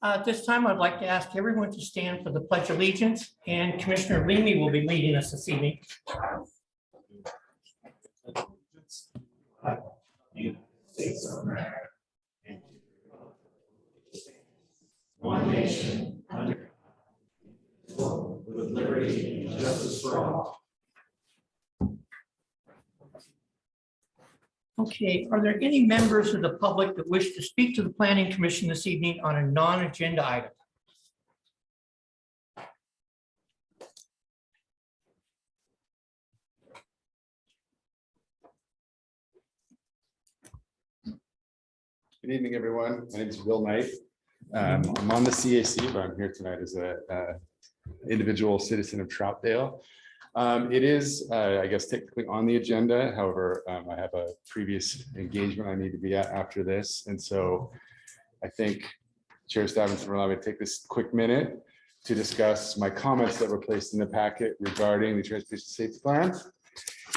At this time, I'd like to ask everyone to stand for the Pledge of Allegiance, and Commissioner Leamy will be leading us this evening. One nation under God, with liberty and justice for all. Okay, are there any members of the public that wish to speak to the Planning Commission this evening on a non-agenda item? Good evening, everyone. My name is Will Knight. I'm on the CAC, but I'm here tonight as a individual citizen of Troutdale. It is, I guess, technically on the agenda. However, I have a previous engagement I need to be at after this. And so I think Chair Stavenson will allow me to take this quick minute to discuss my comments that were placed in the packet regarding the transportation safety plan.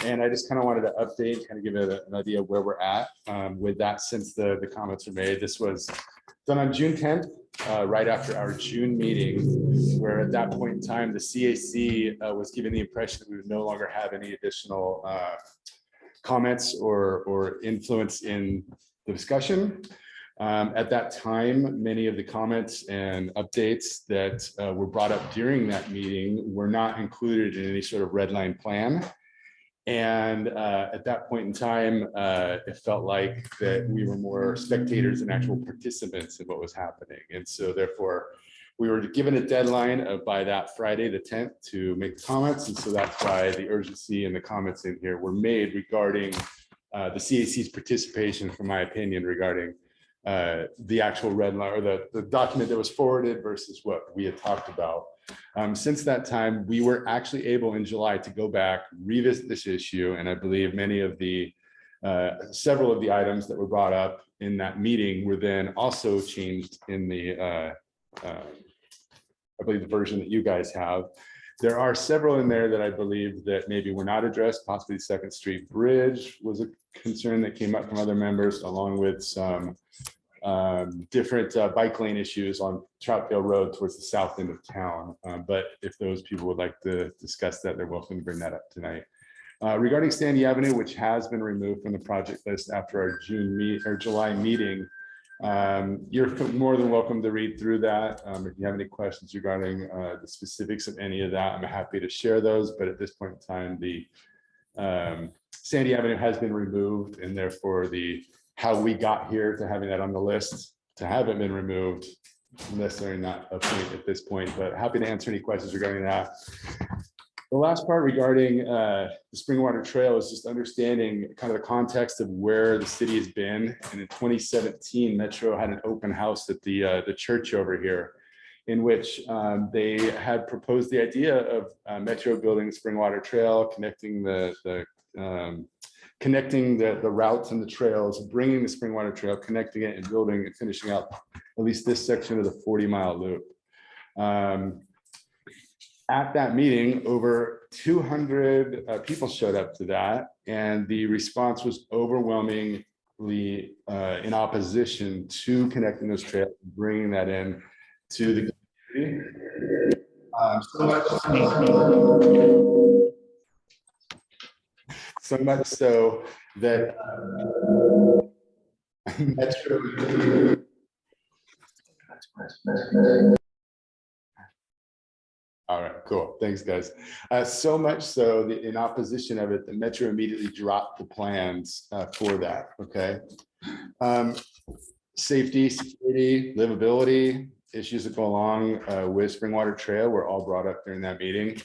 And I just kind of wanted to update, kind of give it an idea of where we're at with that since the comments were made. This was done on June 10th, right after our June meeting, where at that point in time, the CAC was given the impression that we would no longer have any additional comments or influence in the discussion. At that time, many of the comments and updates that were brought up during that meeting were not included in any sort of red line plan. And at that point in time, it felt like that we were more spectators than actual participants in what was happening. And so therefore, we were given a deadline of by that Friday, the 10th, to make comments. And so that's why the urgency and the comments in here were made regarding the CAC's participation, from my opinion, regarding the actual red line or the document that was forwarded versus what we had talked about. Since that time, we were actually able in July to go back, revisit this issue, and I believe many of the several of the items that were brought up in that meeting were then also changed in the I believe the version that you guys have. There are several in there that I believe that maybe were not addressed. Possibly Second Street Bridge was a concern that came up from other members, along with some different bike lane issues on Troutdale Road towards the south end of town. But if those people would like to discuss that, they're welcome to bring that up tonight. Regarding Sandy Avenue, which has been removed from the project list after our July meeting, you're more than welcome to read through that. If you have any questions regarding the specifics of any of that, I'm happy to share those. But at this point in time, the Sandy Avenue has been removed, and therefore how we got here to having that on the list to have it been removed, necessarily not a point at this point, but happy to answer any questions regarding that. The last part regarding the Springwater Trail is just understanding kind of the context of where the city has been. And in 2017, Metro had an open house at the church over here, in which they had proposed the idea of Metro building the Springwater Trail, connecting the routes and the trails, bringing the Springwater Trail, connecting it and building and finishing up at least this section of the 40-mile loop. At that meeting, over 200 people showed up to that, and the response was overwhelmingly in opposition to connecting those trails, bringing that in to the community. So much so that Metro. All right, cool. Thanks, guys. So much so that in opposition of it, the Metro immediately dropped the plans for that. Okay. Safety, security, livability issues that go along with Springwater Trail were all brought up during that meeting.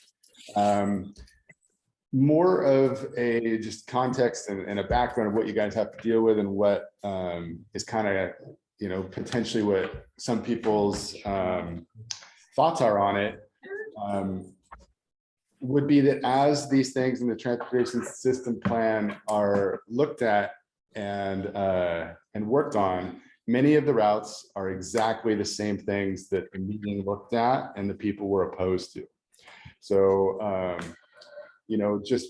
More of a just context and a background of what you guys have to deal with and what is kind of, you know, potentially what some people's thoughts are on it. Would be that as these things in the transportation system plan are looked at and worked on, many of the routes are exactly the same things that the meeting looked at and the people were opposed to. So just,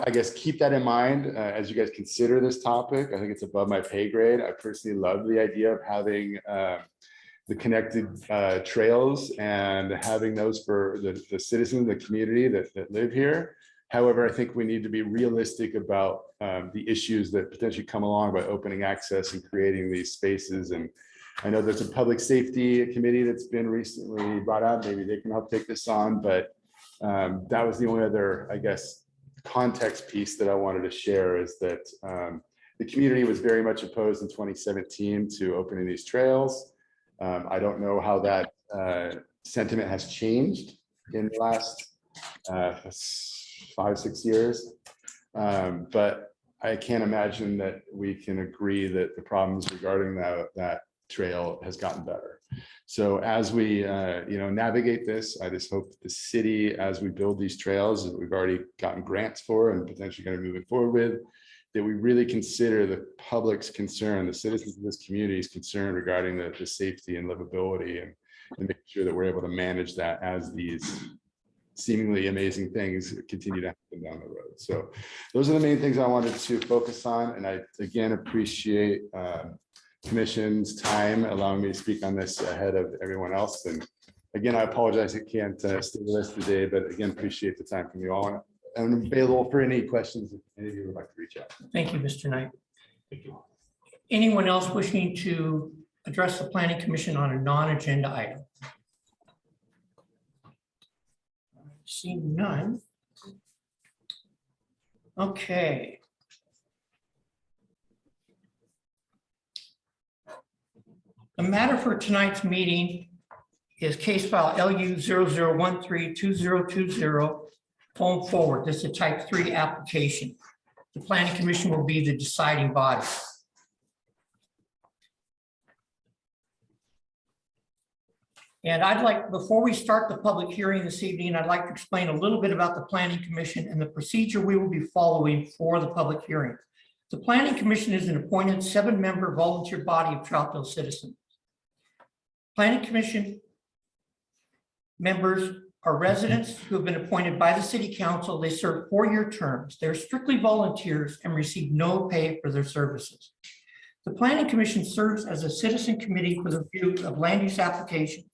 I guess, keep that in mind as you guys consider this topic. I think it's above my pay grade. I personally love the idea of having the connected trails and having those for the citizens, the community that live here. However, I think we need to be realistic about the issues that potentially come along by opening access and creating these spaces. And I know there's a public safety committee that's been recently brought out. Maybe they can help take this on, but that was the only other, I guess, context piece that I wanted to share, is that the community was very much opposed in 2017 to opening these trails. I don't know how that sentiment has changed in the last 5-6 years, but I can't imagine that we can agree that the problems regarding that trail has gotten better. So as we navigate this, I just hope the city, as we build these trails that we've already gotten grants for and potentially going to move it forward with, that we really consider the public's concern, the citizens of this community's concern regarding the safety and livability, and make sure that we're able to manage that as these seemingly amazing things continue to happen down the road. So those are the main things I wanted to focus on. And I, again, appreciate Commission's time allowing me to speak on this ahead of everyone else. And again, I apologize I can't stay with us today, but again, appreciate the time from you all. And I'm available for any questions if any of you would like to reach out. Thank you, Mr. Knight. Thank you. Anyone else wishing to address the Planning Commission on a non-agenda item? Seeing none. Okay. The matter for tonight's meeting is case file LU 00132020, phone forward. This is a type 3 application. The Planning Commission will be the deciding body. And I'd like, before we start the public hearing this evening, I'd like to explain a little bit about the Planning Commission and the procedure we will be following for the public hearing. The Planning Commission is an appointed 7-member volunteer body of Troutdale citizens. Planning Commission members are residents who have been appointed by the City Council. They serve 4-year terms. They're strictly volunteers and receive no pay for their services. The Planning Commission serves as a citizen committee for the review of land use applications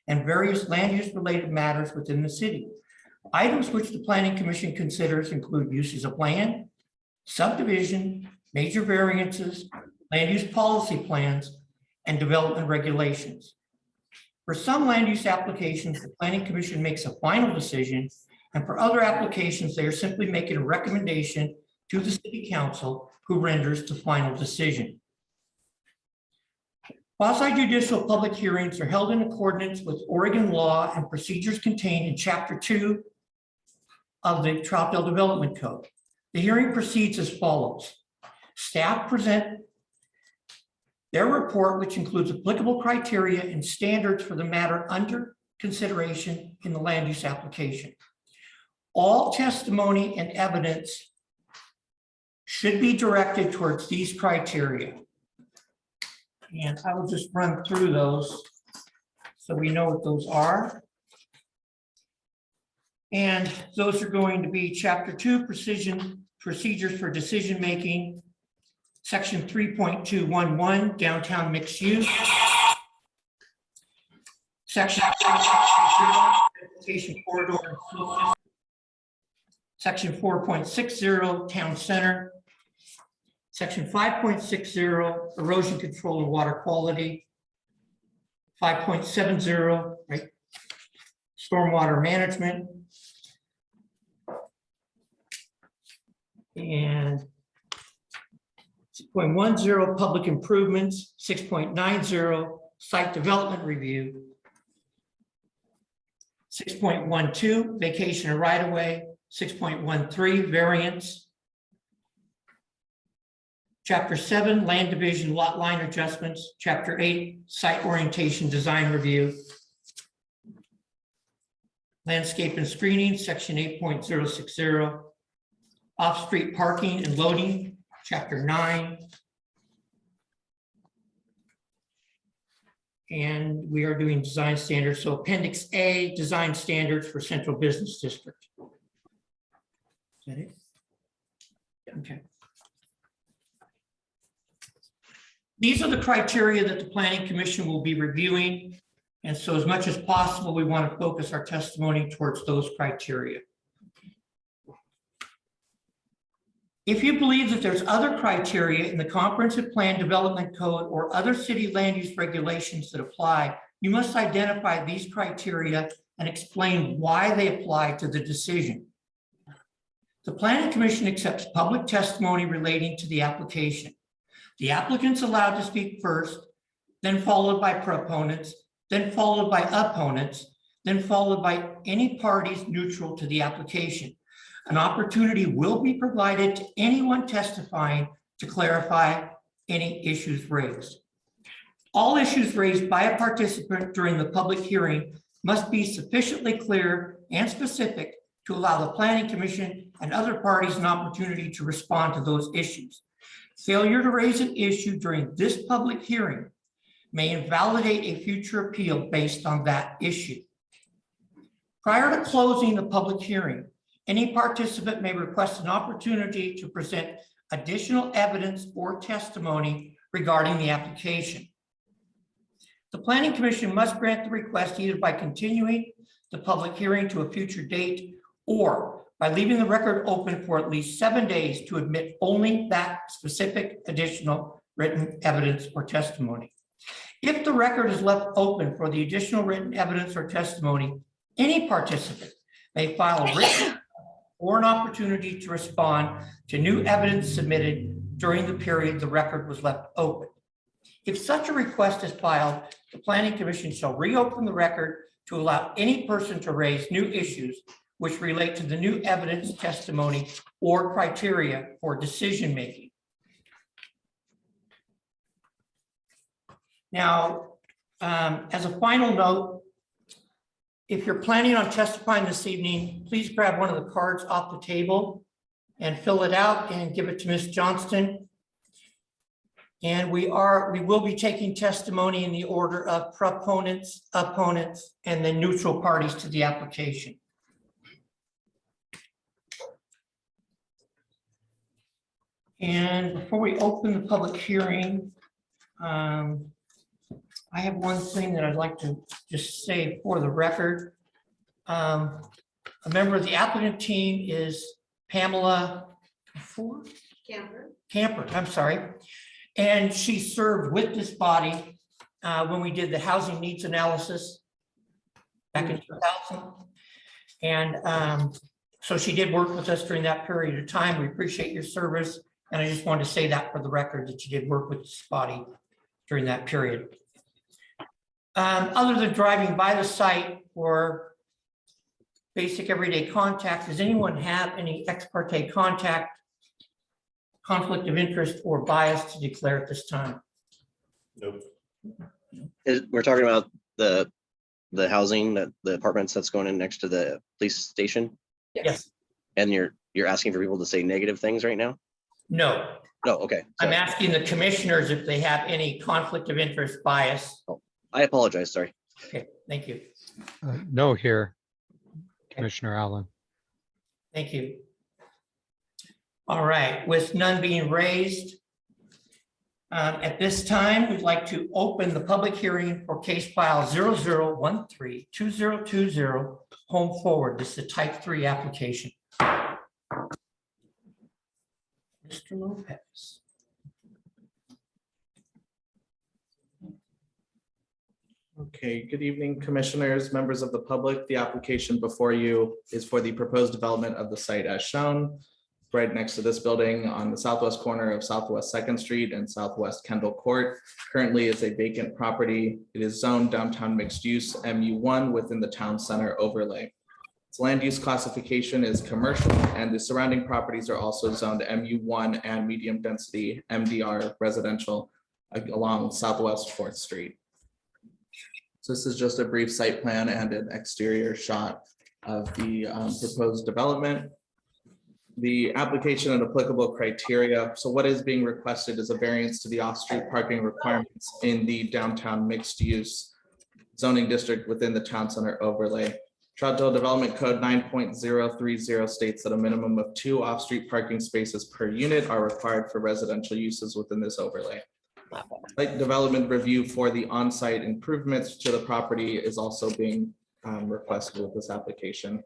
and various land use related matters within the city. Items which the Planning Commission considers include uses of land, subdivision, major variances, land use policy plans, and development regulations. For some land use applications, the Planning Commission makes a final decision, and for other applications, they are simply making a recommendation to the City Council, who renders the final decision. Quasi-judicial public hearings are held in accordance with Oregon law and procedures contained in Chapter 2 of the Troutdale Development Code. The hearing proceeds as follows. Staff present their report, which includes applicable criteria and standards for the matter under consideration in the land use application. All testimony and evidence should be directed towards these criteria. And I will just run through those so we know what those are. And those are going to be Chapter 2, procedures for decision making, Section 3.211, downtown mixed use, Section 4.60, corridor, Section 4.60, town center, Section 5.60, erosion control and water quality, 5.70, right, stormwater management, and 6.10, public improvements, 6.90, site development review, 6.12, vacation and right-of-way, 6.13, variance, Chapter 7, land division lot line adjustments, Chapter 8, site orientation design review, landscape and screening, Section 8.060, off-street parking and loading, Chapter 9. And we are doing design standards. So Appendix A, design standards for Central Business District. that it? Okay. These are the criteria that the Planning Commission will be reviewing. And so as much as possible, we want to focus our testimony towards those criteria. If you believe that there's other criteria in the Comprehensive Plan Development Code or other city land use regulations that apply, you must identify these criteria and explain why they apply to the decision. The Planning Commission accepts public testimony relating to the application. The applicant's allowed to speak first, then followed by proponents, then followed by opponents, then followed by any parties neutral to the application. An opportunity will be provided to anyone testifying to clarify any issues raised. All issues raised by a participant during the public hearing must be sufficiently clear and specific to allow the Planning Commission and other parties an opportunity to respond to those issues. Failure to raise an issue during this public hearing may invalidate a future appeal based on that issue. Prior to closing the public hearing, any participant may request an opportunity to present additional evidence or testimony regarding the application. The Planning Commission must grant the request either by continuing the public hearing to a future date or by leaving the record open for at least 7 days to admit only that specific additional written evidence or testimony. If the record is left open for the additional written evidence or testimony, any participant may file a written or an opportunity to respond to new evidence submitted during the period the record was left open. If such a request is filed, the Planning Commission shall reopen the record to allow any person to raise new issues which relate to the new evidence, testimony, or criteria for decision-making. Now, as a final note, if you're planning on testifying this evening, please grab one of the cards off the table and fill it out and give it to Ms. Johnston. And we will be taking testimony in the order of proponents, opponents, and the neutral parties to the application. And before we open the public hearing, I have one thing that I'd like to just say for the record. A member of the applicant team is Pamela Camper, I'm sorry. And she served with this body when we did the housing needs analysis back in 2000. And so she did work with us during that period of time. We appreciate your service. And I just wanted to say that for the record, that you did work with this body during that period. Other than driving by the site for basic everyday contact, does anyone have any ex parte contact, conflict of interest, or bias to declare at this time? Nope. We're talking about the housing, that the apartments that's going in next to the police station, Yes. and you're asking for people to say negative things right now? No. No, okay. I'm Sorry. asking the commissioners if they have any conflict of interest, bias. I apologize, sorry. Okay, thank you. No here, Commissioner Allen. Thank you. All right, with none being raised, at this time, we'd like to open the public hearing for case file 0013-2020, Home Forward. This is a type 3 application. Mr. Lopez. Okay, good evening, commissioners, members of the public. The application before you is for the proposed development of the site as shown, right next to this building on the southwest corner of Southwest 2nd Street and Southwest Kendall Court. Currently, it's a vacant property. It is zoned downtown mixed use MU1 within the town center overlay. Its land use classification is commercial, and the surrounding properties are also zoned MU1 and medium density MDR residential along Southwest 4th Street. So this is just a brief site plan and an exterior shot of the proposed development. The application and applicable criteria. So what is being requested is a variance to the off-street parking requirements in the downtown mixed use zoning district within the town center overlay. Troutdale Development Code 9.030 states that a minimum of 2 off-street parking spaces per unit are required for residential uses within this overlay. Site development review for the on-site improvements to the property is also being requested with this application.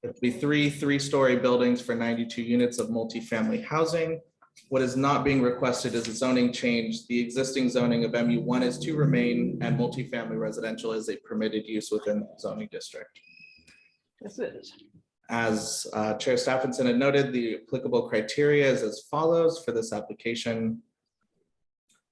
It'll be 3 3-story buildings for 92 units of multifamily housing. What is not being requested is a zoning change. The existing zoning of MU1 is to remain, and multifamily residential is a permitted use within the zoning district. This is. As Chair Stephenson had noted, the applicable criteria is as follows for this application.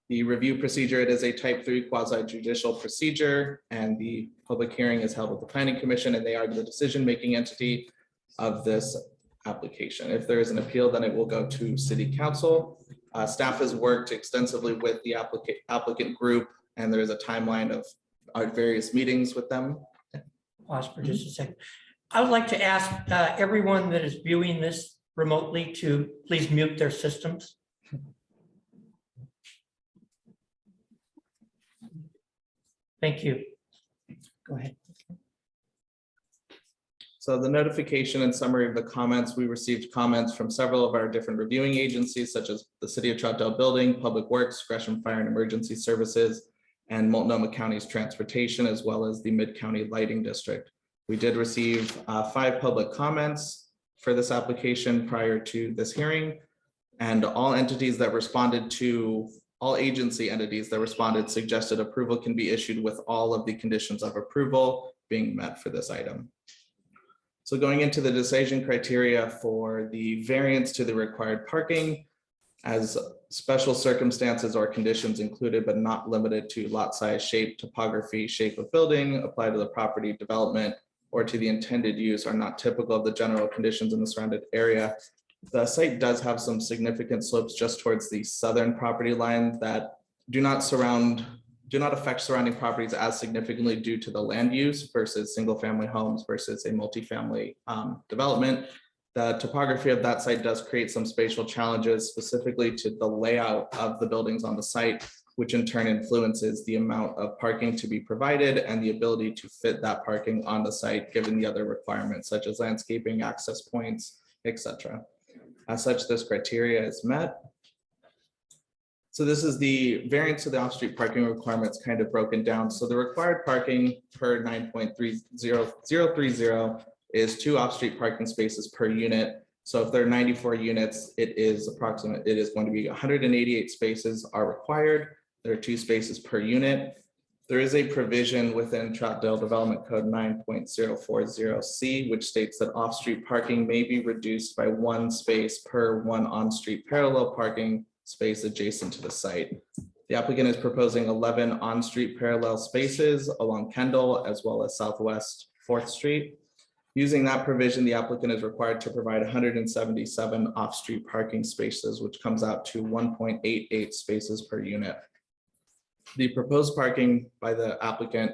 The review procedure, it is a type 3 quasi judicial procedure, and the public hearing is held with the Planning Commission, and they are the decision-making entity of this application. If there is an appeal, then it will go to City Council. Staff has worked extensively with the applicant group, and there is a timeline of our various meetings with them. Pause for just a second. I would like to ask everyone that is viewing this remotely to please mute their systems. Thank you. Go ahead. So the notification and summary of the comments, we received comments from several of our different reviewing agencies, such as the City of Troutdale Building, Public Works, Gresham Fire and Emergency Services, and Multnomah County's Transportation, as well as the Mid-County Lighting District. We did receive 5 public comments for this application prior to this hearing, and all entities that responded to, all agency entities that responded suggested approval can be issued with all of the conditions of approval being met for this item. So going into the decision criteria for the variance to the required parking, as special circumstances or conditions included but not limited to lot size, shape, topography, shape of building, apply to the property development or to the intended use are not typical of the general conditions in the surrounded area. The site does have some significant slopes just towards the southern property line that do not affect surrounding properties as significantly due to the land use versus single family homes versus a multifamily development. The topography of that site does create some spatial challenges specifically to the layout of the buildings on the site, which in turn influences the amount of parking to be provided and the ability to fit that parking on the site, given the other requirements such as landscaping, access points, etc. As such, this criteria is met. So this is the variance to the off-street parking requirements kind of broken down. So the required parking per 9.30030 is 2 off-street parking spaces per unit. So if there are 94 units, it is going to be 188 spaces are required. There are 2 spaces per unit. There is a provision within Troutdale Development Code 9.040C, which states that off-street parking may be reduced by 1 space per 1 on-street parallel parking space adjacent to the site. The applicant is proposing 11 on-street parallel spaces along Kendall as well as Southwest 4th Street. Using that provision, the applicant is required to provide 177 off-street parking spaces, which comes out to 1.88 spaces per unit. The proposed parking by the applicant,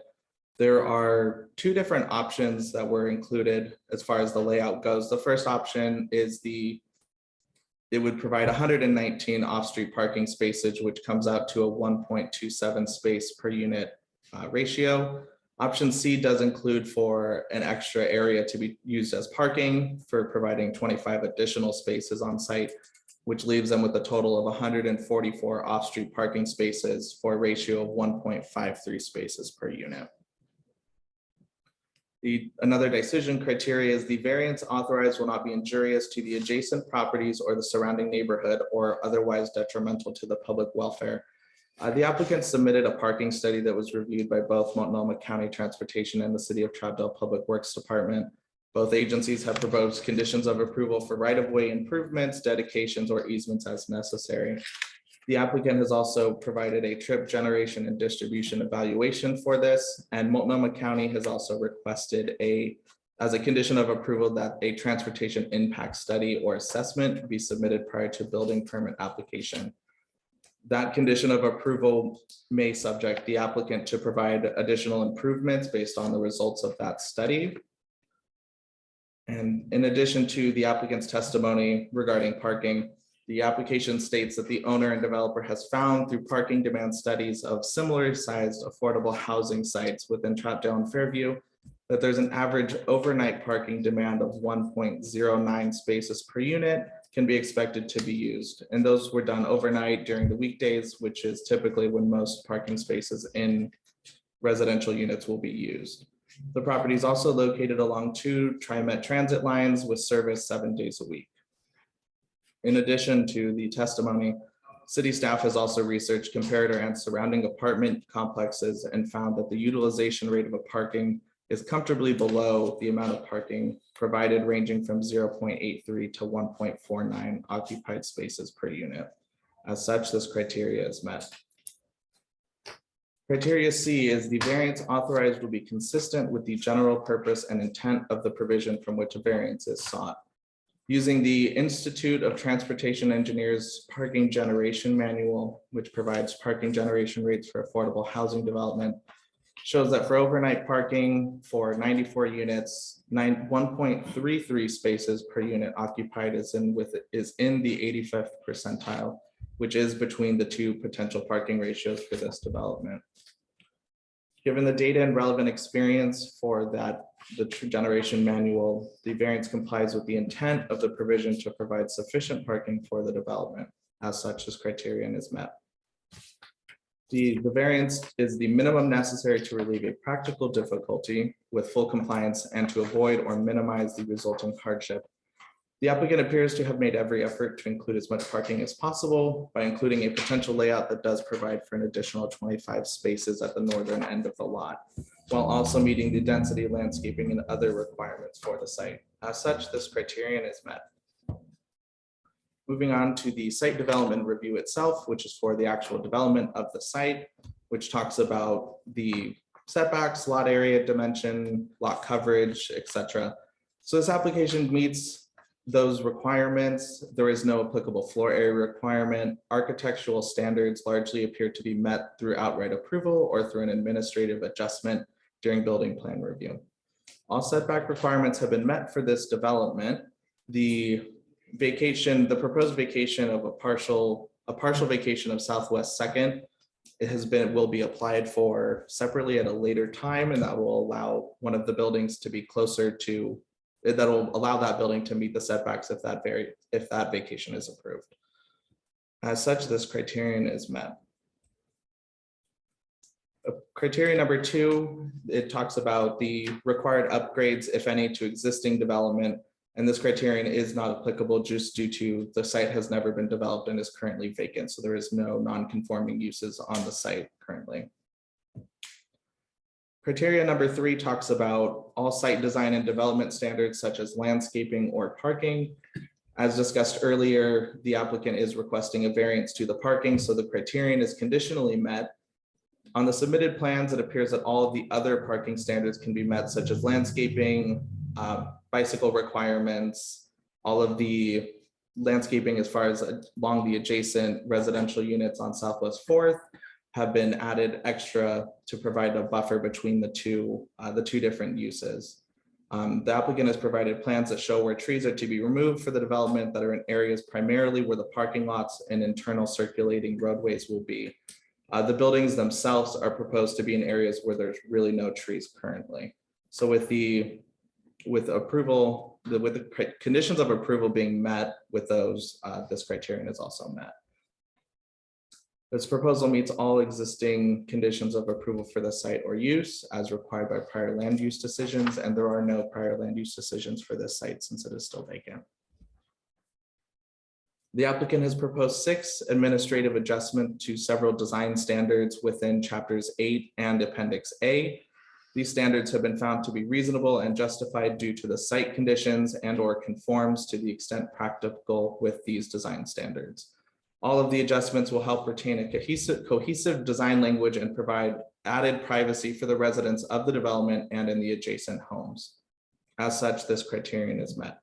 there are 2 different options that were included as far as the layout goes. The first option is it would provide 119 off-street parking spaces, which comes out to a 1.27 space per unit ratio. Option C does include for an extra area to be used as parking for providing 25 additional spaces on site, which leaves them with a total of 144 off-street parking spaces for a ratio of 1.53 spaces per unit. Another decision criteria is the variance authorized will not be injurious to the adjacent properties or the surrounding neighborhood or otherwise detrimental to the public welfare. The applicant submitted a parking study that was reviewed by both Multnomah County Transportation and the City of Troutdale Public Works Department. Both agencies have proposed conditions of approval for right-of-way improvements, dedications, or easements as necessary. The applicant has also provided a trip generation and distribution evaluation for this, and Multnomah County has also requested as a condition of approval that a transportation impact study or assessment be submitted prior to building permit application. That condition of approval may subject the applicant to provide additional improvements based on the results of that study. And in addition to the applicant's testimony regarding parking, the application states that the owner and developer has found through parking demand studies of similarly sized affordable housing sites within Troutdale and Fairview that there's an average overnight parking demand of 1.09 spaces per unit can be expected to be used. And those were done overnight during the weekdays, which is typically when most parking spaces in residential units will be used. The property is also located along 2 TriMet transit lines with service 7 days a week. In addition to the testimony, city staff has also researched comparator and surrounding apartment complexes and found that the utilization rate of a parking is comfortably below the amount of parking provided, ranging from 0.83 to 1.49 occupied spaces per unit. As such, this criteria is met. Criteria C is the variance authorized will be consistent with the general purpose and intent of the provision from which a variance is sought. Using the Institute of Transportation Engineers Parking Generation Manual, which provides parking generation rates for affordable housing development, shows that for overnight parking for 94 units, 1.33 spaces per unit occupied is in the 85th percentile, which is between the 2 potential parking ratios for this development. Given the data and relevant experience for the generation manual, the variance complies with the intent of the provision to provide sufficient parking for the development. As such, this criterion is met. The variance is the minimum necessary to relieve a practical difficulty with full compliance and to avoid or minimize the resulting hardship. The applicant appears to have made every effort to include as much parking as possible by including a potential layout that does provide for an additional 25 spaces at the northern end of the lot, while also meeting the density, landscaping, and other requirements for the site. As such, this criterion is met. Moving on to the site development review itself, which is for the actual development of the site, which talks about the setbacks, lot area dimension, lot coverage, etc. So this application meets those requirements. There is no applicable floor area requirement. Architectural standards largely appear to be met through outright approval or through an administrative adjustment during building plan review. All setback requirements have been met for this development. The proposed vacation of a partial vacation of Southwest Second, will be applied for separately at a later time, and that will allow one of the buildings to be closer to, that will allow that building to meet the setbacks if that vacation is approved. As such, this criterion is met. Criteria number 2, it talks about the required upgrades, if any, to existing development. And this criterion is not applicable just due to the site has never been developed and is currently vacant. So there is no non-conforming uses on the site currently. Criteria number 3 talks about all site design and development standards such as landscaping or parking. As discussed earlier, the applicant is requesting a variance to the parking, so the criterion is conditionally met. On the submitted plans, it appears that all of the other parking standards can be met, such as landscaping, bicycle requirements, all of the landscaping as far as along the adjacent residential units on Southwest 4th have been added extra to provide a buffer between the two different uses. The applicant has provided plans that show where trees are to be removed for the development that are in areas primarily where the parking lots and internal circulating roadways will be. The buildings themselves are proposed to be in areas where there's really no trees currently. So with the conditions of approval being met with those, this criterion is also met. This proposal meets all existing conditions of approval for the site or use as required by prior land use decisions, and there are no prior land use decisions for this site since it is still vacant. The applicant has proposed 6 administrative adjustments to several design standards within chapters 8 and appendix A. These standards have been found to be reasonable and justified due to the site conditions and/or conforms to the extent practical with these design standards. All of the adjustments will help retain a cohesive design language and provide added privacy for the residents of the development and in the adjacent homes. As such, this criterion is met.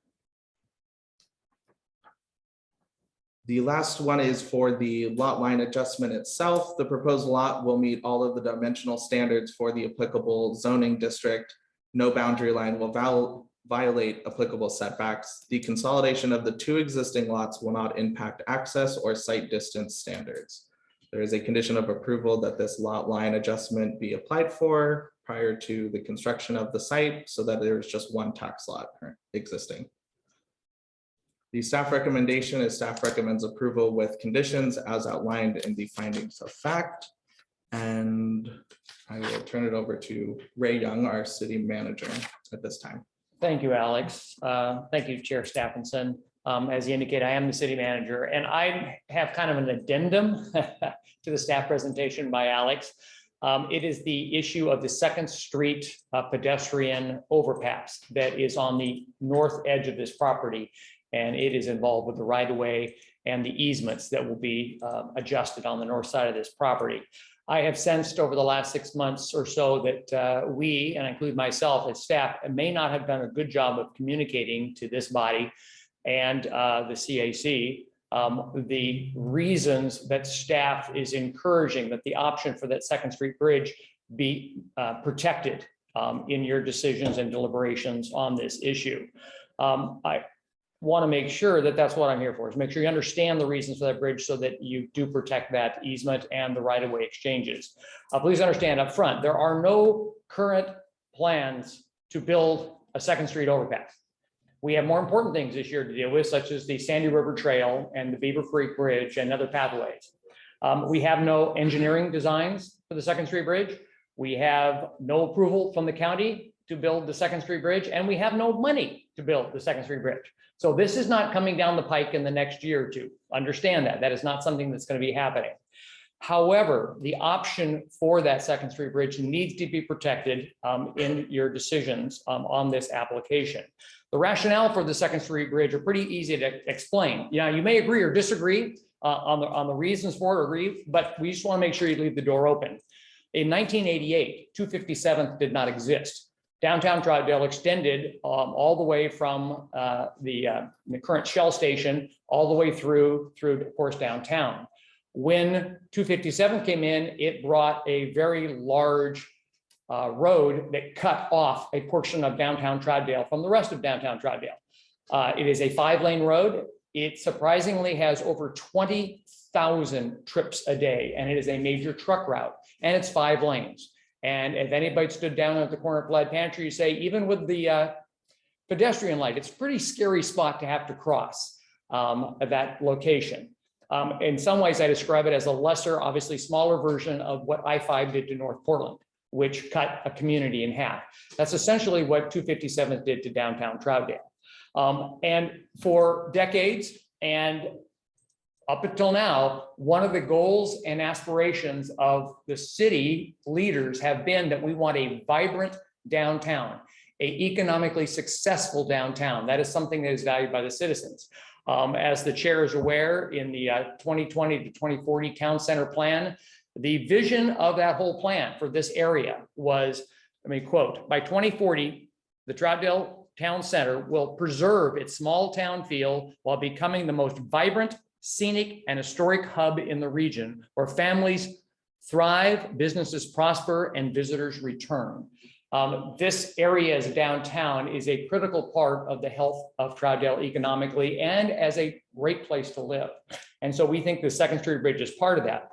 The last one is for the lot line adjustment itself. The proposed lot will meet all of the dimensional standards for the applicable zoning district. No boundary line will violate applicable setbacks. The consolidation of the 2 existing lots will not impact access or site distance standards. There is a condition of approval that this lot line adjustment be applied for prior to the construction of the site so that there's just one tax lot existing. The staff recommendation is staff recommends approval with conditions as outlined in the findings of fact. And I will turn it over to Ray Young, our city manager at this time. Thank you, Alex. Thank you, Chair Stephenson. As you indicate, I am the city manager, and I have kind of an addendum to the staff presentation by Alex. It is the issue of the Second Street pedestrian overpass that is on the north edge of this property. And it is involved with the right-of-way and the easements that will be adjusted on the north side of this property. I have sensed over the last 6 months or so that we, and I include myself as staff, may not have done a good job of communicating to this body and the CAC the reasons that staff is encouraging that the option for that Second Street Bridge be protected in your decisions and deliberations on this issue. I want to make sure that that's what I'm here for, is make sure you understand the reasons for that bridge so that you do protect that easement and the right-of-way exchanges. Please understand up front, there are no current plans to build a Second Street overpass. We have more important things this year to deal with, such as the Sandy River Trail and the Beaver Creek Bridge and other pathways. We have no engineering designs for the Second Street Bridge. We have no approval from the county to build the Second Street Bridge, and we have no money to build the Second Street Bridge. So this is not coming down the pike in the next year or two. Understand that. That is not something that's going to be happening. However, the option for that Second Street Bridge needs to be protected in your decisions on this application. The rationale for the Second Street Bridge are pretty easy to explain. You may agree or disagree on the reasons for it, or agree, but we just want to make sure you leave the door open. In 1988, 257th did not exist. Downtown Troutdale extended all the way from the current Shell station all the way through, of course, downtown. When 257 came in, it brought a very large road that cut off a portion of downtown Troutdale from the rest of downtown Troutdale. It is a 5-lane road. It surprisingly has over 20,000 trips a day, and it is a major truck route, and it's 5 lanes. And if anybody stood down at the corner of Plaid Pantry, you say, even with the pedestrian light, it's a pretty scary spot to have to cross that location. In some ways, I describe it as a lesser, obviously smaller version of what I-5 did to North Portland, which cut a community in half. That's essentially what 257 did to downtown Troutdale. And for decades and up until now, one of the goals and aspirations of the city leaders have been that we want a vibrant downtown, an economically successful downtown. That is something that is valued by the citizens. As the chair is aware, in the 2020 to 2040 town center plan, the vision of that whole plan for this area was, let me quote, by 2040, the Troutdale Town Center will preserve its small town feel while becoming the most vibrant, scenic, and historic hub in the region where families thrive, businesses prosper, and visitors return. This area as downtown is a critical part of the health of Troutdale economically and as a great place to live. And so we think the Second Street Bridge is part of that.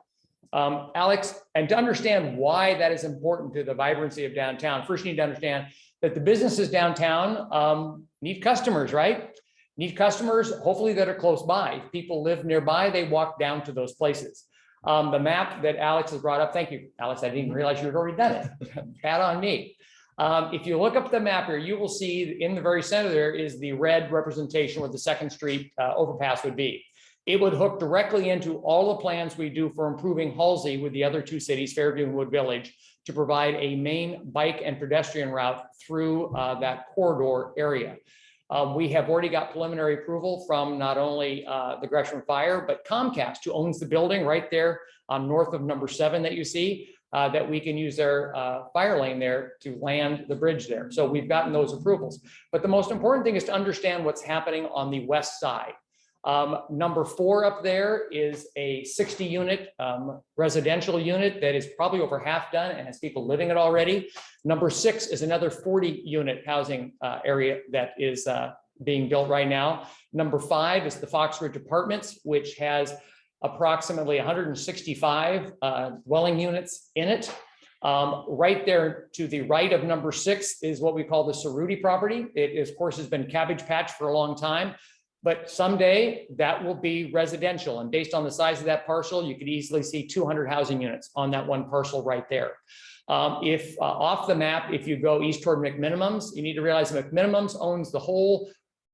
Alex, and to understand why that is important to the vibrancy of downtown, first you need to understand that the businesses downtown need customers, right? Need customers, hopefully that are close by. If people live nearby, they walk down to those places. The map that Alex has brought up, thank you, Alex, I didn't realize you had already done it. Pat on me. If you look up the map here, you will see in the very center there is the red representation where the Second Street overpass would be. It would hook directly into all the plans we do for improving Halsey with the other 2 cities, Fairview and Wood Village, to provide a main bike and pedestrian route through that corridor area. We have already got preliminary approval from not only the Gresham Fire, but Comcast, who owns the building right there north of number 7 that you see, that we can use their fire lane there to land the bridge there. So we've gotten those approvals. But the most important thing is to understand what's happening on the west side. Number 4 up there is a 60-unit residential unit that is probably over half done and has people living it already. Number 6 is another 40-unit housing area that is being built right now. Number 5 is the Fox Ridge Apartments, which has approximately 165 dwelling units in it. Right there to the right of number 6 is what we call the Cerruti property. It is, of course, has been cabbage patch for a long time, but someday that will be residential. And based on the size of that parcel, you could easily see 200 housing units on that one parcel right there. If off the map, if you go east toward McMinimums, you need to realize McMinimums owns the whole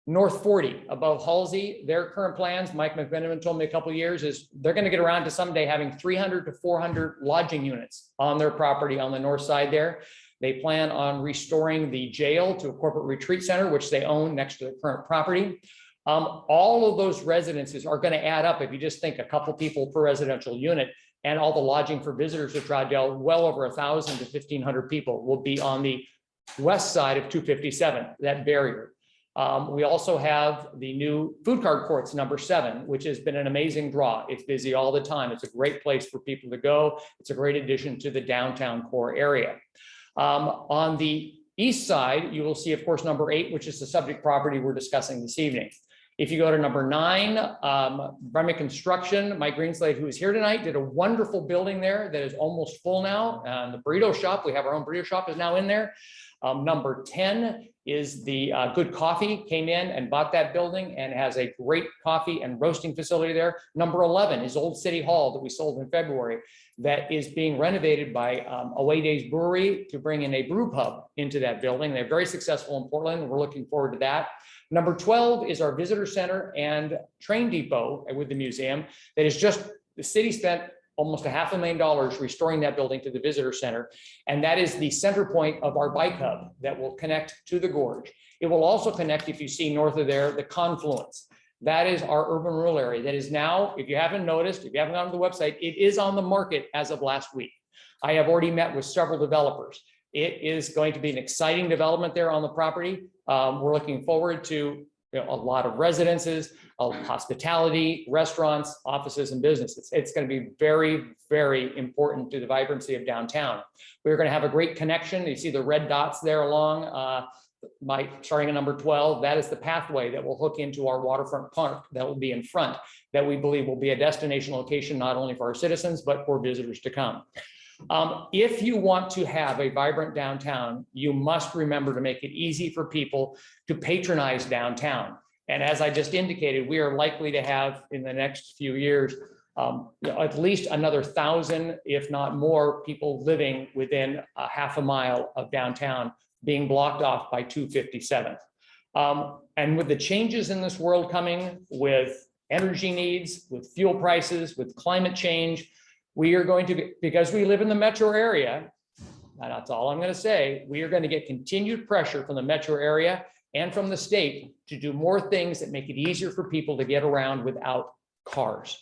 North 40 above Halsey. Their current plans, Mike McMiniman told me a couple of years, is they're going to get around to someday having 300 to 400 lodging units on their property on the north side there. They plan on restoring the jail to a corporate retreat center, which they own next to the current property. All of those residences are going to add up. If you just think a couple people per residential unit, and all the lodging for visitors to Troutdale, well over 1,000 to 1,500 people will be on the west side of 257, that barrier. We also have the new food cart courts, number 7, which has been an amazing draw. It's busy all the time. It's a great place for people to go. It's a great addition to the downtown core area. On the east side, you will see, of course, number 8, which is the subject property we're discussing this evening. If you go to number 9, Bremick Construction, Mike Greenslade, who is here tonight, did a wonderful building there that is almost full now. The burrito shop, we have our own burrito shop, is now in there. Number 10 is the Good Coffee, came in and bought that building and has a great coffee and roasting facility there. Number 11 is Old City Hall that we sold in February that is being renovated by Away Days Brewery to bring in a brew pub into that building. They're very successful in Portland. We're looking forward to that. Number 12 is our visitor center and train depot with the museum that is just, the city spent almost $500,000 restoring that building to the visitor center. And that is the center point of our bike hub that will connect to the gorge. It will also connect, if you see north of there, the confluence. That is our urban rural area that is now, if you haven't noticed, if you haven't gone to the website, it is on the market as of last week. I have already met with several developers. It is going to be an exciting development there on the property. We're looking forward to a lot of residences, hospitality, restaurants, offices, and businesses. It's going to be very, very important to the vibrancy of downtown. We're going to have a great connection. You see the red dots there along starting at number 12. That is the pathway that will hook into our waterfront park that will be in front, that we believe will be a destination location, not only for our citizens, but for visitors to come. If you want to have a vibrant downtown, you must remember to make it easy for people to patronize downtown. And as I just indicated, we are likely to have in the next few years, at least another 1,000, if not more, people living within a half a mile of downtown being blocked off by 257. And with the changes in this world coming with energy needs, with fuel prices, with climate change, we are going to, because we live in the metro area, and that's all I'm going to say, we are going to get continued pressure from the metro area and from the state to do more things that make it easier for people to get around without cars.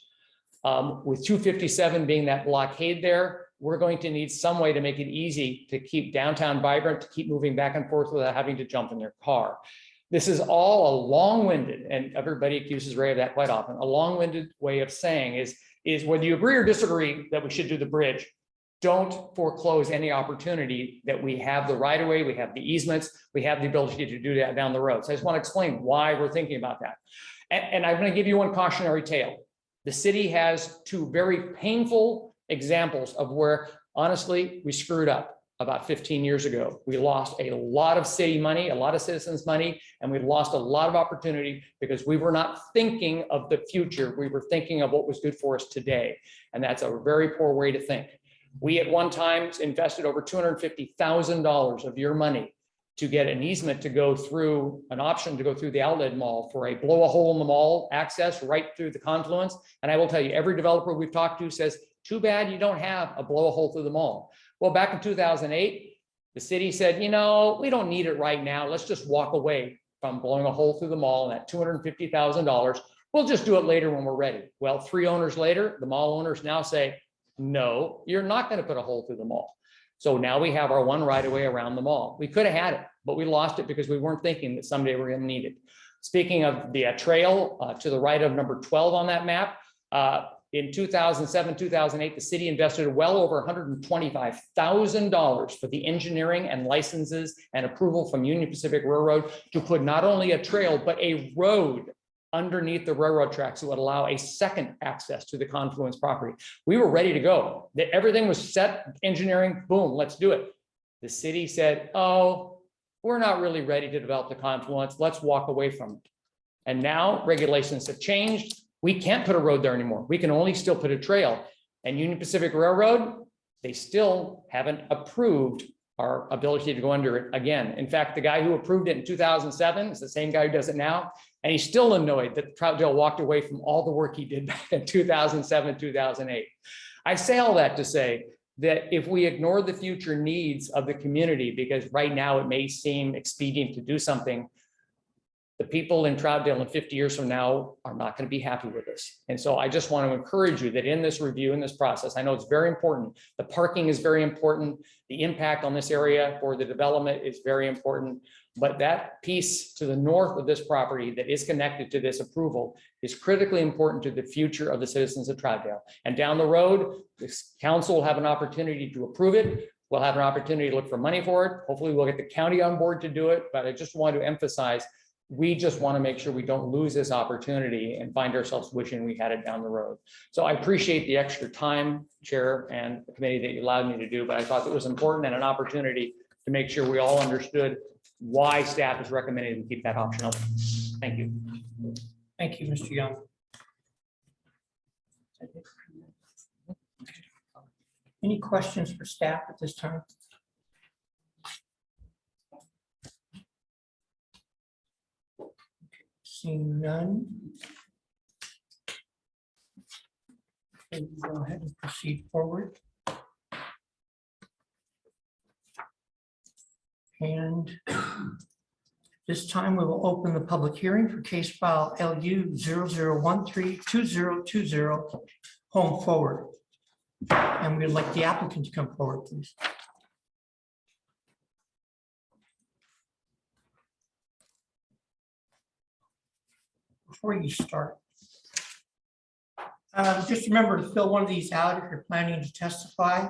With 257 being that blockade there, we're going to need some way to make it easy to keep downtown vibrant, to keep moving back and forth without having to jump in their car. This is all a long-winded, and everybody accuses Ray of that quite often, a long-winded way of saying is whether you agree or disagree that we should do the bridge, don't foreclose any opportunity that we have the right of way, we have the easements, we have the ability to do that down the road. So I just want to explain why we're thinking about that. And I'm going to give you one cautionary tale. The city has 2 very painful examples of where, honestly, we screwed up about 15 years ago. We lost a lot of city money, a lot of citizens' money, and we lost a lot of opportunity because we were not thinking of the future. We were thinking of what was good for us today. And that's a very poor way to think. We at one time invested over $250,000 of your money to get an easement to go through, an option to go through the outlet mall for a blow a hole in the mall access right through the confluence. And I will tell you, every developer we've talked to says, too bad you don't have a blow a hole through the mall. Well, back in 2008, the city said, you know, we don't need it right now. Let's just walk away from blowing a hole through the mall and that $250,000. We'll just do it later when we're ready. Well, 3 owners later, the mall owners now say, no, you're not going to put a hole through the mall. So now we have our one right of way around the mall. We could have had it, but we lost it because we weren't thinking that someday we're going to need it. Speaking of the trail to the right of number 12 on that map, in 2007, 2008, the city invested well over $125,000 for the engineering and licenses and approval from Union Pacific Railroad to put not only a trail, but a road underneath the railroad tracks that would allow a second access to the confluence property. We were ready to go. Everything was set, engineering, boom, let's do it. The city said, oh, we're not really ready to develop the confluence. Let's walk away from it. And now regulations have changed. We can't put a road there anymore. We can only still put a trail. And Union Pacific Railroad, they still haven't approved our ability to go under it again. In fact, the guy who approved it in 2007 is the same guy who does it now. And he's still annoyed that Troutdale walked away from all the work he did back in 2007, 2008. I say all that to say that if we ignore the future needs of the community, because right now it may seem expedient to do something, the people in Troutdale in 50 years from now are not going to be happy with us. And so I just want to encourage you that in this review, in this process, I know it's very important. The parking is very important. The impact on this area for the development is very important. But that piece to the north of this property that is connected to this approval is critically important to the future of the citizens of Troutdale. And down the road, this council will have an opportunity to approve it. We'll have an opportunity to look for money for it. Hopefully we'll get the county on board to do it. But I just want to emphasize, we just want to make sure we don't lose this opportunity and find ourselves wishing we had it down the road. So I appreciate the extra time, Chair, and the committee that you allowed me to do, but I thought it was important and an opportunity to make sure we all understood why staff is recommending to keep that option open. Thank you. Thank you, Mr. Young. Any questions for staff at this time? Seeing none. Okay, we'll go ahead and proceed forward. And this time we will open the public hearing for case file LU 00132020, Home Forward. And we'd like the applicant to come forward, please. Before you start, just remember to fill one of these out if you're planning to testify.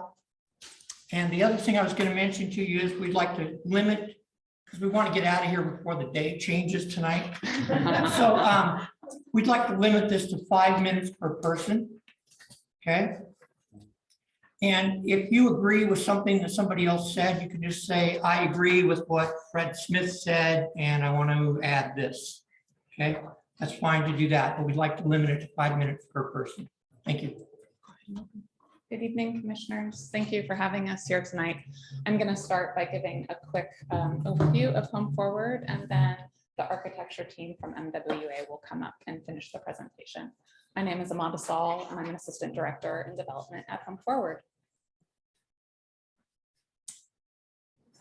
And the other thing I was going to mention to you is we'd like to limit, because we want to get out of here before the day changes tonight. So we'd like to limit this to 5 minutes per person. Okay. And if you agree with something that somebody else said, you can just say, I agree with what Fred Smith said, and I want to add this. Okay. That's fine to do that, but we'd like to limit it to 5 minutes per person. Thank you. Good evening, commissioners. Thank you for having us here tonight. I'm going to start by giving a quick overview of Home Forward, and then the architecture team from MWA will come up and finish the presentation. My name is Amanda Saul, and I'm an assistant director in development at Home Forward.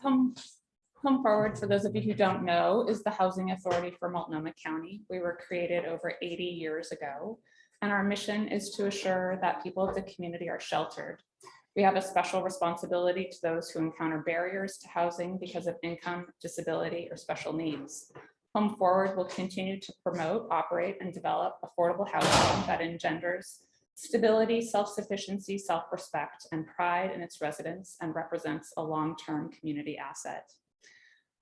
Home Forward, for those of you who don't know, is the housing authority for Multnomah County. We were created over 80 years ago, and our mission is to assure that people of the community are sheltered. We have a special responsibility to those who encounter barriers to housing because of income, disability, or special needs. Home Forward will continue to promote, operate, and develop affordable housing that engenders stability, self-sufficiency, self-respect, and pride in its residents, and represents a long-term community asset.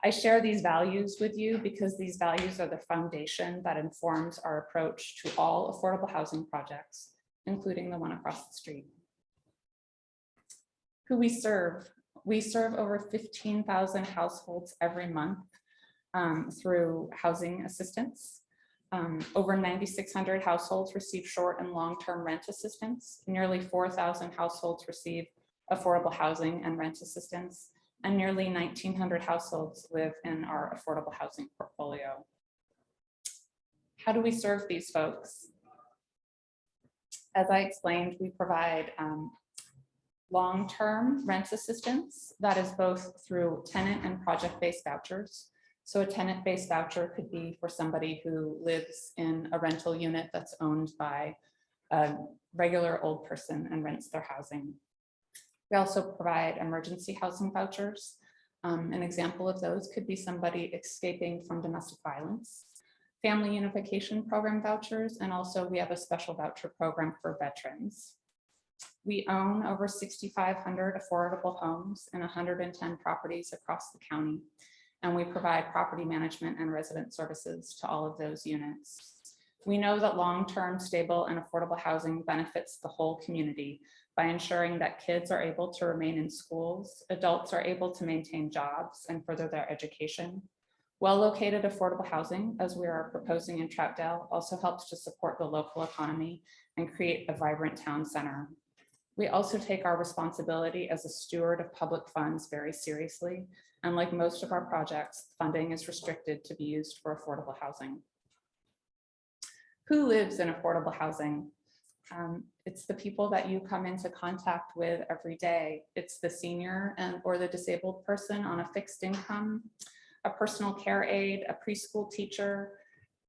I share these values with you because these values are the foundation that informs our approach to all affordable housing projects, including the one across the street. Who we serve over 15,000 households every month through housing assistance. Over 9,600 households receive short and long-term rent assistance. Nearly 4,000 households receive affordable housing and rent assistance, and nearly 1,900 households live in our affordable housing portfolio. How do we serve these folks? As I explained, we provide long-term rent assistance that is both through tenant and project-based vouchers. So a tenant-based voucher could be for somebody who lives in a rental unit that's owned by a regular old person and rents their housing. We also provide emergency housing vouchers. An example of those could be somebody escaping from domestic violence, family unification program vouchers, and also we have a special voucher program for veterans. We own over 6,500 affordable homes and 110 properties across the county, and we provide property management and resident services to all of those units. We know that long-term, stable, and affordable housing benefits the whole community by ensuring that kids are able to remain in schools, adults are able to maintain jobs and further their education. Well-located affordable housing, as we are proposing in Troutdale, also helps to support the local economy and create a vibrant town center. We also take our responsibility as a steward of public funds very seriously, and like most of our projects, funding is restricted to be used for affordable housing. Who lives in affordable housing? It's the people that you come into contact with every day. It's the senior or the disabled person on a fixed income, a personal care aide, a preschool teacher,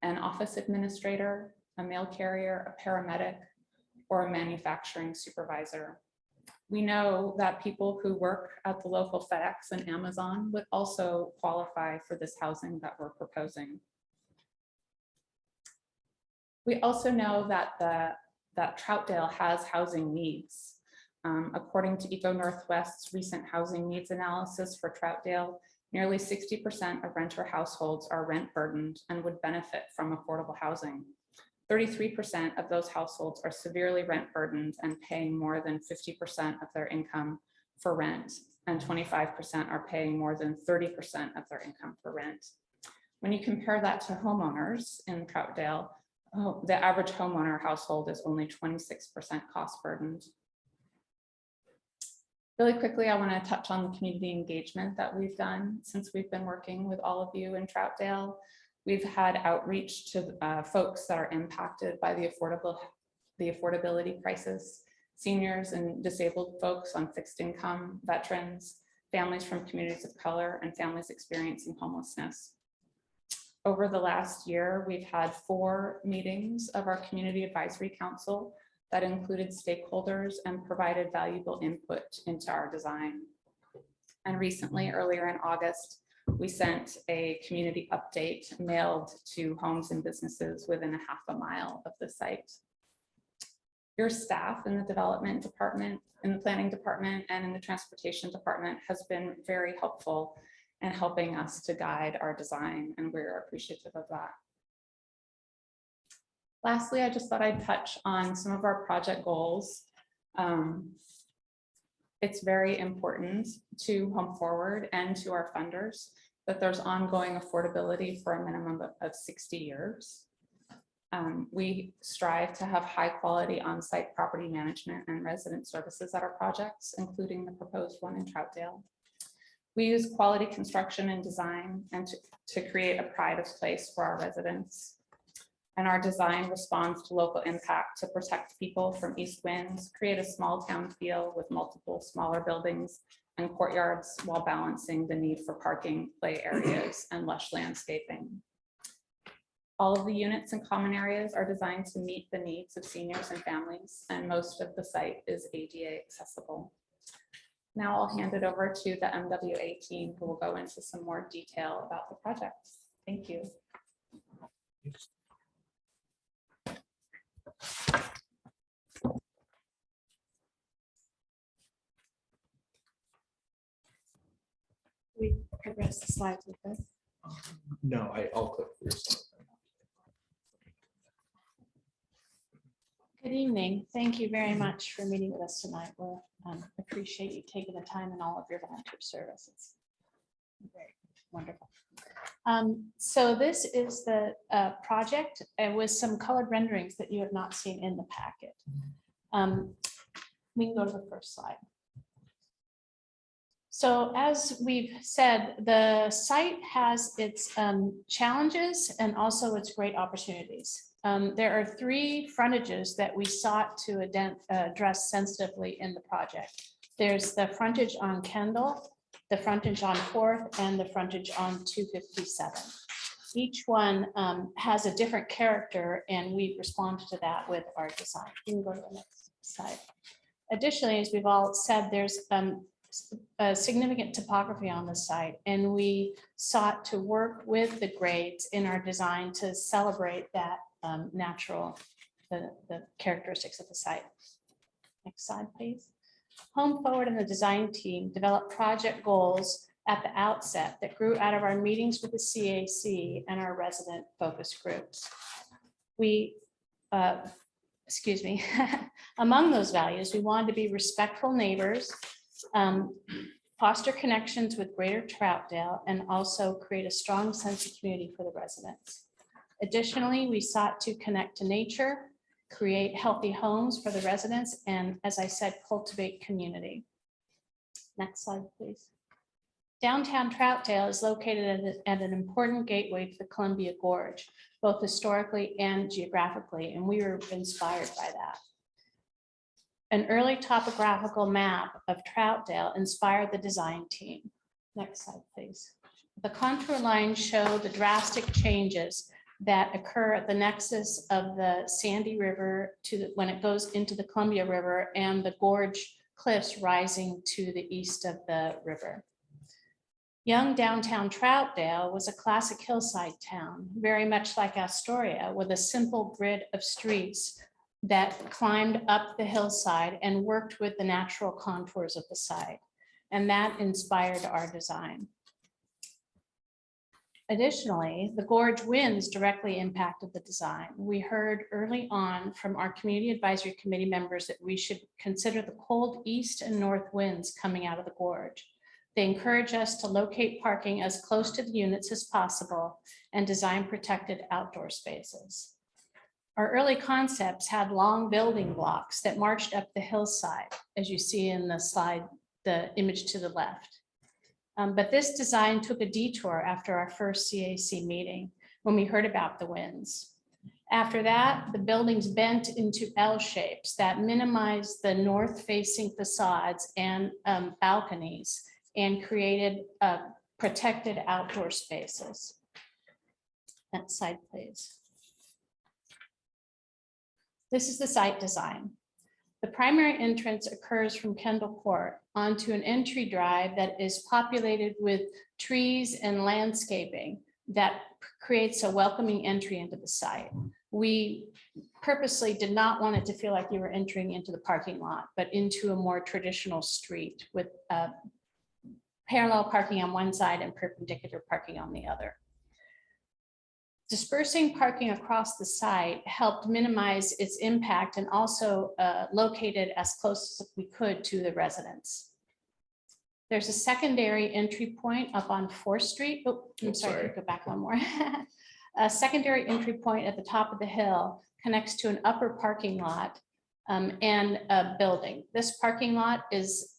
an office administrator, a mail carrier, a paramedic, or a manufacturing supervisor. We know that people who work at the local FedEx and Amazon would also qualify for this housing that we're proposing. We also know that Troutdale has housing needs. According to Eco Northwest's recent housing needs analysis for Troutdale, nearly 60% of renter households are rent burdened and would benefit from affordable housing. 33% of those households are severely rent burdened and paying more than 50% of their income for rent, and 25% are paying more than 30% of their income for rent. When you compare that to homeowners in Troutdale, the average homeowner household is only 26% cost burdened. Really quickly, I want to touch on the community engagement that we've done since we've been working with all of you in Troutdale. We've had outreach to folks that are impacted by the affordability crisis, seniors and disabled folks on fixed income, veterans, families from communities of color, and families experiencing homelessness. Over the last year, we've had 4 meetings of our Community Advisory Council that included stakeholders and provided valuable input into our design. And recently, earlier in August, we sent a community update mailed to homes and businesses within a half a mile of the site. Your staff in the development department, in the planning department, and in the transportation department has been very helpful in helping us to guide our design, and we're appreciative of that. Lastly, I just thought I'd touch on some of our project goals. It's very important to Home Forward and to our funders that there's ongoing affordability for a minimum of 60 years. We strive to have high quality on-site property management and resident services at our projects, including the proposed one in Troutdale. We use quality construction and design and to create a pride of place for our residents. And our design responds to local impact to protect people from east winds, create a small town feel with multiple smaller buildings and courtyards while balancing the need for parking, play areas, and lush landscaping. All of the units and common areas are designed to meet the needs of seniors and families, and most of the site is ADA accessible. Now I'll hand it over to the MWA team who will go into some more detail about the project. Thank you. We progress the slides with this. No, I'll click through. Good evening. Thank you very much for meeting with us tonight. We'll appreciate you taking the time and all of your volunteer services. Very wonderful. So this is the project with some colored renderings that you have not seen in the packet. We can go to the first slide. So as we've said, the site has its challenges and also its great opportunities. There are 3 frontages that we sought to address sensitively in the project. There's the frontage on Kendall, the frontage on 4th, and the frontage on 257. Each one has a different character, and we responded to that with our design. You can go to the next slide. Additionally, as we've all said, there's a significant topography on the site, and we sought to work with the grades in our design to celebrate that the characteristics of the site. Next slide, please. Home Forward and the design team developed project goals at the outset that grew out of our meetings with the CAC and our resident focus groups. We, excuse me, among those values, we wanted to be respectful neighbors, foster connections with Greater Troutdale, and also create a strong sense of community for the residents. Additionally, we sought to connect to nature, create healthy homes for the residents, and as I said, cultivate community. Next slide, please. Downtown Troutdale is located at an important gateway to the Columbia Gorge, both historically and geographically, and we were inspired by that. An early topographical map of Troutdale inspired the design team. Next slide, please. The contour lines show the drastic changes that occur at the nexus of the Sandy River when it goes into the Columbia River and the gorge cliffs rising to the east of the river. Young downtown Troutdale was a classic hillside town, very much like Astoria, with a simple grid of streets that climbed up the hillside and worked with the natural contours of the site. And that inspired our design. Additionally, the gorge winds directly impacted the design. We heard early on from our community advisory committee members that we should consider the cold east and north winds coming out of the gorge. They encourage us to locate parking as close to the units as possible and design protected outdoor spaces. Our early concepts had long building blocks that marched up the hillside, as you see in the slide, the image to the left. But this design took a detour after our first CAC meeting when we heard about the winds. After that, the buildings bent into L shapes that minimized the north-facing facades and balconies and created protected outdoor spaces. Next slide, please. This is the site design. The primary entrance occurs from Kendall Court onto an entry drive that is populated with trees and landscaping that creates a welcoming entry into the site. We purposely did not want it to feel like you were entering into the parking lot, but into a more traditional street with parallel parking on one side and perpendicular parking on the other. Dispersing parking across the site helped minimize its impact and also located as close as we could to the residents. There's a secondary entry point up on 4th Street. Oh, I'm sorry, go back one more. A secondary entry point at the top of the hill connects to an upper parking lot and a building. This parking lot is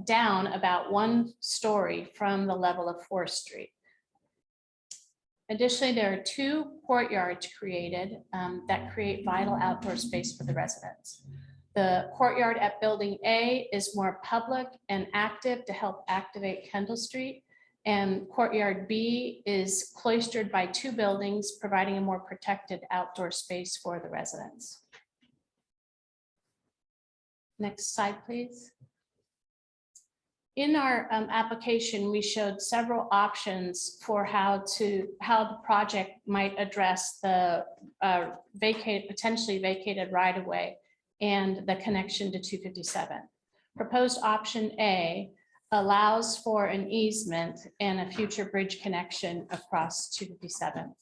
down about 1 story from the level of 4th Street. Additionally, there are 2 courtyards created that create vital outdoor space for the residents. The courtyard at Building A is more public and active to help activate Kendall Street. And courtyard B is cloistered by 2 buildings, providing a more protected outdoor space for the residents. Next slide, please. In our application, we showed several options for how the project might address the potentially vacated right-of-way and the connection to 257. Proposed option A allows for an easement and a future bridge connection across 257.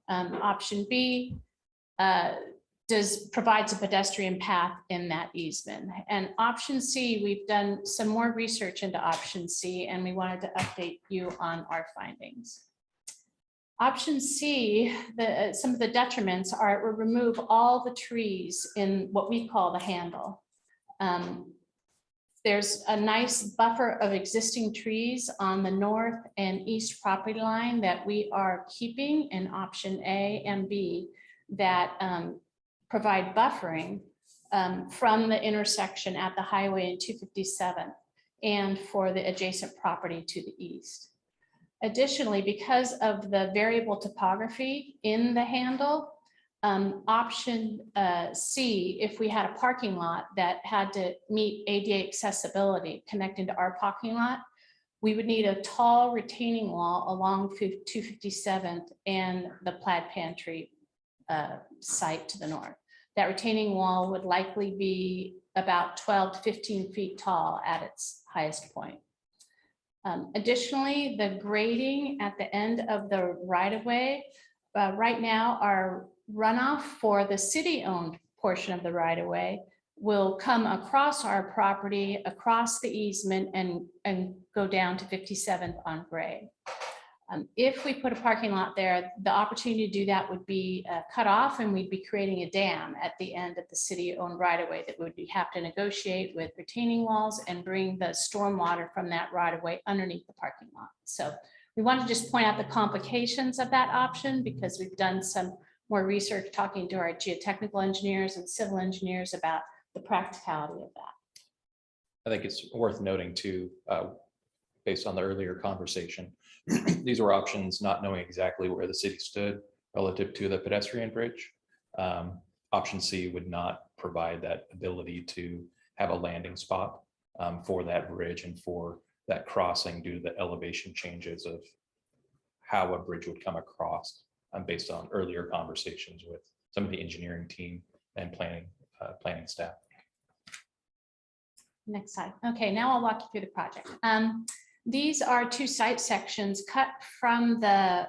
Option B provides a pedestrian path in that easement. And option C, we've done some more research into option C, and we wanted to update you on our findings. Option C, some of the detriments are it will remove all the trees in what we call the handle. There's a nice buffer of existing trees on the north and east property line that we are keeping in option A and B that provide buffering from the intersection at the highway in 257 and for the adjacent property to the east. Additionally, because of the variable topography in the handle, option C, if we had a parking lot that had to meet ADA accessibility connecting to our parking lot, we would need a tall retaining wall along 257th and the Plaid Pantry site to the north. That retaining wall would likely be about 12 to 15 feet tall at its highest point. Additionally, the grading at the end of the right-of-way Right now, our runoff for the city-owned portion of the right-of-way will come across our property, across the easement, and go down to 57th on Gray. If we put a parking lot there, the opportunity to do that would be cut off, and we'd be creating a dam at the end of the city-owned right-of-way that would have to negotiate with retaining walls and bring the stormwater from that right-of-way underneath the parking lot. So we want to just point out the complications of that option, because we've done some more research talking to our geotechnical engineers and civil engineers about the practicality of that. I think it's worth noting too, based on the earlier conversation, these were options not knowing exactly where the city stood relative to the pedestrian bridge. Option C would not provide that ability to have a landing spot for that bridge and for that crossing due to the elevation changes of how a bridge would come across, based on earlier conversations with some of the engineering team and planning staff. Next slide. Okay, now I'll walk you through the project. These are two site sections cut from the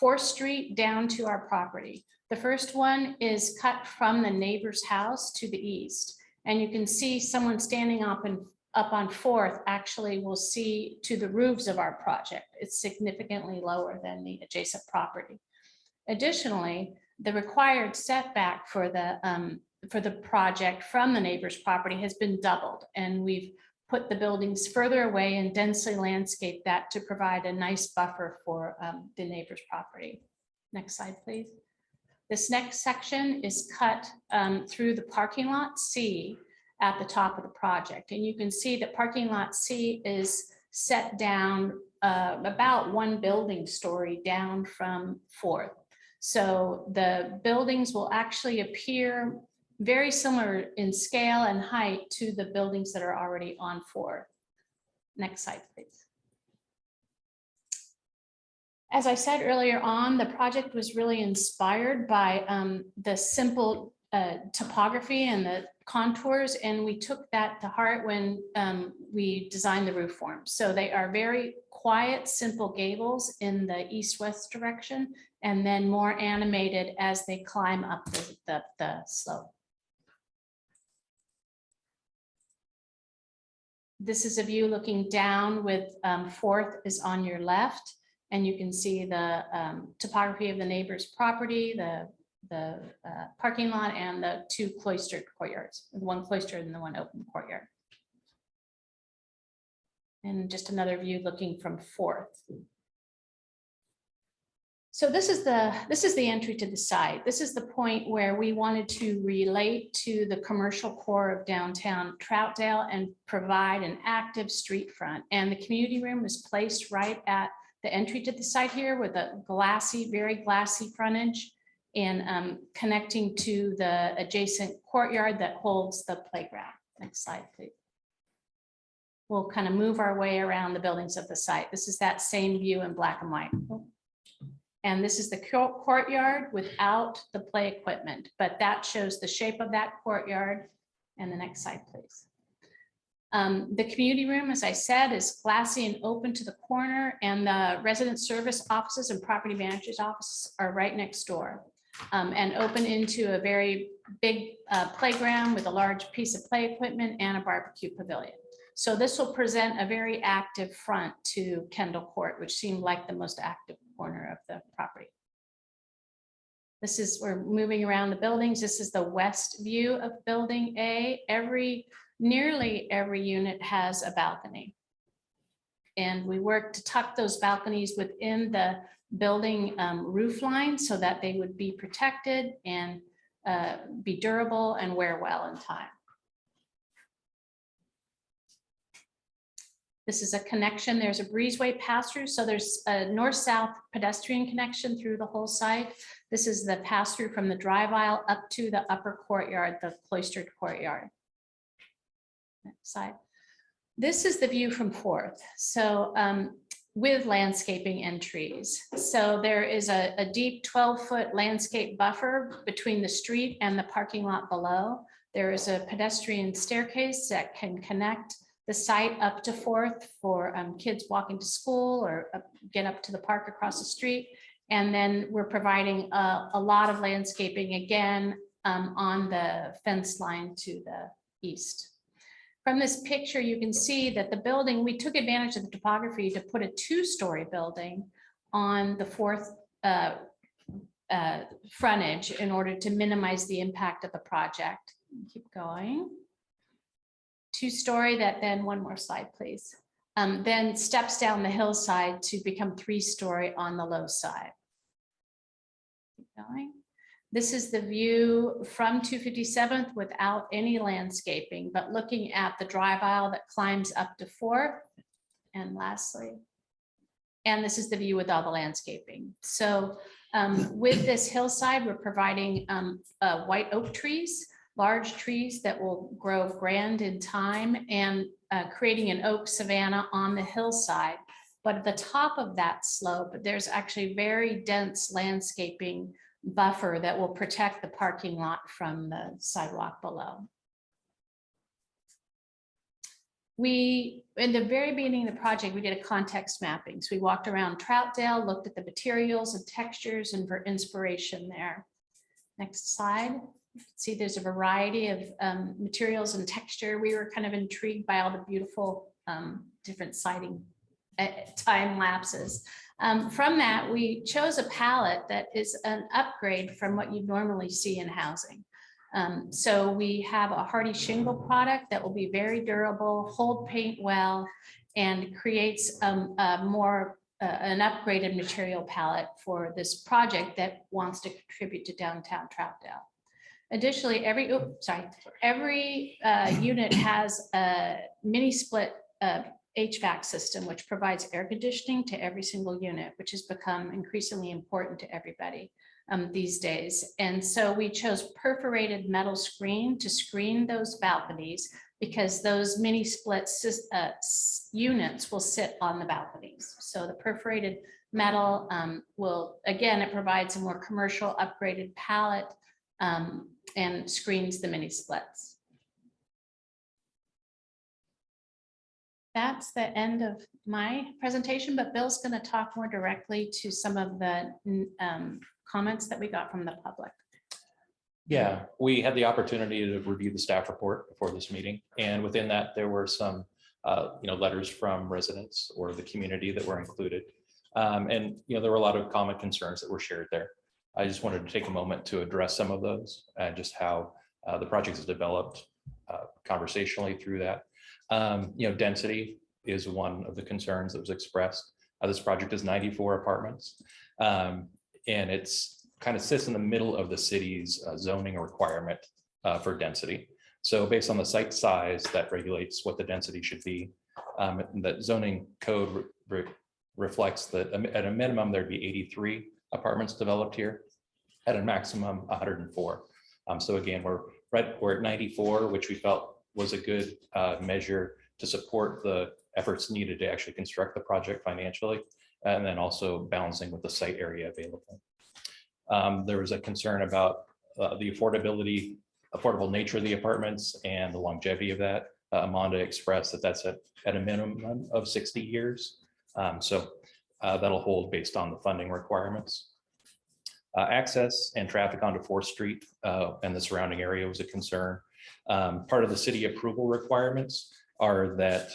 4th Street down to our property. The first one is cut from the neighbor's house to the east. And you can see someone standing up on 4th actually will see to the roofs of our project. It's significantly lower than the adjacent property. Additionally, the required setback for the project from the neighbor's property has been doubled, and we've put the buildings further away and densely landscape that to provide a nice buffer for the neighbor's property. Next slide, please. This next section is cut through the parking lot C at the top of the project. And you can see that parking lot C is set down about 1 building story down from 4th. So the buildings will actually appear very similar in scale and height to the buildings that are already on 4th. Next slide, please. As I said earlier on, the project was really inspired by the simple topography and the contours, and we took that to heart when we designed the roof forms. So they are very quiet, simple gables in the east-west direction, and then more animated as they climb up the slope. This is a view looking down with 4th is on your left, and you can see the topography of the neighbor's property, the parking lot, and the 2 cloistered courtyards, one cloistered and the one open courtyard. And just another view looking from 4th. So this is the entry to the site. This is the point where we wanted to relate to the commercial core of downtown Troutdale and provide an active street front. And the community room was placed right at the entry to the site here with a glassy, very glassy frontage, and connecting to the adjacent courtyard that holds the playground. Next slide, please. We'll kind of move our way around the buildings of the site. This is that same view in black and white. And this is the courtyard without the play equipment, but that shows the shape of that courtyard. And the next slide, please. The community room, as I said, is glassy and open to the corner, and the resident service offices and property manager's office are right next door, and open into a very big playground with a large piece of play equipment and a barbecue pavilion. So this will present a very active front to Kendall Court, which seemed like the most active corner of the property. This is, we're moving around the buildings. This is the west view of building A. Nearly every unit has a balcony. And we work to tuck those balconies within the building roof line so that they would be protected and be durable and wear well in time. This is a connection. There's a breezeway pass-through. So there's a north-south pedestrian connection through the whole site. This is the pass-through from the drive aisle up to the upper courtyard, the cloistered courtyard. Next slide. This is the view from 4th. So with landscaping and trees. So there is a deep 12-foot landscape buffer between the street and the parking lot below. There is a pedestrian staircase that can connect the site up to 4th for kids walking to school or get up to the park across the street. And then we're providing a lot of landscaping again on the fence line to the east. From this picture, you can see that the building, we took advantage of the topography to put a 2-story building on the 4th frontage in order to minimize the impact of the project. Keep going. 2-story that then, one more slide, please. Then steps down the hillside to become 3-story on the low side. Keep going. This is the view from 257th without any landscaping, but looking at the drive aisle that climbs up to 4th. And lastly, and this is the view with all the landscaping. So with this hillside, we're providing white oak trees, large trees that will grow grand in time, and creating an oak savanna on the hillside. But at the top of that slope, there's actually very dense landscaping buffer that will protect the parking lot from the sidewalk below. We, in the very beginning of the project, we did a context mapping. So we walked around Troutdale, looked at the materials and textures and for inspiration there. Next slide. You can see there's a variety of materials and texture. We were kind of intrigued by all the beautiful different siding time lapses. From that, we chose a palette that is an upgrade from what you normally see in housing. So we have a hardy shingle product that will be very durable, hold paint well, and creates an upgraded material palette for this project that wants to contribute to downtown Troutdale. Additionally, every unit has a mini split HVAC system, which provides air conditioning to every single unit, which has become increasingly important to everybody these days. And so we chose perforated metal screen to screen those balconies, because those mini split units will sit on the balconies. So the perforated metal will, again, it provides a more commercial upgraded palette and screens the mini splits. That's the end of my presentation, but Bill's going to talk more directly to some of the comments that we got from the public. Yeah, we had the opportunity to review the staff report before this meeting, and within that, there were some letters from residents or the community that were included. And there were a lot of common concerns that were shared there. I just wanted to take a moment to address some of those and just how the project has developed conversationally through that. Density is one of the concerns that was expressed. This project is 94 apartments, and it's kind of sits in the middle of the city's zoning requirement for density. So based on the site size, that regulates what the density should be. That zoning code reflects that at a minimum, there'd be 83 apartments developed here, at a maximum 104. So again, we're at 94, which we felt was a good measure to support the efforts needed to actually construct the project financially, and then also balancing with the site area available. There was a concern about the affordable nature of the apartments and the longevity of that. Amanda expressed that that's at a minimum of 60 years. So that'll hold based on the funding requirements. Access and traffic onto 4th Street and the surrounding area was a concern. Part of the city approval requirements are that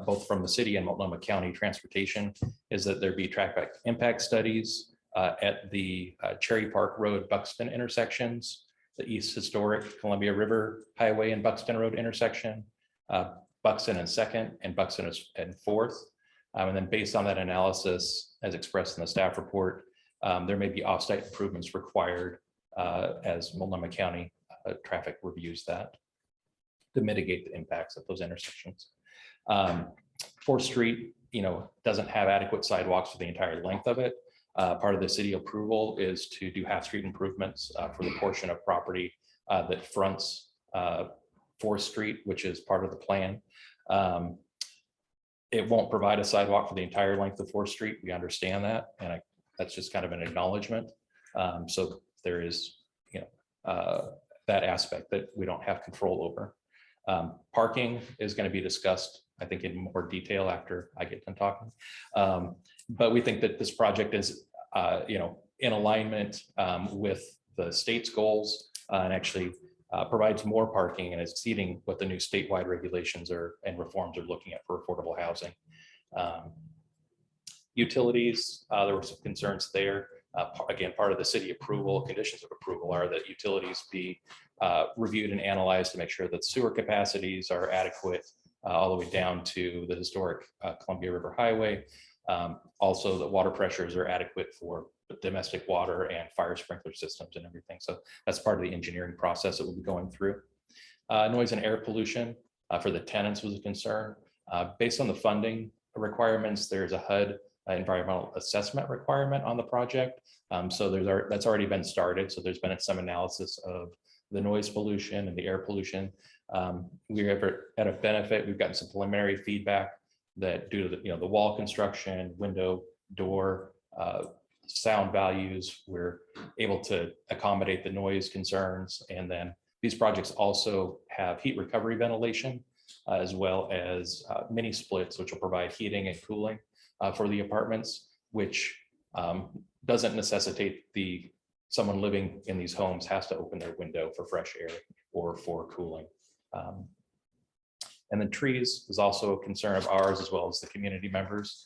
both from the city and Multnomah County Transportation is that there be traffic impact studies at the Cherry Park Road, Buxton intersections, the East Historic Columbia River Highway and Buxton Road intersection, Buxton and 2nd and Buxton and 4th. And then based on that analysis, as expressed in the staff report, there may be offsite improvements required as Multnomah County traffic reviews that to mitigate the impacts of those intersections. 4th Street, doesn't have adequate sidewalks for the entire length of it. Part of the city approval is to do half-street improvements for the portion of property that fronts 4th Street, which is part of the plan. It won't provide a sidewalk for the entire length of 4th Street. We understand that, and that's just kind of an acknowledgement. So there is, that aspect that we don't have control over. Parking is going to be discussed, I think, in more detail after I get done talking. But we think that this project is in alignment with the state's goals and actually provides more parking and is exceeding what the new statewide regulations are and reforms are looking at for affordable housing. Utilities, there were some concerns there. Again, part of the city approval, conditions of approval are that utilities be reviewed and analyzed to make sure that sewer capacities are adequate all the way down to the historic Columbia River Highway. Also, the water pressures are adequate for domestic water and fire sprinkler systems and everything. So that's part of the engineering process that we'll be going through. Noise and air pollution for the tenants was a concern. Based on the funding requirements, there's a HUD environmental assessment requirement on the project. So that's already been started. So there's been some analysis of the noise pollution and the air pollution. We're at a benefit. We've gotten some preliminary feedback that due to the wall construction, window, door, sound values, we're able to accommodate the noise concerns. And then these projects also have heat recovery ventilation, as well as mini splits, which will provide heating and cooling for the apartments, which doesn't necessitate someone living in these homes has to open their window for fresh air or for cooling. And then trees is also a concern of ours, as well as the community members.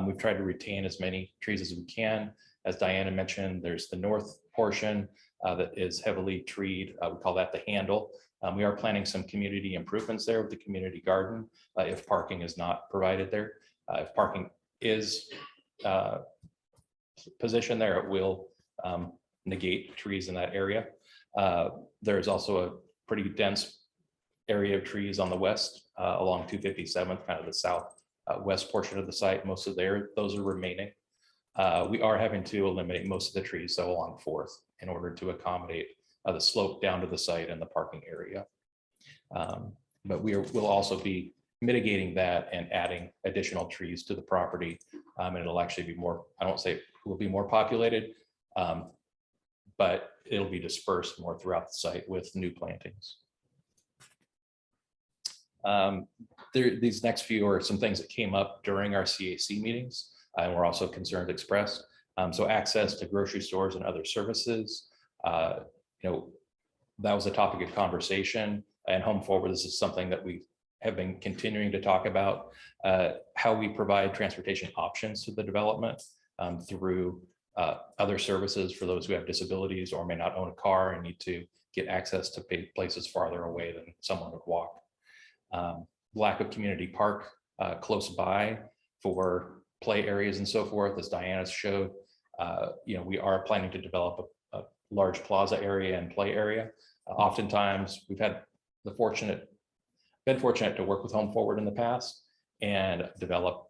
We've tried to retain as many trees as we can. As Diana mentioned, there's the north portion that is heavily treed. We call that the handle. We are planning some community improvements there with the community garden if parking is not provided there. If parking is positioned there, it will negate trees in that area. There's also a pretty dense area of trees on the west along 257th, kind of the south west portion of the site. Most of those are remaining. We are having to eliminate most of the trees, so along 4th, in order to accommodate the slope down to the site and the parking area. But we'll also be mitigating that and adding additional trees to the property. And it'll actually be more, I don't say it will be more populated, but it'll be dispersed more throughout the site with new plantings. These next few are some things that came up during our CAC meetings, and were also concerns expressed. So access to grocery stores and other services, that was a topic of conversation. And Home Forward, this is something that we have been continuing to talk about, how we provide transportation options to the development through other services for those who have disabilities or may not own a car and need to get access to places farther away than someone would walk. Lack of community park close by for play areas and so forth, as Diana showed. We are planning to develop a large plaza area and play area. Oftentimes, we've had been fortunate to work with Home Forward in the past and develop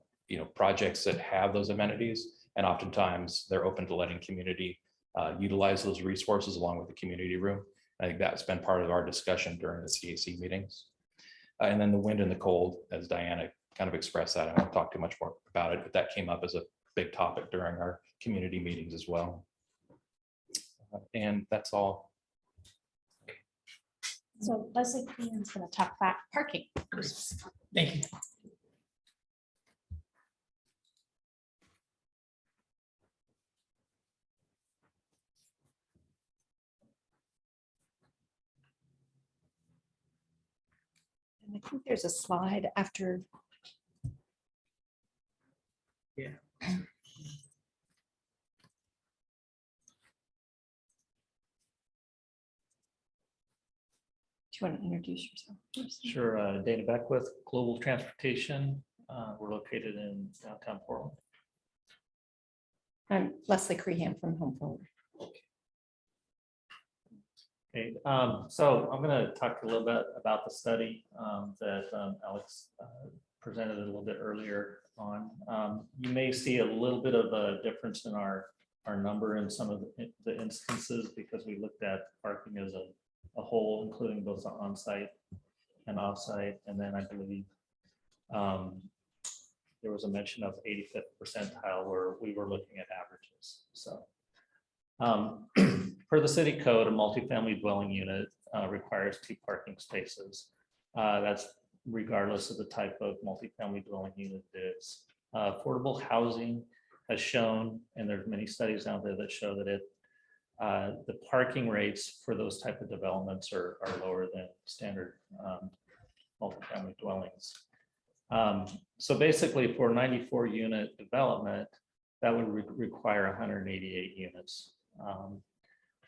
projects that have those amenities. And oftentimes, they're open to letting community utilize those resources along with the community room. I think that's been part of our discussion during the CAC meetings. And then the wind and the cold, as Diana kind of expressed that. I won't talk too much more about it, but that came up as a big topic during our community meetings as well. And that's all. So Leslie Ian's going to talk about parking. Thank you. And I think there's a slide after. Yeah. Do you want to introduce yourself first? Sure. Dana Beckwith, Global Transportation. We're located in downtown Portland. I'm Leslie Crehan from Home Forward. Okay, so I'm going to talk a little bit about the study that Alex presented a little bit earlier on. You may see a little bit of a difference in our number in some of the instances because we looked at parking as a whole, including both on-site and off-site. And then I believe there was a mention of 85th percentile where we were looking at averages. So for the city code, a multifamily dwelling unit requires 2 parking spaces. That's regardless of the type of multifamily dwelling unit it is. Affordable housing has shown, and there's many studies out there that show that the parking rates for those type of developments are lower than standard multifamily dwellings. So basically for 94 unit development, that would require 188 units.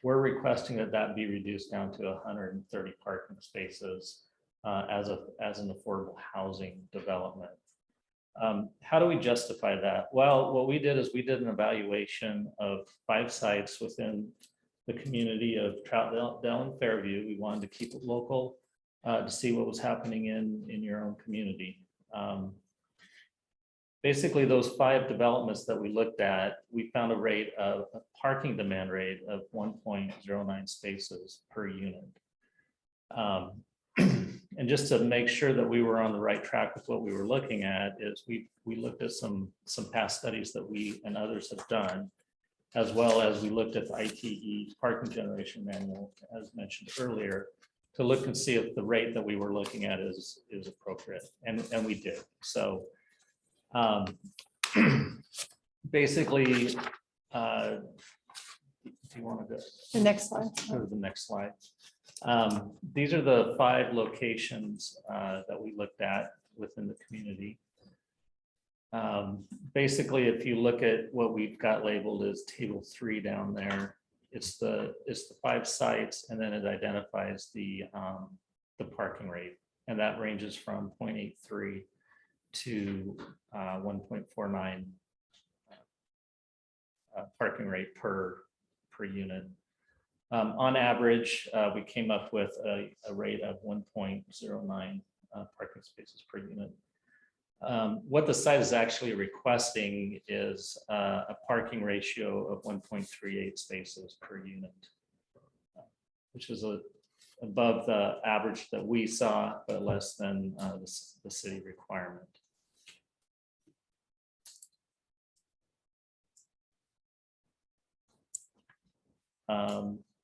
We're requesting that that be reduced down to 130 parking spaces as an affordable housing development. How do we justify that? Well, what we did is we did an evaluation of 5 sites within the community of Troutdale and Fairview. We wanted to keep it local to see what was happening in your own community. Basically, those 5 developments that we looked at, we found a parking demand rate of 1.09 spaces per unit. And just to make sure that we were on the right track with what we were looking at is we looked at some past studies that we and others have done, as well as we looked at the ITE parking generation manual, as mentioned earlier, to look and see if the rate that we were looking at is appropriate, and we did. So basically, do you want to go The next slide. to the next slide? These are the 5 locations that we looked at within the community. Basically, if you look at what we've got labeled as table 3 down there, it's the 5 sites, and then it identifies the parking rate, and that ranges from 0.83 to 1.49 parking rate per unit. On average, we came up with a rate of 1.09 parking spaces per unit. What the site is actually requesting is a parking ratio of 1.38 spaces per unit, which is above the average that we saw, but less than the city requirement.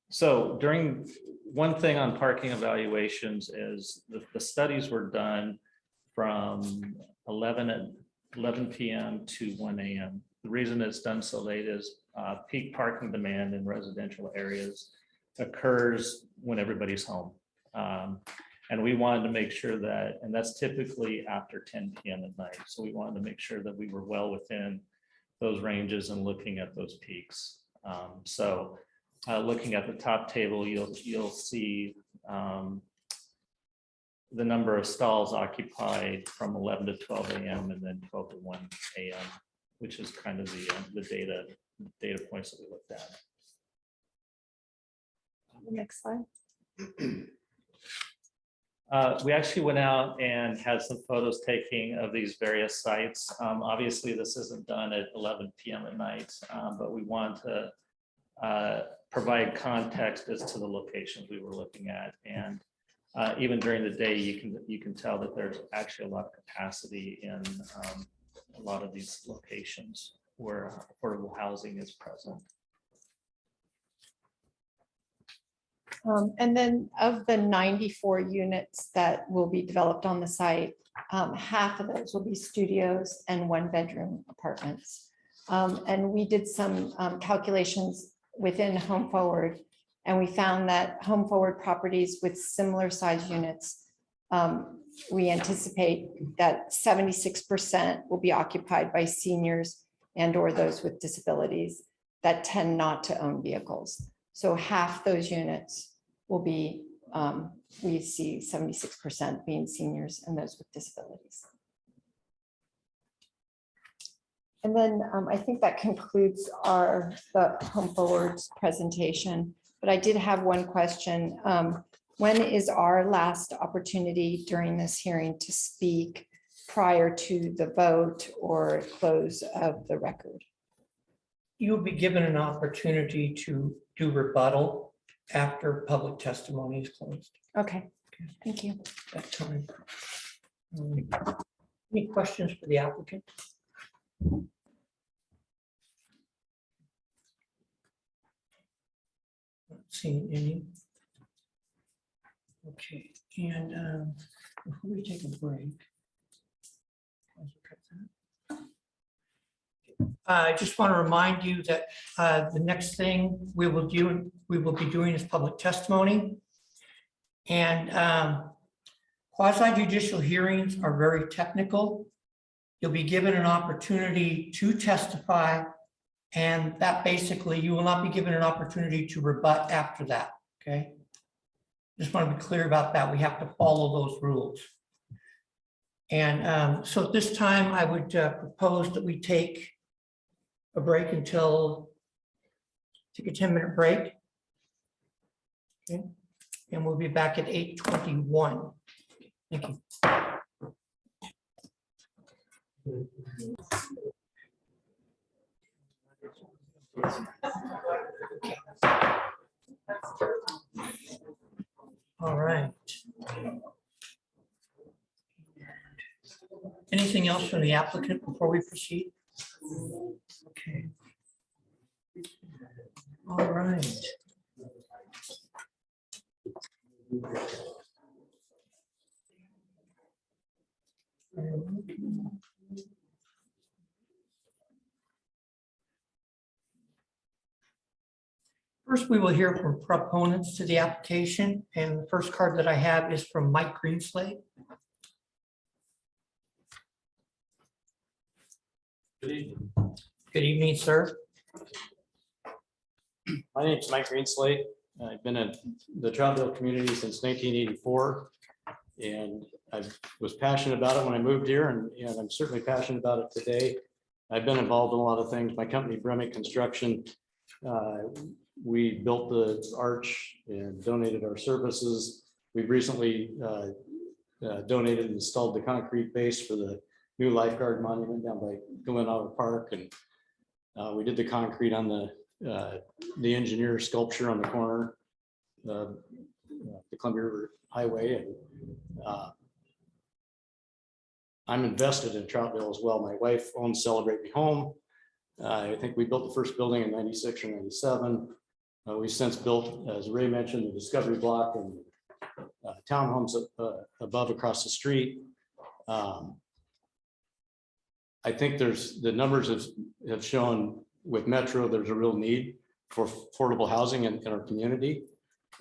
So one thing on parking evaluations is the studies were done from 11 p.m. to 1 a.m. The reason it's done so late is peak parking demand in residential areas occurs when everybody's home. And we wanted to make sure that, and that's typically after 10 p.m. at night. So we wanted to make sure that we were well within those ranges and looking at those peaks. Looking at the top table, you'll see the number of stalls occupied from 11 to 12 a.m. and then 12 to 1 a.m., which is kind of the data points that we looked at. The next slide. We actually went out and had some photos taking of these various sites. Obviously, this isn't done at 11 p.m. at night, but we want to provide context as to the locations we were looking at. And even during the day, you can tell that there's actually a lot of capacity in a lot of these locations where affordable housing is present. And then of the 94 units that will be developed on the site, half of those will be studios and 1-bedroom apartments. And we did some calculations within Home Forward, and we found that Home Forward properties with similar size units, we anticipate that 76% will be occupied by seniors and/or those with disabilities that tend not to own vehicles. So half those units will be, we see 76% being seniors and those with disabilities. And then I think that concludes the Home Forward's presentation, but I did have one question. When is our last opportunity during this hearing to speak prior to the vote or close of the record? You'll be given an opportunity to do rebuttal after public testimony is closed. Okay, thank you. That time. Any questions for the applicant? Not seeing any. Okay, and before we take a break, I just want to remind you that the next thing we will be doing is public testimony. And quasi judicial hearings are very technical. You'll be given an opportunity to testify, and that basically you will not be given an opportunity to rebut after that, okay? Just want to be clear about that. We have to follow those rules. And so at this time, I would propose that we take a break until, take a 10-minute break. Okay, and we'll be back at 8:21. Thank you. All right. Anything else from the applicant before we proceed? Okay. All right. First, we will hear from proponents to the application, and the first card that I have is from Mike Greenslade. Good evening. Good evening, sir. My name is Mike Greenslade. I've been in the Troutdale community since 1984. And I was passionate about it when I moved here, and I'm certainly passionate about it today. I've been involved in a lot of things. My company, Bremick Construction, we built the arch and donated our services. We've recently donated and installed the concrete base for the new lifeguard monument down by Glenauer Park, and we did the concrete on the engineer sculpture on the corner, the Columbia River Highway, and I'm invested in Troutdale as well. My wife owns Celebrate Me Home. I think we built the first building in 96 or 97. We've since built, as Ray mentioned, the Discovery Block and townhomes above across the street. I think the numbers have shown with Metro, there's a real need for affordable housing in our community.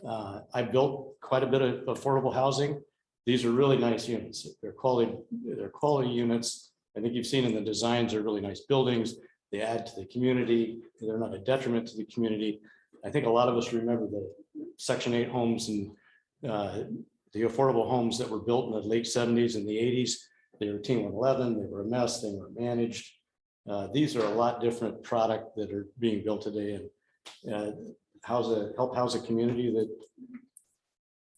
I built quite a bit of affordable housing. These are really nice units. They're quality units. I think you've seen in the designs, they're really nice buildings. They add to the community. They're not a detriment to the community. I think a lot of us remember the Section 8 homes and the affordable homes that were built in the late 70s and the 80s. They were Team 111, they were a mess, they were managed. These are a lot different product that are being built today, and help house a community that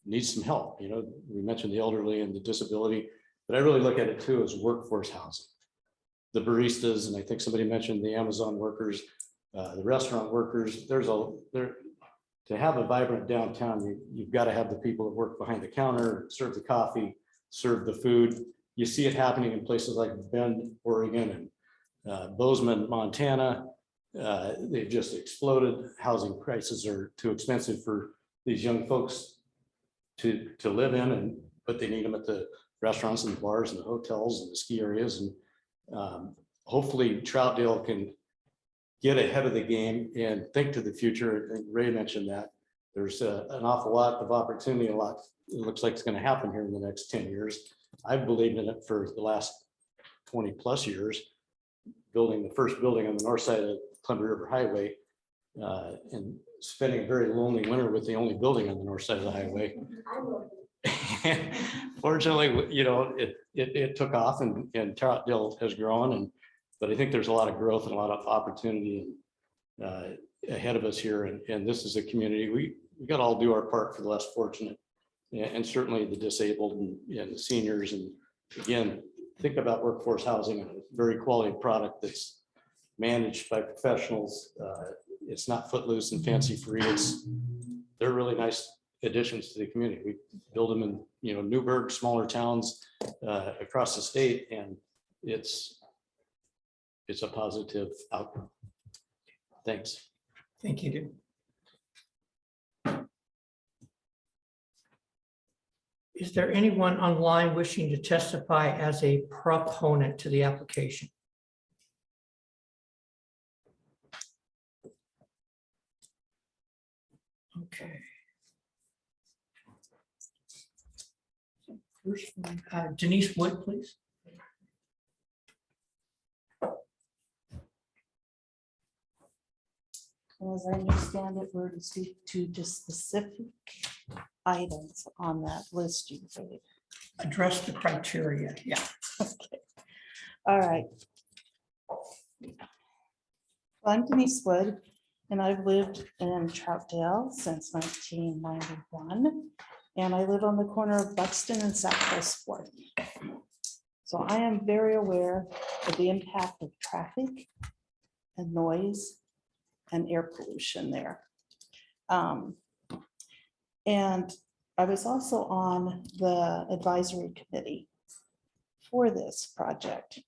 needs some help. You know, we mentioned the elderly and the disability, but I really look at it too as workforce housing. The baristas, and I think somebody mentioned the Amazon workers, the restaurant workers. To have a vibrant downtown, you've got to have the people that work behind the counter, serve the coffee, serve the food. You see it happening in places like Bend, Oregon, and Bozeman, Montana. They've just exploded. Housing prices are too expensive for these young folks to live in, but they need them at the restaurants and the bars and the hotels and the ski areas. And hopefully Troutdale can get ahead of the game and think to the future. I think Ray mentioned that there's an awful lot of opportunity. It looks like it's going to happen here in the next 10 years. I've believed in it for the last 20 plus years, building the first building on the north side of Columbia River Highway, and spending a very lonely winter with the only building on the north side of the highway. Fortunately, you know, it took off, and Troutdale has grown, but I think there's a lot of growth and a lot of opportunity ahead of us here. And this is a community, we got to all do our part for the less fortunate, and certainly the disabled and the seniors. And again, think about workforce housing, and a very quality product that's managed by professionals. It's not footloose and fancy free. They're really nice additions to the community. We build them in, you know, Newburgh, smaller towns across the state, and it's a positive outcome. Thanks. Thank you. Is there anyone online wishing to testify as a proponent to the application? Okay. First one, Denise Wood, please. As I understand it, we're to speak to just specific items on that list you gave. Address the criteria. Yeah. Okay. All right. Well, I'm Denise Wood, and I've lived in Troutdale since 1991. And I live on the corner of Buxton and Southwest 4th. So I am very aware of the impact of traffic and noise and air pollution there. And I was also on the advisory committee for this project.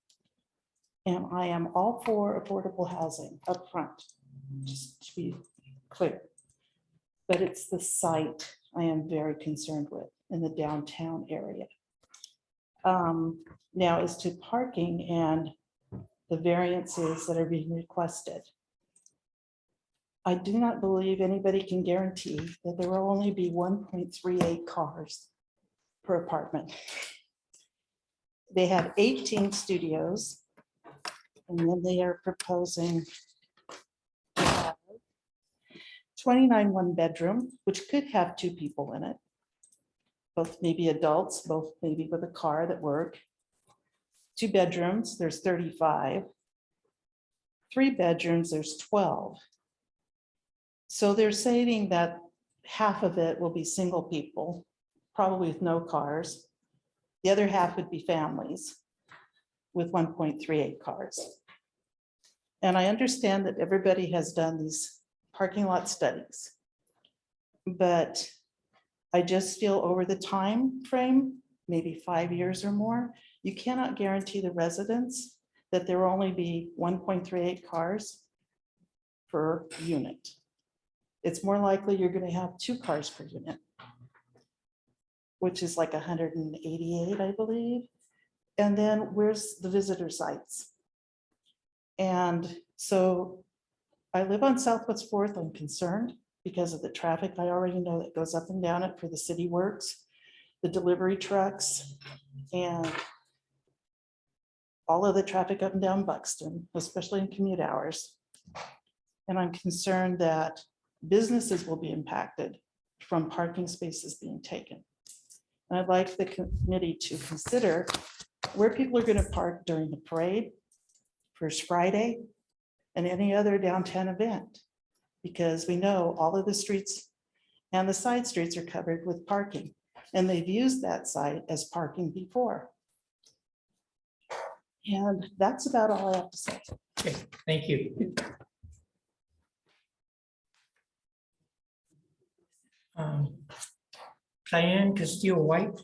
And I am all for affordable housing up front, just to be clear. But it's the site I am very concerned with in the downtown area. Now, as to parking and the variances that are being requested, I do not believe anybody can guarantee that there will only be 1.38 cars per apartment. They have 18 studios, and then they are proposing 29 one-bedroom, which could have 2 people in it. Both maybe adults, both maybe with a car that work. 2 bedrooms, there's 35. 3 bedrooms, there's 12. So they're saying that half of it will be single people, probably with no cars. The other half would be families with 1.38 cars. And I understand that everybody has done these parking lot studies, but I just feel over the time frame, maybe 5 years or more, you cannot guarantee the residents that there will only be 1.38 cars per unit. It's more likely you're going to have 2 cars per unit, which is like 188, I believe. And then where's the visitor sites? And so I live on Southwest 4th. I'm concerned because of the traffic. I already know that goes up and down it for the city works, the delivery trucks, and all of the traffic up and down Buxton, especially in commute hours. And I'm concerned that businesses will be impacted from parking spaces being taken. And I'd like the committee to consider where people are going to park during the parade, First Friday, and any other downtown event, because we know all of the streets and the side streets are covered with parking, and they've used that site as parking before. And that's about all I have to say. Okay, thank you. Diane Castillo White.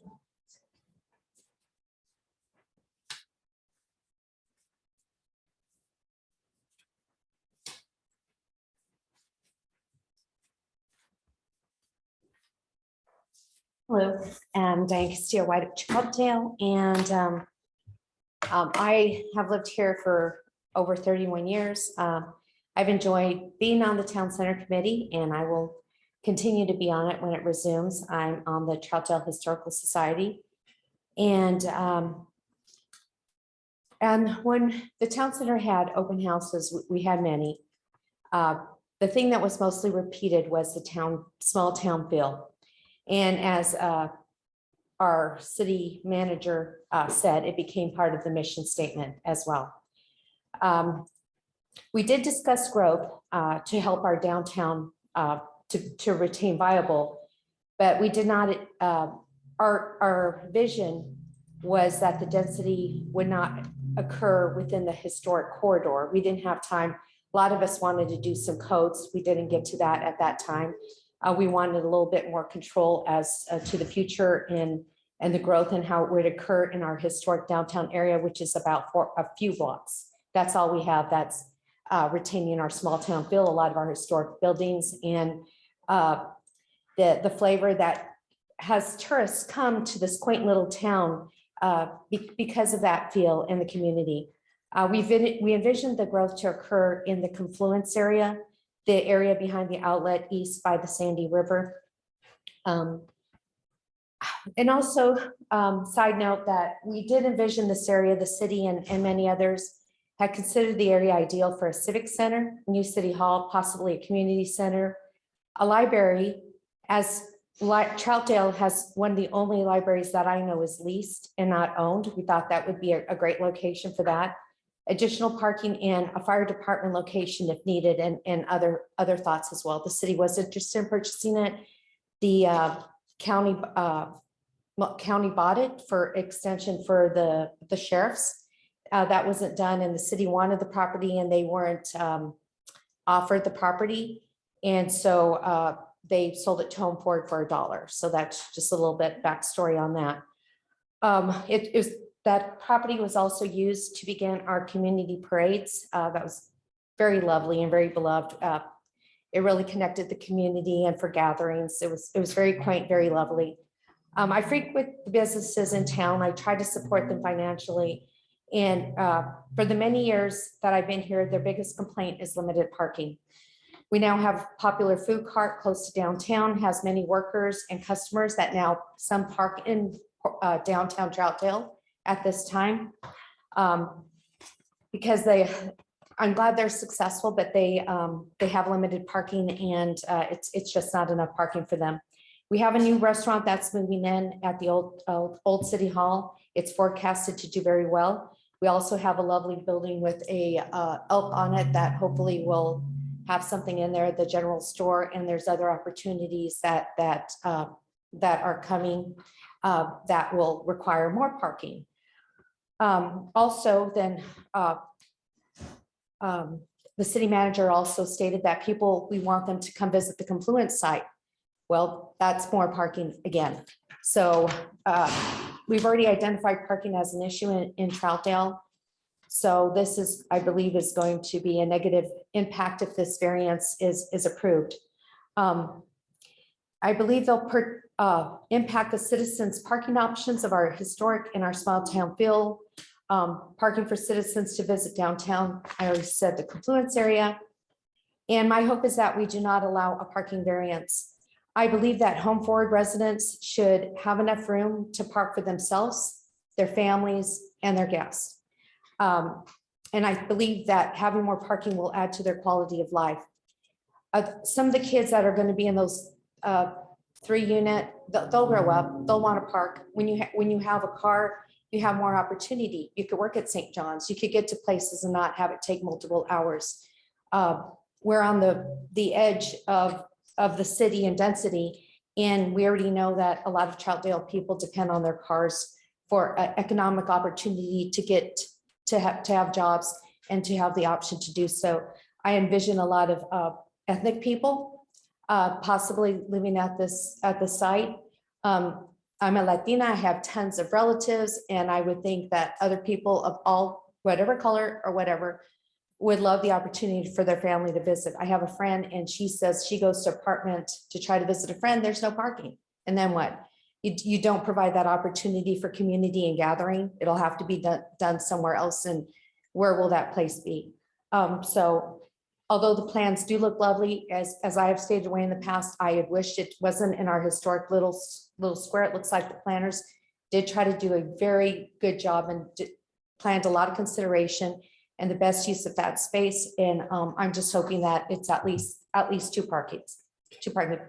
Hello, I'm Diane Castillo White of Troutdale, and I have lived here for over 31 years. I've enjoyed being on the Town Center Committee, and I will continue to be on it when it resumes. I'm on the Troutdale Historical Society. And when the Town Center had open houses, we had many. The thing that was mostly repeated was the small town feel. And as our city manager said, it became part of the mission statement as well. We did discuss growth to help our downtown to retain viable, but we did not, our vision was that the density would not occur within the historic corridor. We didn't have time. A lot of us wanted to do some codes. We didn't get to that at that time. We wanted a little bit more control as to the future and the growth and how it would occur in our historic downtown area, which is about a few blocks. That's all we have. That's retaining our small town feel, a lot of our historic buildings, and the flavor that has tourists come to this quaint little town because of that feel in the community. We envisioned the growth to occur in the confluence area the area behind the outlet east by the Sandy River. And also, side note that we did envision this area, the city and many others had considered the area ideal for a civic center, new city hall, possibly a community center, a library, as Troutdale has one of the only libraries that I know is leased and not owned. We thought that would be a great location for that. Additional parking and a fire department location if needed, and other thoughts as well. The city was interested in purchasing it. The county bought it for extension for the sheriffs. That wasn't done, and the city wanted the property and they weren't offered the property. And so they sold it to Home Forward for $1. So that's just a little bit backstory on that. That property was also used to begin our community parades. That was very lovely and very beloved. It really connected the community, and for gatherings, it was very quaint, very lovely. I frequent the businesses in town. I try to support them financially. And for the many years that I've been here, their biggest complaint is limited parking. We now have popular food cart close to downtown, has many workers and customers that now some park in downtown Troutdale at this time. Because I'm glad they're successful, but they have limited parking, and it's just not enough parking for them. We have a new restaurant that's moving in at the old City Hall. It's forecasted to do very well. We also have a lovely building with a elk on it that hopefully will have something in there, the general store, and there's other opportunities that are coming that will require more parking. Also, then the city manager also stated that we want them to come visit the Confluence site. Well, that's more parking again. So we've already identified parking as an issue in Troutdale. So this is, I believe, is going to be a negative impact if this variance is approved. I believe they'll impact the citizens' parking options of our historic and our small town feel. Parking for citizens to visit downtown. I already said the Confluence area. And my hope is that we do not allow a parking variance. I believe that Home Forward residents should have enough room to park for themselves, their families, and their guests. And I believe that having more parking will add to their quality of life. Some of the kids that are going to be in those 3-unit, they'll grow up, they'll want to park. When you have a car, you have more opportunity. You could work at St. John's, you could get to places and not have it take multiple hours. We're on the edge of the city and density, and we already know that a lot of Troutdale people depend on their cars for economic opportunity to have jobs and to have the option to do so. I envision a lot of ethnic people possibly living at the site. I'm a Latina, I have tons of relatives, and I would think that other people of all, whatever color or whatever, would love the opportunity for their family to visit. I have a friend, and she says she goes to apartment to try to visit a friend, there's no parking. And then what? You don't provide that opportunity for community and gathering. It'll have to be done somewhere else, and where will that place be? So although the plans do look lovely, as I have stated away in the past, I had wished it wasn't in our historic little square. It looks like the planners did try to do a very good job and planned a lot of consideration and the best use of that space. And I'm just hoping that it's at least 2 parking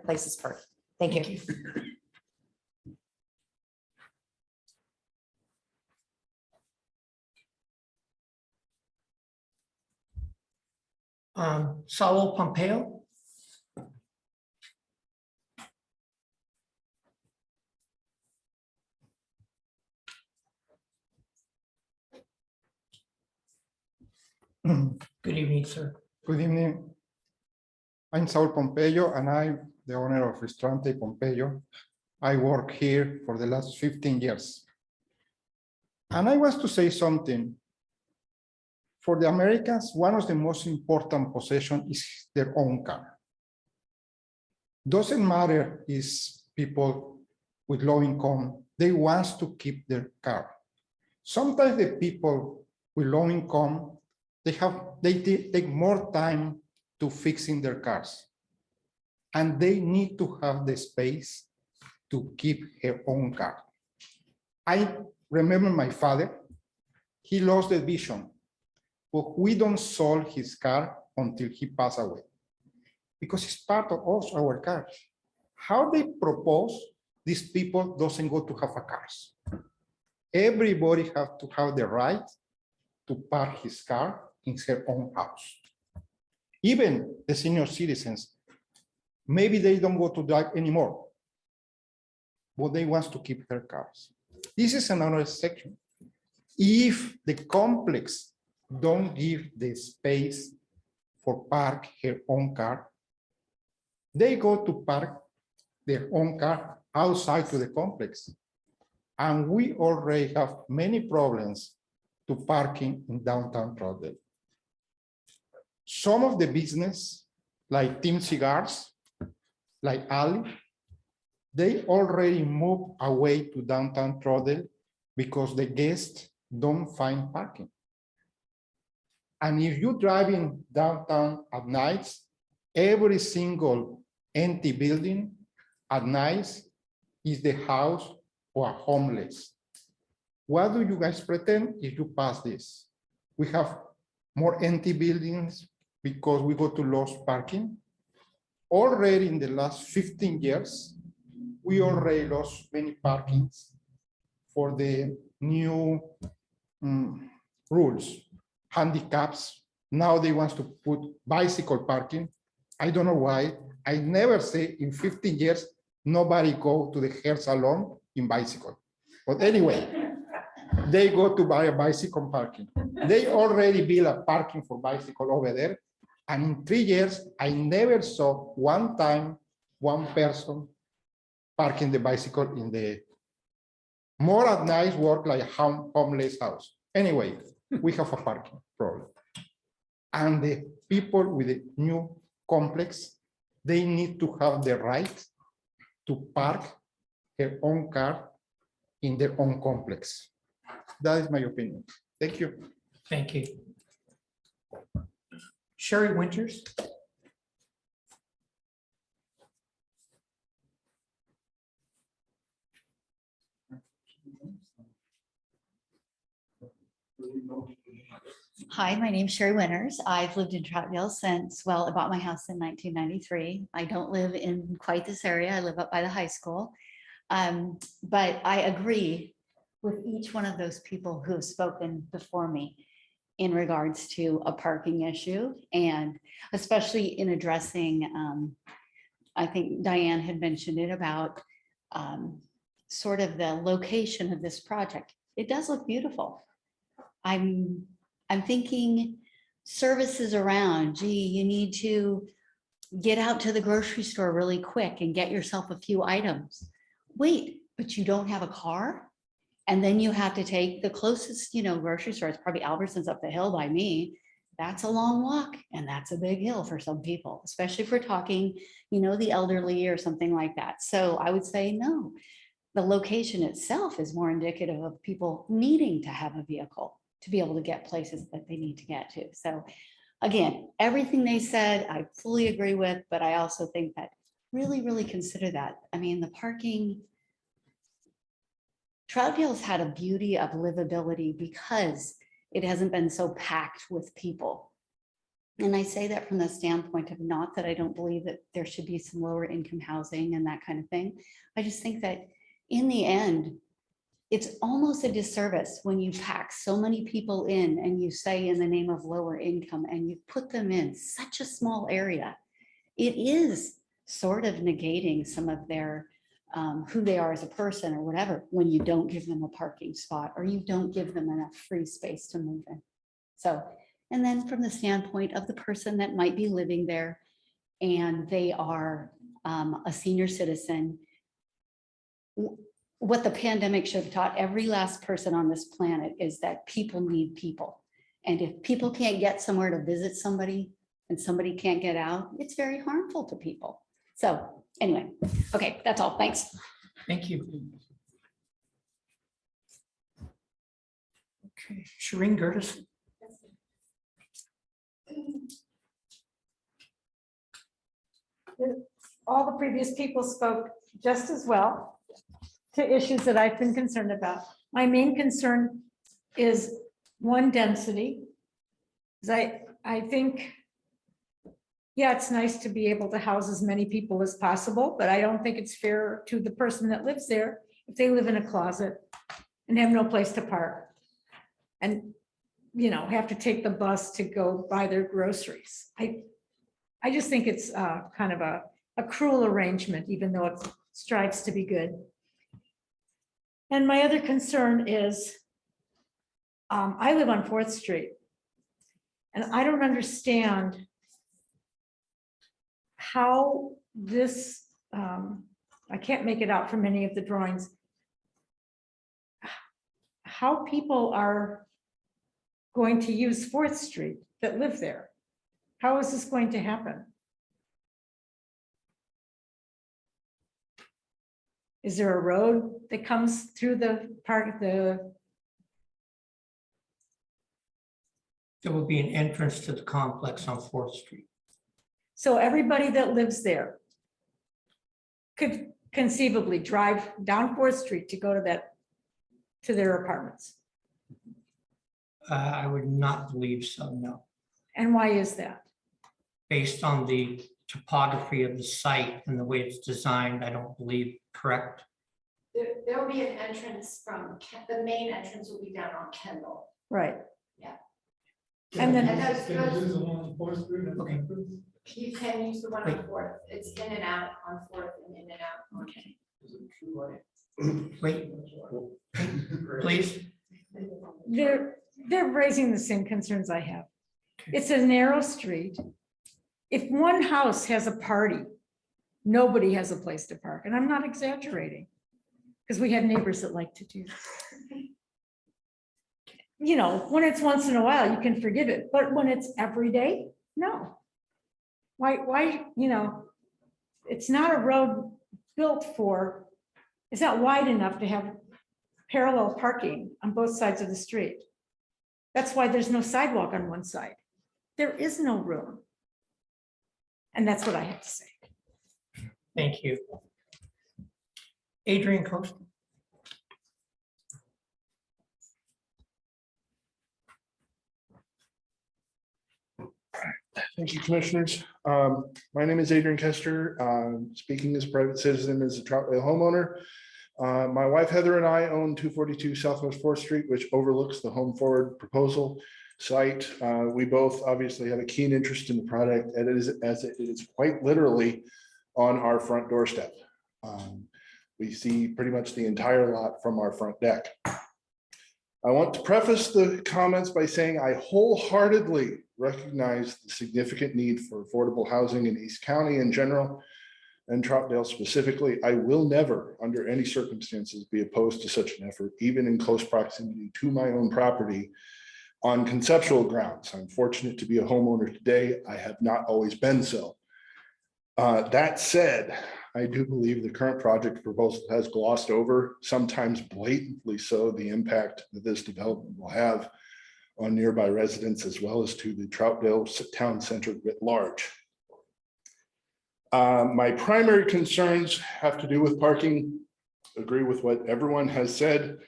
places per. Thank you. Saul Pompeo. Good evening, sir. Good evening. I'm Saul Pompeo, and I'm the owner of Restaurante Pompeo. I work here for the last 15 years. And I want to say something. For the Americans, one of the most important possessions is their own car. Doesn't matter if people with low income, they want to keep their car. Sometimes the people with low income, they take more time to fixing their cars. And they need to have the space to keep her own car. I remember my father, he lost the vision, but we don't sold his car until he passed away because it's part of us, our cars. How they propose these people doesn't go to have a cars. Everybody have to have the right to park his car in her own house. Even the senior citizens, maybe they don't go to drive anymore, but they want to keep their cars. This is another section. If the complex don't give the space for park her own car, they go to park their own car outside to the complex. And we already have many problems to parking in downtown Troutdale. Some of the business, like Tim Cigars, like Ali, they already moved away to downtown Troutdale because the guests don't find parking. And if you're driving downtown at nights, every single empty building at night is the house or a homeless. What do you guys pretend if you pass this? We have more empty buildings because we go to lost parking. Already in the last 15 years, we already lost many parkings for the new rules, handicaps. Now they want to put bicycle parking. I don't know why. I never say in 15 years, nobody go to the hair salon in bicycle. But anyway, they go to buy a bicycle parking. They already build a parking for bicycle over there. And in 3 years, I never saw one time, one person parking the bicycle in the more at night work like a homeless house. Anyway, we have a parking problem. And the people with the new complex, they need to have the right to park their own car in their own complex. That is my opinion. Thank you. Thank you. Sherry Winters. Hi, my name's Sherry Winters. I've lived in Troutdale since, well, I bought my house in 1993. I don't live in quite this area. I live up by the high school. But I agree with each one of those people who have spoken before me in regards to a parking issue, and especially in addressing, I think Diane had mentioned it about sort of the location of this project. It does look beautiful. I'm thinking services around, gee, you need to get out to the grocery store really quick and get yourself a few items. Wait, but you don't have a car? And then you have to take the closest, grocery store. It's probably Albertsons up the hill by me. That's a long walk, and that's a big hill for some people, especially if we're talking, the elderly or something like that. So I would say no. The location itself is more indicative of people needing to have a vehicle to be able to get places that they need to get to. So again, everything they said, I fully agree with, but I also think that really, really consider that. I mean, the parking, Troutdale's had a beauty of livability because it hasn't been so packed with people. And I say that from the standpoint of not that I don't believe that there should be some lower income housing and that kind of thing. I just think that in the end, it's almost a disservice when you pack so many people in and you say in the name of lower income and you put them in such a small area. It is sort of negating some of their who they are as a person or whatever when you don't give them a parking spot or you don't give them enough free space to move in. So, and then from the standpoint of the person that might be living there and they are a senior citizen, what the pandemic should have taught every last person on this planet is that people need people. And if people can't get somewhere to visit somebody and somebody can't get out, it's very harmful to people. So anyway, okay, that's all. Thanks. Thank you. Okay, Shireen Gertis. all the previous people spoke just as well to issues that I've been concerned about. My main concern is one, density. 'Cause I think, yeah, it's nice to be able to house as many people as possible, but I don't think it's fair to the person that lives there if they live in a closet and have no place to park. And, you know, have to take the bus to go buy their groceries. I just think it's kind of a cruel arrangement, even though it strives to be good. And my other concern is, I live on 4th Street. And I don't understand how this, I can't make it out from any of the drawings, how people are going to use 4th Street that live there. How is this going to happen? Is there a road that comes through the park, There will be an entrance to the complex on 4th Street. so everybody that lives there could conceivably drive down 4th Street to go to their apartments? I would not believe so, no. And why is that? Based on the topography of the site and the way it's designed, I don't believe, correct? There will be an entrance from, the main entrance will be down on Kendall. Right. Yeah. And then, Okay. You can use the one on 4th. It's in and out on 4th and in and out on. Wait, please. they're raising the same concerns I have. It's a narrow street. If one house has a party, nobody has a place to park, and I'm not exaggerating. Because we have neighbors that like to do this. You know, when it's once in a while, you can forgive it, but when it's every day, no. Why, you know, it's not a road built for, it's not wide enough to have parallel parking on both sides of the street. That's why there's no sidewalk on one side. There is no room. And that's what I have to say. Thank you. Adrian Costa. Thank you, commissioners. My name is Adrian Kester. Speaking as a private citizen, as a Troutdale homeowner. My wife Heather and I own 242 Southwest 4th Street, which overlooks the Home Forward proposal site. We both obviously have a keen interest in the product, and as it is quite literally on our front doorstep. We see pretty much the entire lot from our front deck. I want to preface the comments by saying I wholeheartedly recognize the significant need for affordable housing in East County in general, and Troutdale specifically. I will never, under any circumstances, be opposed to such an effort, even in close proximity to my own property on conceptual grounds. I'm fortunate to be a homeowner today. I have not always been so. That said, I do believe the current project proposal has glossed over, sometimes blatantly so, the impact that this development will have on nearby residents as well as to the Troutdale town center writ large. My primary concerns have to do with parking. Agree with what everyone has said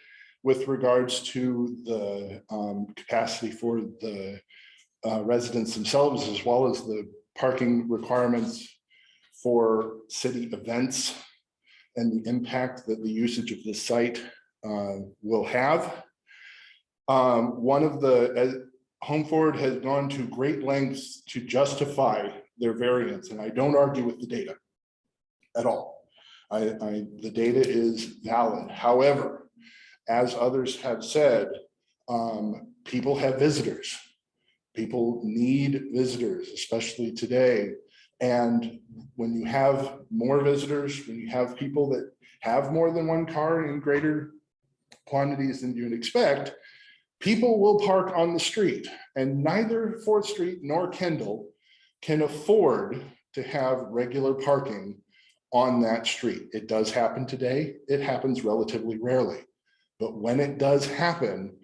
with regards to the capacity for the residents themselves, as well as the parking requirements for city events and the impact that the usage of this site will have. One of the Home Forward has gone to great lengths to justify their variance, and I don't argue with the data at all. The data is valid. However, as others have said, people have visitors. People need visitors, especially today. And when you have more visitors, when you have people that have more than one car in greater quantities than you'd expect, people will park on the street, and neither 4th Street nor Kendall can afford to have regular parking on that street. It does happen today. It happens relatively rarely. But when it does happen,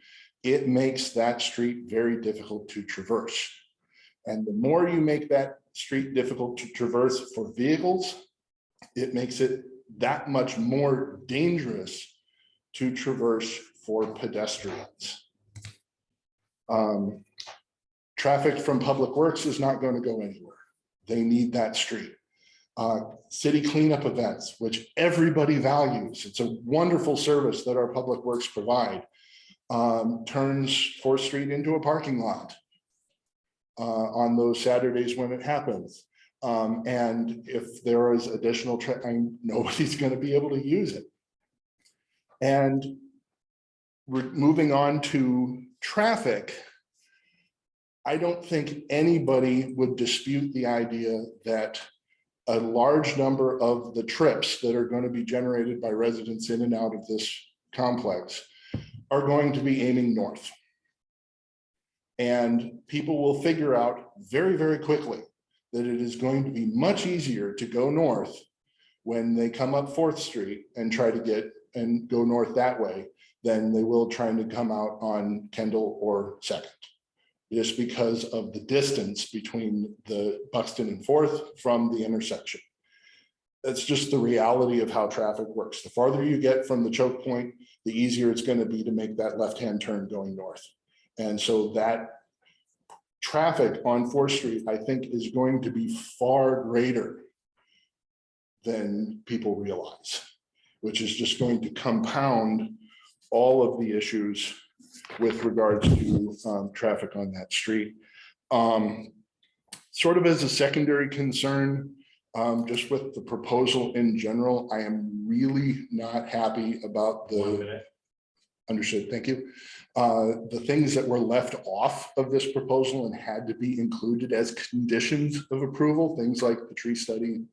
it makes that street very difficult to traverse. And the more you make that street difficult to traverse for vehicles, it makes it that much more dangerous to traverse for pedestrians. Traffic from Public Works is not going to go anywhere. They need that street. City cleanup events, which everybody values. It's a wonderful service that our Public Works provide. Turns 4th Street into a parking lot on those Saturdays when it happens. And if there is additional traffic, nobody's going to be able to use it. And we're moving on to traffic. I don't think anybody would dispute the idea that a large number of the trips that are going to be generated by residents in and out of this complex are going to be aiming north. And people will figure out very, very quickly that it is going to be much easier to go north when they come up 4th Street and try to get and go north that way than they will trying to come out on Kendall or 2nd. Just because of the distance between the Buxton and 4th from the intersection. That's just the reality of how traffic works. The farther you get from the choke point, the easier it's going to be to make that left-hand turn going north. And so that traffic on 4th Street, I think, is going to be far greater than people realize, which is just going to compound all of the issues with regards to traffic on that street. Sort of as a secondary concern, just with the proposal in general, I am really not happy about the, understood, thank you. The things that were left off of this proposal and had to be included as conditions of approval, things like the tree study,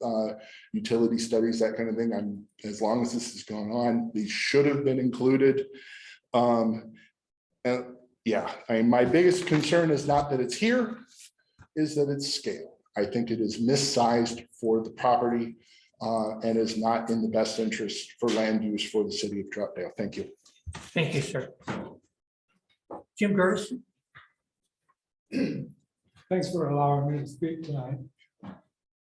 utility studies, that kind of thing. As long as this is going on, these should have been included. Yeah, my biggest concern is not that it's here, is that it's scale. I think it is missized for the property and is not in the best interest for land use for the city of Troutdale. Thank you. Thank you, sir. Jim Gertis. Thanks for allowing me to speak tonight.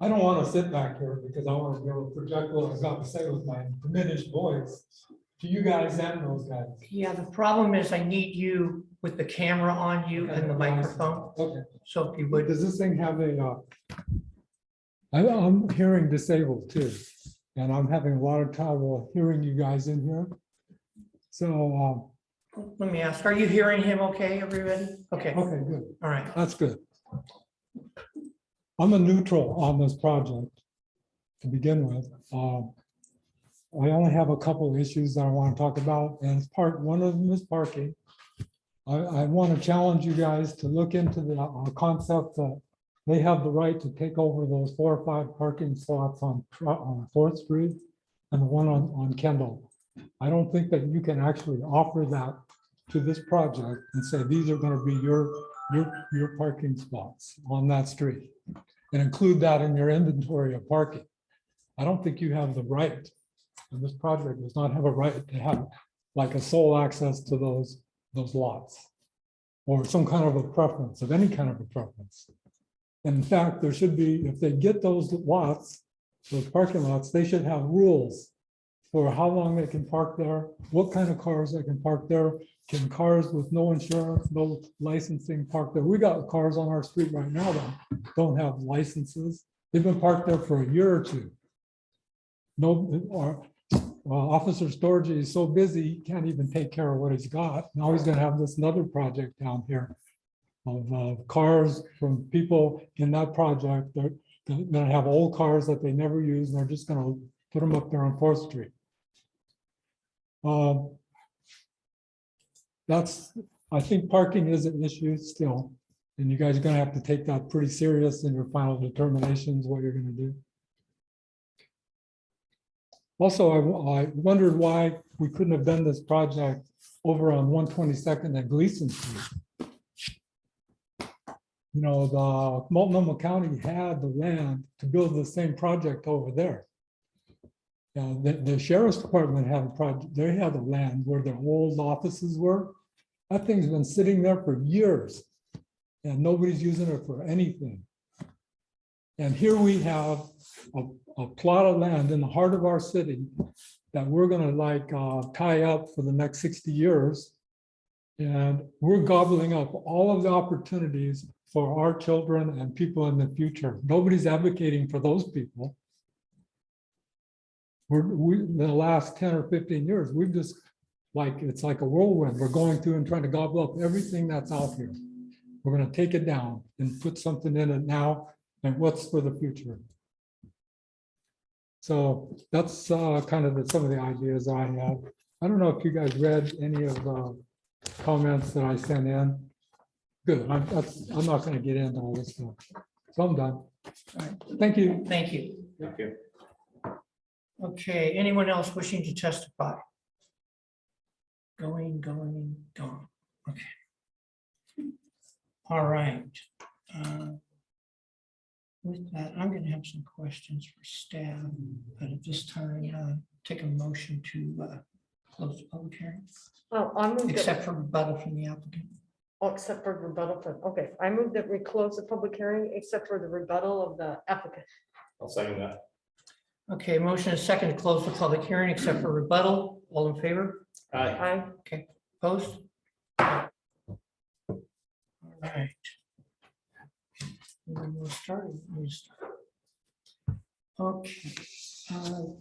I don't want to sit back here because I want to be able to project what I've got to say with my diminished voice to you guys and those guys. Yeah, the problem is I need you with the camera on you and the microphone. Okay. So if you would. Does this thing have a, I'm hearing disabled too, and I'm having a lot of trouble hearing you guys in here. So let me ask, are you hearing him okay, everybody? Okay. Okay, good. All right. That's good. I'm a neutral on this project to begin with. I only have a couple of issues that I want to talk about, and one of them is parking. I want to challenge you guys to look into the concept that they have the right to take over those 4 or 5 parking slots on 4th Street and the one on Kendall. I don't think that you can actually offer that to this project and say these are going to be your parking spots on that street and include that in your inventory of parking. I don't think you have the right, and this project does not have a right to have like a sole access to those lots or some kind of a preference of any kind of a preference. And in fact, there should be, if they get those lots, those parking lots, they should have rules for how long they can park there, what kind of cars they can park there. Can cars with no insurance, no licensing park there? We got cars on our street right now that don't have licenses. They've been parked there for a year or two. No, Officer Storgy is so busy, he can't even take care of what he's got. Now he's gonna have this another project down here of cars from people in that project. They're gonna have old cars that they never use, and they're just gonna put them up there on 4th Street. I think parking is an issue still, and you guys are gonna have to take that pretty serious in your final determinations, what you're gonna do. Also, I wondered why we couldn't have done this project over on 122nd and Gleason Street. You know, the Multnomah County had the land to build the same project over there. The sheriff's department had a project, they had the land where their old offices were. That thing's been sitting there for years and nobody's using it for anything. And here we have a plot of land in the heart of our city that we're gonna like tie up for the next 60 years. And we're gobbling up all of the opportunities for our children and people in the future. Nobody's advocating for those people. In the last 10 or 15 years, we've just it's like a whirlwind. We're going through and trying to gobble up everything that's out here. We're going to take it down and put something in it now. And what's for the future? So that's kind of some of the ideas I have. I don't know if you guys read any of the comments that I sent in. Good. I'm not going to get into all this stuff. So I'm done. All right. Thank you. Thank you. Thank you. Okay, anyone else wishing to testify? Going. Okay. All right. With that, I'm going to have some questions for staff, but at this time, take a motion to close the public hearing, Oh, I moved except for rebuttal from the applicant. except for rebuttal. Okay, I move that we close the public hearing except for the rebuttal of the applicant. I'll second that. Okay, motion is second to close the public hearing except for rebuttal. All in favor? Aye. Okay, opposed? All right. We'll start. Okay.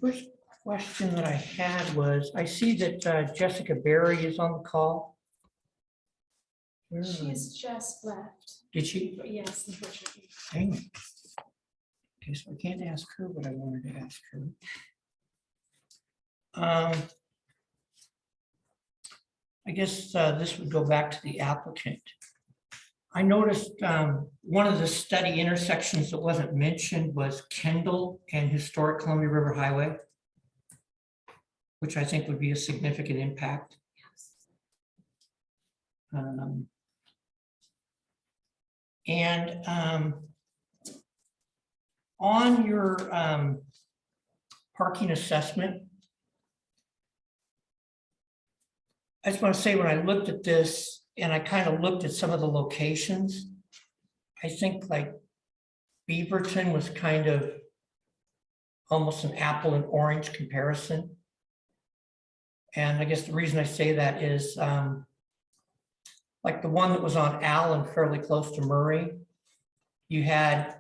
First question that I had was, I see that Jessica Berry is on the call. Where is she? She's just left. Did she? Yes, unfortunately. Dang it. Okay, so I can't ask her what I wanted to ask her. I guess this would go back to the applicant. I noticed one of the study intersections that wasn't mentioned was Kendall and Historic Columbia River Highway, which I think would be a significant impact. On your parking assessment, I just want to say when I looked at this and I kind of looked at some of the locations, I think like Beaverton was kind of almost an apple and orange comparison. And I guess the reason I say that is like the one that was on Allen, fairly close to Murray, you had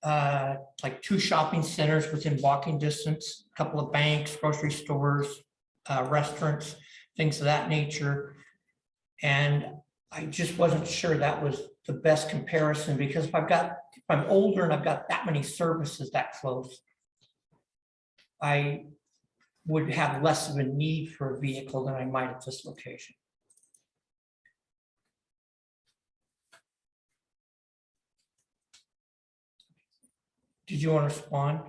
like 2 shopping centers within walking distance, a couple of banks, grocery stores, restaurants, things of that nature. And I just wasn't sure that was the best comparison, because if I'm older and I've got that many services that close, I would have less of a need for a vehicle than I might at this location. Did you want to respond?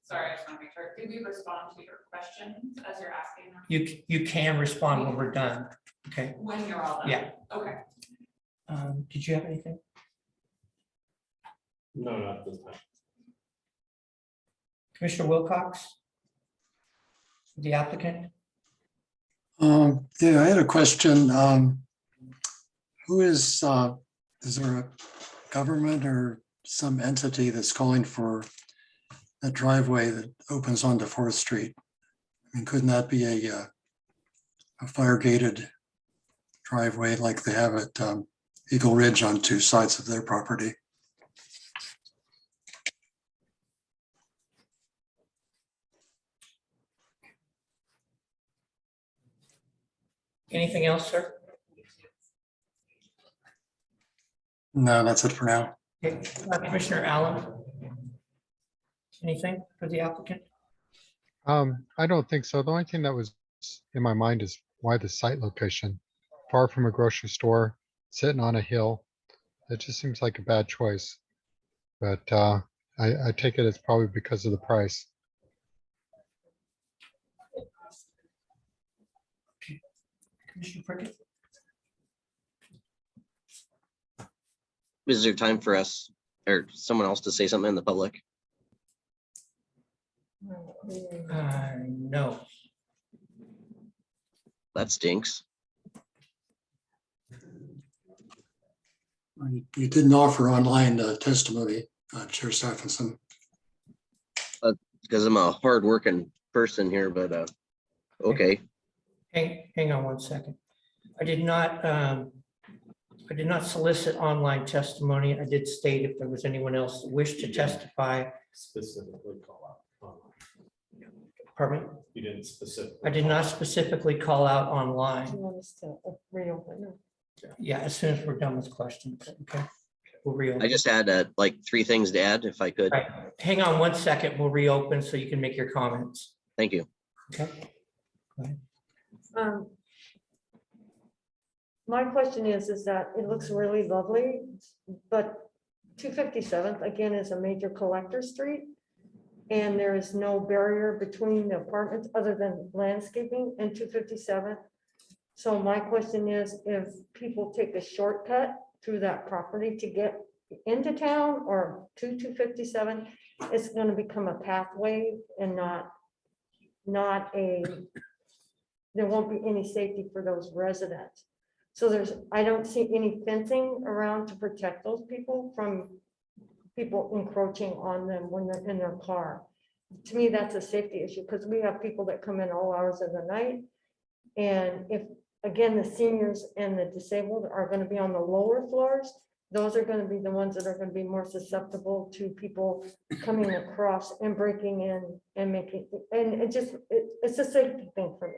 Sorry, I just want to make sure. Did we respond to your questions as you're asking them? You can respond when we're done. Okay. When you're all done? Yeah. Okay. Did you have anything? No, not this time. Commissioner Wilcox? The applicant? Yeah, I had a question. Who is there a government or some entity that's calling for a driveway that opens onto 4th Street? I mean, couldn't that be a fire gated driveway like they have at Eagle Ridge on 2 sides of their property? Anything else, sir? No, that's it for now. Okay. Commissioner Allen? Anything for the applicant? I don't think so. The only thing that was in my mind is why the site location, far from a grocery store, sitting on a hill. It just seems like a bad choice. But I take it it's probably because of the price. Commissioner Prickett? Is there time for us or someone else to say something in the public? No. That stinks. You didn't offer online testimony, Chair Stephenson. Because I'm a hardworking person here, but okay. Hang on one second. I did not solicit online testimony. I did state if there was anyone else that wished to testify. Specifically call out. Pardon me? You didn't specifically. I did not specifically call out online. Do you want us to reopen? Yeah, as soon as we're done with questions, okay? We'll reopen. I just had like 3 things to add, if I could. Right. Hang on one second. We'll reopen so you can make your comments. Thank you. Okay. My question is that it looks really lovely, but 257th again is a major collector street. And there is no barrier between the apartments other than landscaping and 257th. So my question is, if people take a shortcut through that property to get into town or to 257, it's going to become a pathway and not there won't be any safety for those residents. So I don't see any fencing around to protect those people from people encroaching on them when they're in their car. To me, that's a safety issue because we have people that come in all hours of the night. And if, again, the seniors and the disabled are going to be on the lower floors, those are going to be the ones that are going to be more susceptible to people coming across and breaking in and making, and it's a safety thing for me.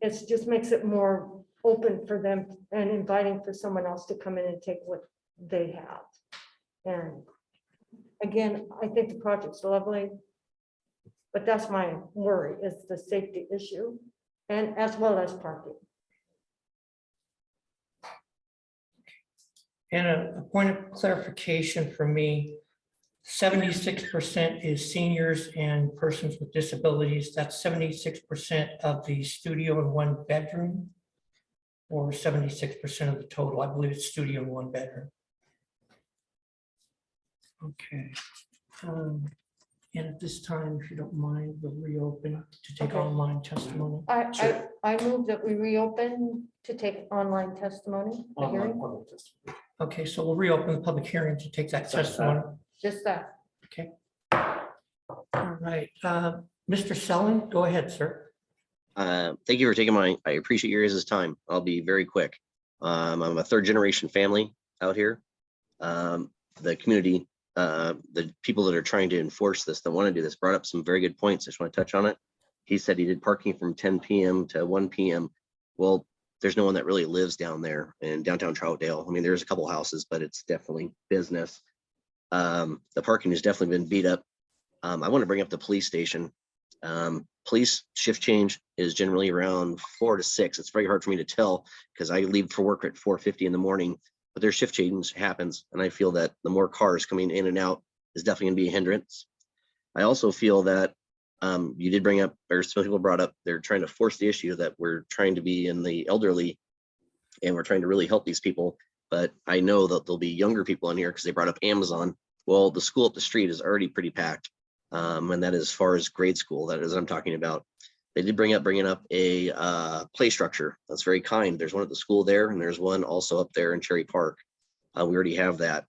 It just makes it more open for them and inviting for someone else to come in and take what they have. And again, I think the project's lovely, but that's my worry is the safety issue and as well as parking. And a point of clarification for me, 76% is seniors and persons with disabilities. That's 76% of the studio and 1 bedroom, or 76% of the total. I believe it's studio and 1 bedroom. Okay. And at this time, if you don't mind, we'll reopen to take Okay. online testimony. I move that we reopen to take online testimony. the hearing. Okay, so we'll reopen the public hearing to take that testimony. Just that. Okay. All right, Mr. Selling, go ahead, sir. Thank you for taking I appreciate your guys' time. I'll be very quick. I'm a 3rd generation family out here. The community, the people that are trying to enforce this, that want to do this, brought up some very good points. I just want to touch on it. He said he did parking from 10 p.m. to 1 p.m. Well, there's no one that really lives down there in downtown Troutdale. I mean, there's a couple houses, but it's definitely business. The parking has definitely been beat up. I want to bring up the police station. Police shift change is generally around 4 to 6. It's very hard for me to tell because I leave for work at 4:50 in the morning, but their shift change happens. And I feel that the more cars coming in and out is definitely going to be a hindrance. I also feel that you did bring up, or some people brought up, they're trying to force the issue that we're trying to be in the elderly and we're trying to really help these people. But I know that there'll be younger people in here because they brought up Amazon. Well, the school up the street is already pretty packed. And that is as far as grade school, that is what I'm talking about. They did bringing up a play structure. That's very kind. There's one at the school there, and there's one also up there in Cherry Park. We already have that.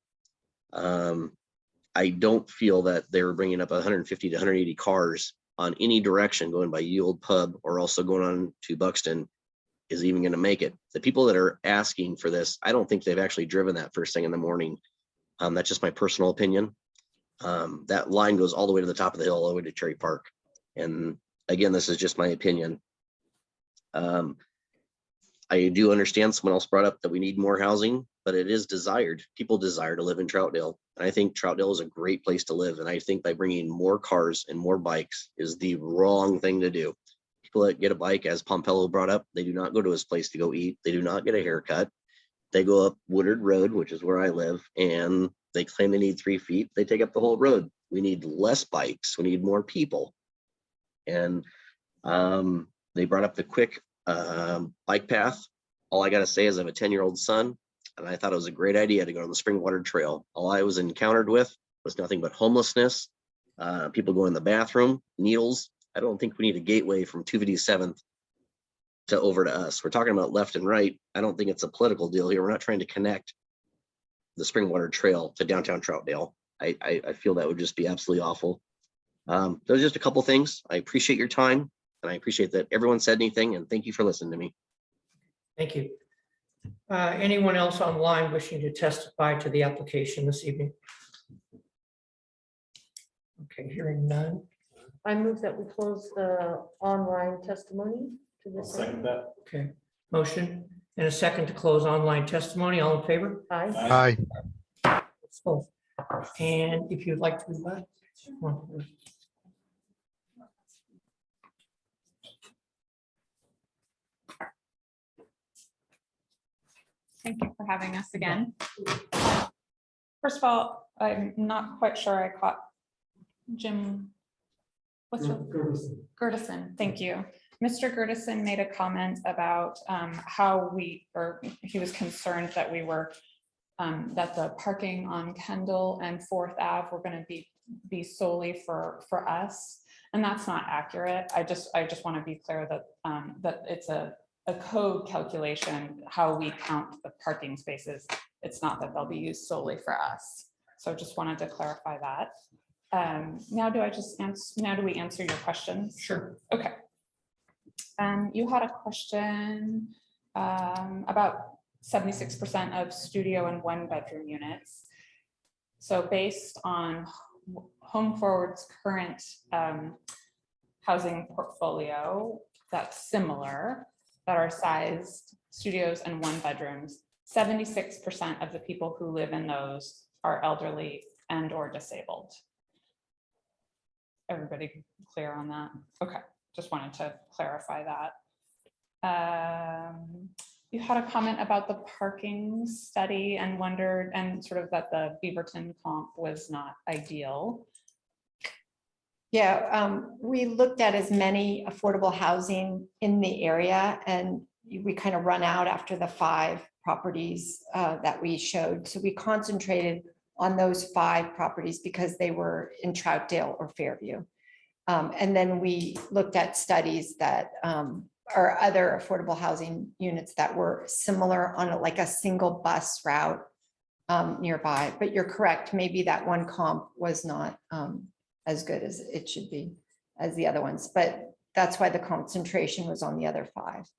I don't feel that they were bringing up 150 to 180 cars on any direction going by Ye Old Pub or also going on to Buxton is even going to make it. The people that are asking for this, I don't think they've actually driven that first thing in the morning. That's just my personal opinion. That line goes all the way to the top of the hill, all the way to Cherry Park. And again, this is just my opinion. I do understand someone else brought up that we need more housing, but it is desired. People desire to live in Troutdale. And I think Troutdale is a great place to live. And I think by bringing more cars and more bikes is the wrong thing to do. People that get a bike, as Pompello brought up, they do not go to his place to go eat. They do not get a haircut. They go up Woodard Road, which is where I live, and they claim they need 3 feet. They take up the whole road. We need less bikes. We need more people. And they brought up the quick bike path. All I got to say is I have a 10-year-old son, and I thought it was a great idea to go on the Springwater Trail. All I was encountered with was nothing but homelessness, people going in the bathroom, needles. I don't think we need a gateway from 257th to over to us. We're talking about left and right. I don't think it's a political deal here. We're not trying to connect. the Springwater Trail to downtown Troutdale. I feel that would just be absolutely awful. Those are just a couple things. I appreciate your time, and I appreciate that everyone said anything, and thank you for listening to me. Thank you. Anyone else online wishing to testify to the application this evening? Okay, hearing none. I move that we close the online testimony to this. that. Okay, motion and a second to close online testimony. All in favor? Aye. Aye. So, and if you'd like to rebut. Thank you for having us again. First of all, I'm not quite sure I caught Jim. What's your Gertison? Thank you. Mr. Gertison made a comment about how he was concerned that we were that the parking on Kendall and 4th Ave were going to be solely for us, and that's not accurate. I just want to be clear that that it's a code calculation how we count the parking spaces. It's not that they'll be used solely for us. So I just wanted to clarify that. Now do we answer your questions? Sure. Okay. You had a question about 76% of studio and 1-bedroom units. So based on Home Forward's current housing portfolio, that's similar, that are sized studios and 1-bedrooms, 76% of the people who live in those are elderly and or disabled. Everybody clear on that? Okay, just wanted to clarify that. You had a comment about the parking study and wondered, and sort of that the Beaverton comp was not ideal. Yeah, we looked at as many affordable housing in the area, and we kind of run out after the 5 properties that we showed. So we concentrated on those 5 properties because they were in Troutdale or Fairview. And then we looked at studies that are other affordable housing units that were similar on like a single bus route nearby. But you're correct, maybe that one comp was not as good as it should be as the other ones, but that's why the concentration was on the other 5.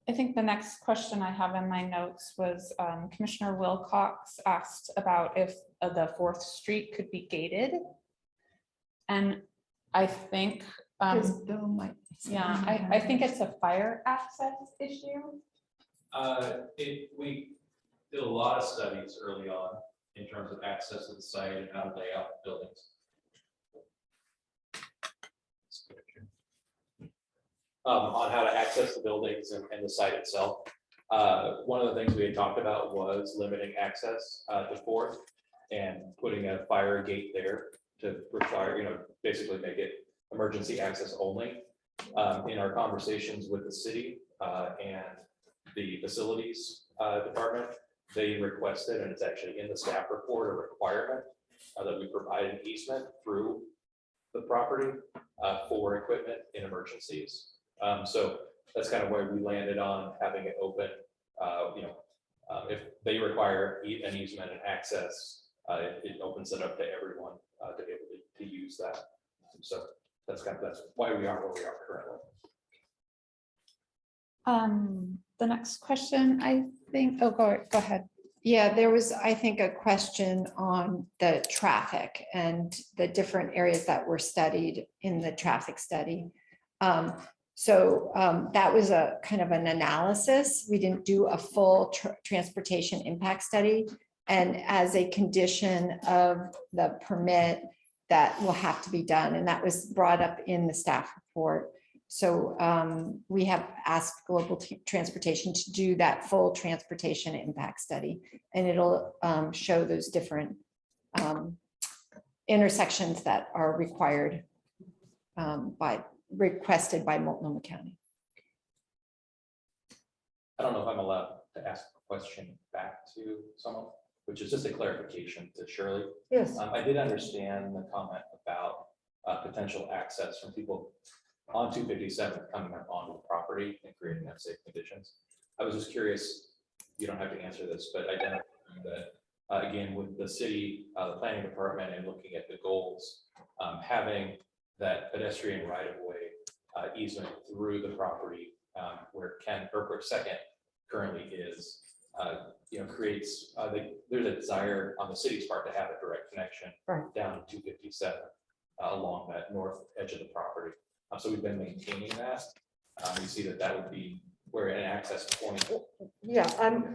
I think the next question I have in my notes was Commissioner Wilcox asked about if the 4th Street could be gated. And I think, I think it's a fire access issue. We did a lot of studies early on in terms of access to the site and how to lay out the buildings. On how to access the buildings and the site itself. One of the things we had talked about was limiting access to 4th and putting a fire gate there to require, basically make it emergency access only. In our conversations with the city and the facilities department, they requested, and it's actually in the staff report, a requirement that we provide an easement through the property for equipment in emergencies. So that's kind of where we landed on having it open. If they require an easement and access, it opens it up to everyone to be able to use that. So that's why we are where we are currently. The next question, I think, go ahead. Yeah, there was, I think, a question on the traffic and the different areas that were studied in the traffic study. So that was a kind of an analysis. We didn't do a full transportation impact study. And as a condition of the permit, that will have to be done. And that was brought up in the staff report. So we have asked Global Transportation to do that full transportation impact study, and it'll show those different intersections that are requested by Multnomah County. I don't know if I'm allowed to ask a question back to someone, which is just a clarification to Shirley. Yes. I did understand the comment about potential access from people on 257 coming up onto the property and creating unsafe conditions. I was just curious, you don't have to answer this, but identifying that, again, with the city, the planning department and looking at the goals, having that pedestrian right of way easement through the property where Ken Burkwick second currently is, creates, there's a desire on the city's part to have a direct connection down to 257 along that north edge of the property. So we've been maintaining that. You see that would be where an access point. Yeah,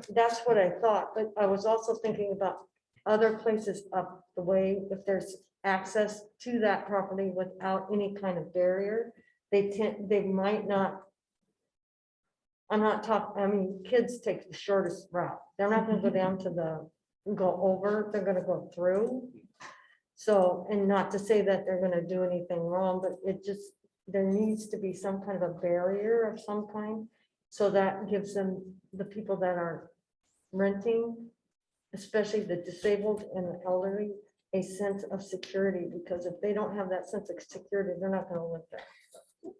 that's what I thought, but I was also thinking about other places up the way, if there's access to that property without any kind of barrier, they might not. I'm not talking, kids take the shortest route. They're not gonna go down to go over, they're gonna go through. So, and not to say that they're gonna do anything wrong, but there needs to be some kind of a barrier of some kind. So that gives them, the people that are renting, especially the disabled and the elderly, a sense of security, because if they don't have that sense of security, they're not gonna live there.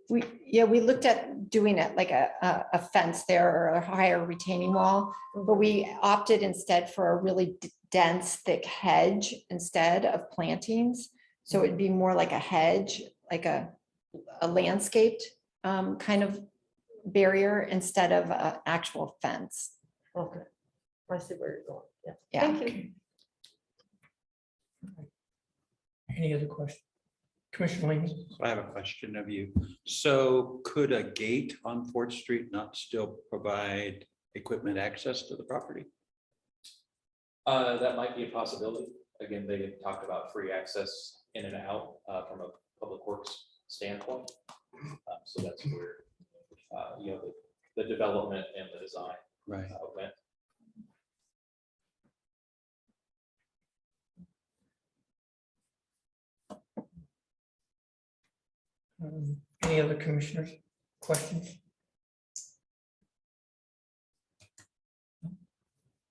We looked at doing it like a fence there or a higher retaining wall, but we opted instead for a really dense, thick hedge instead of plantings. So it'd be more like a hedge, like a landscaped kind of barrier instead of an actual fence. Okay, I see where you're going. Yeah. Yeah. Thank you. Any other questions? Commissioner Lehman? I have a question of you. So could a gate on 4th Street not still provide equipment access to the property? That might be a possibility. Again, they had talked about free access in and out from a public works standpoint. So that's where the development and the design went. Any other commissioners? Questions?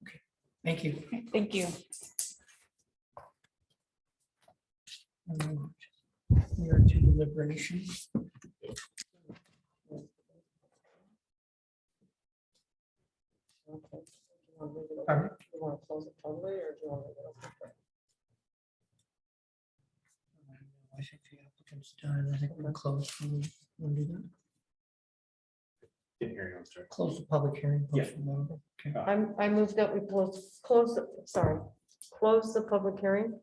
Okay, thank you. Thank you. We are to deliberations. Pardon? You want to close it totally, or do you want to leave it open? I think the applicant's done. I think we're close. We'll do that. Didn't hear you, I'm sorry. Close the public hearing. Yeah. Okay. I move that we close the public hearing.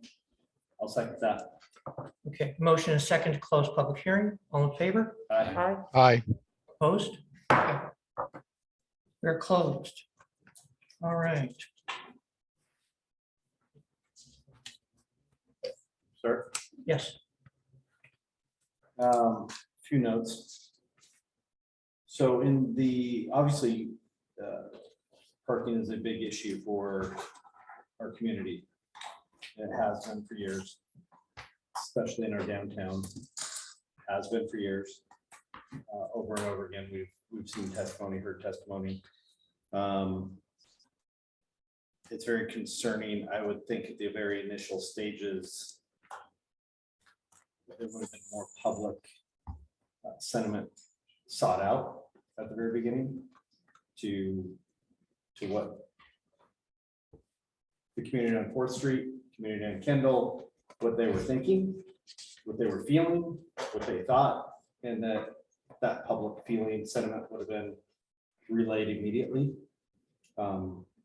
I'll second that. Okay, motion is second to close public hearing. All in favor? Aye. Aye. Opposed? Okay. We're closed. All right. Sir, Yes. few notes. So in obviously, parking is a big issue for our community. It has been for years, especially in our downtown, has been for years. Over and over again, we've seen testimony, heard testimony. It's very concerning. I would think at the very initial stages, there would have been more public sentiment sought out at the very beginning to what the community on 4th Street, community on Kendall, what they were thinking, what they were feeling, what they thought, and that public feeling sentiment would have been relayed immediately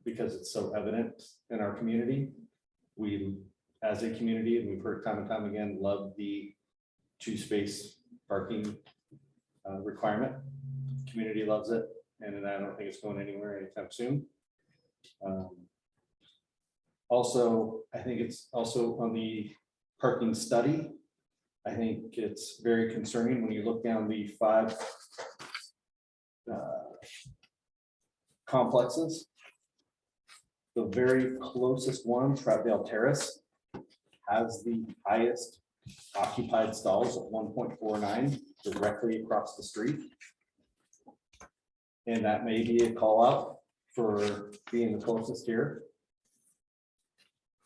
because it's so evident in our community. We, as a community, and we've heard time and time again, love the 2-space parking requirement. Community loves it, and I don't think it's going anywhere anytime soon. Also, I think it's also on the parking study. I think it's very concerning when you look down the 5 complexes. The very closest one, Troutdale Terrace, has the highest occupied stalls at 1.49 directly across the street. And that may be a call out for being the closest here.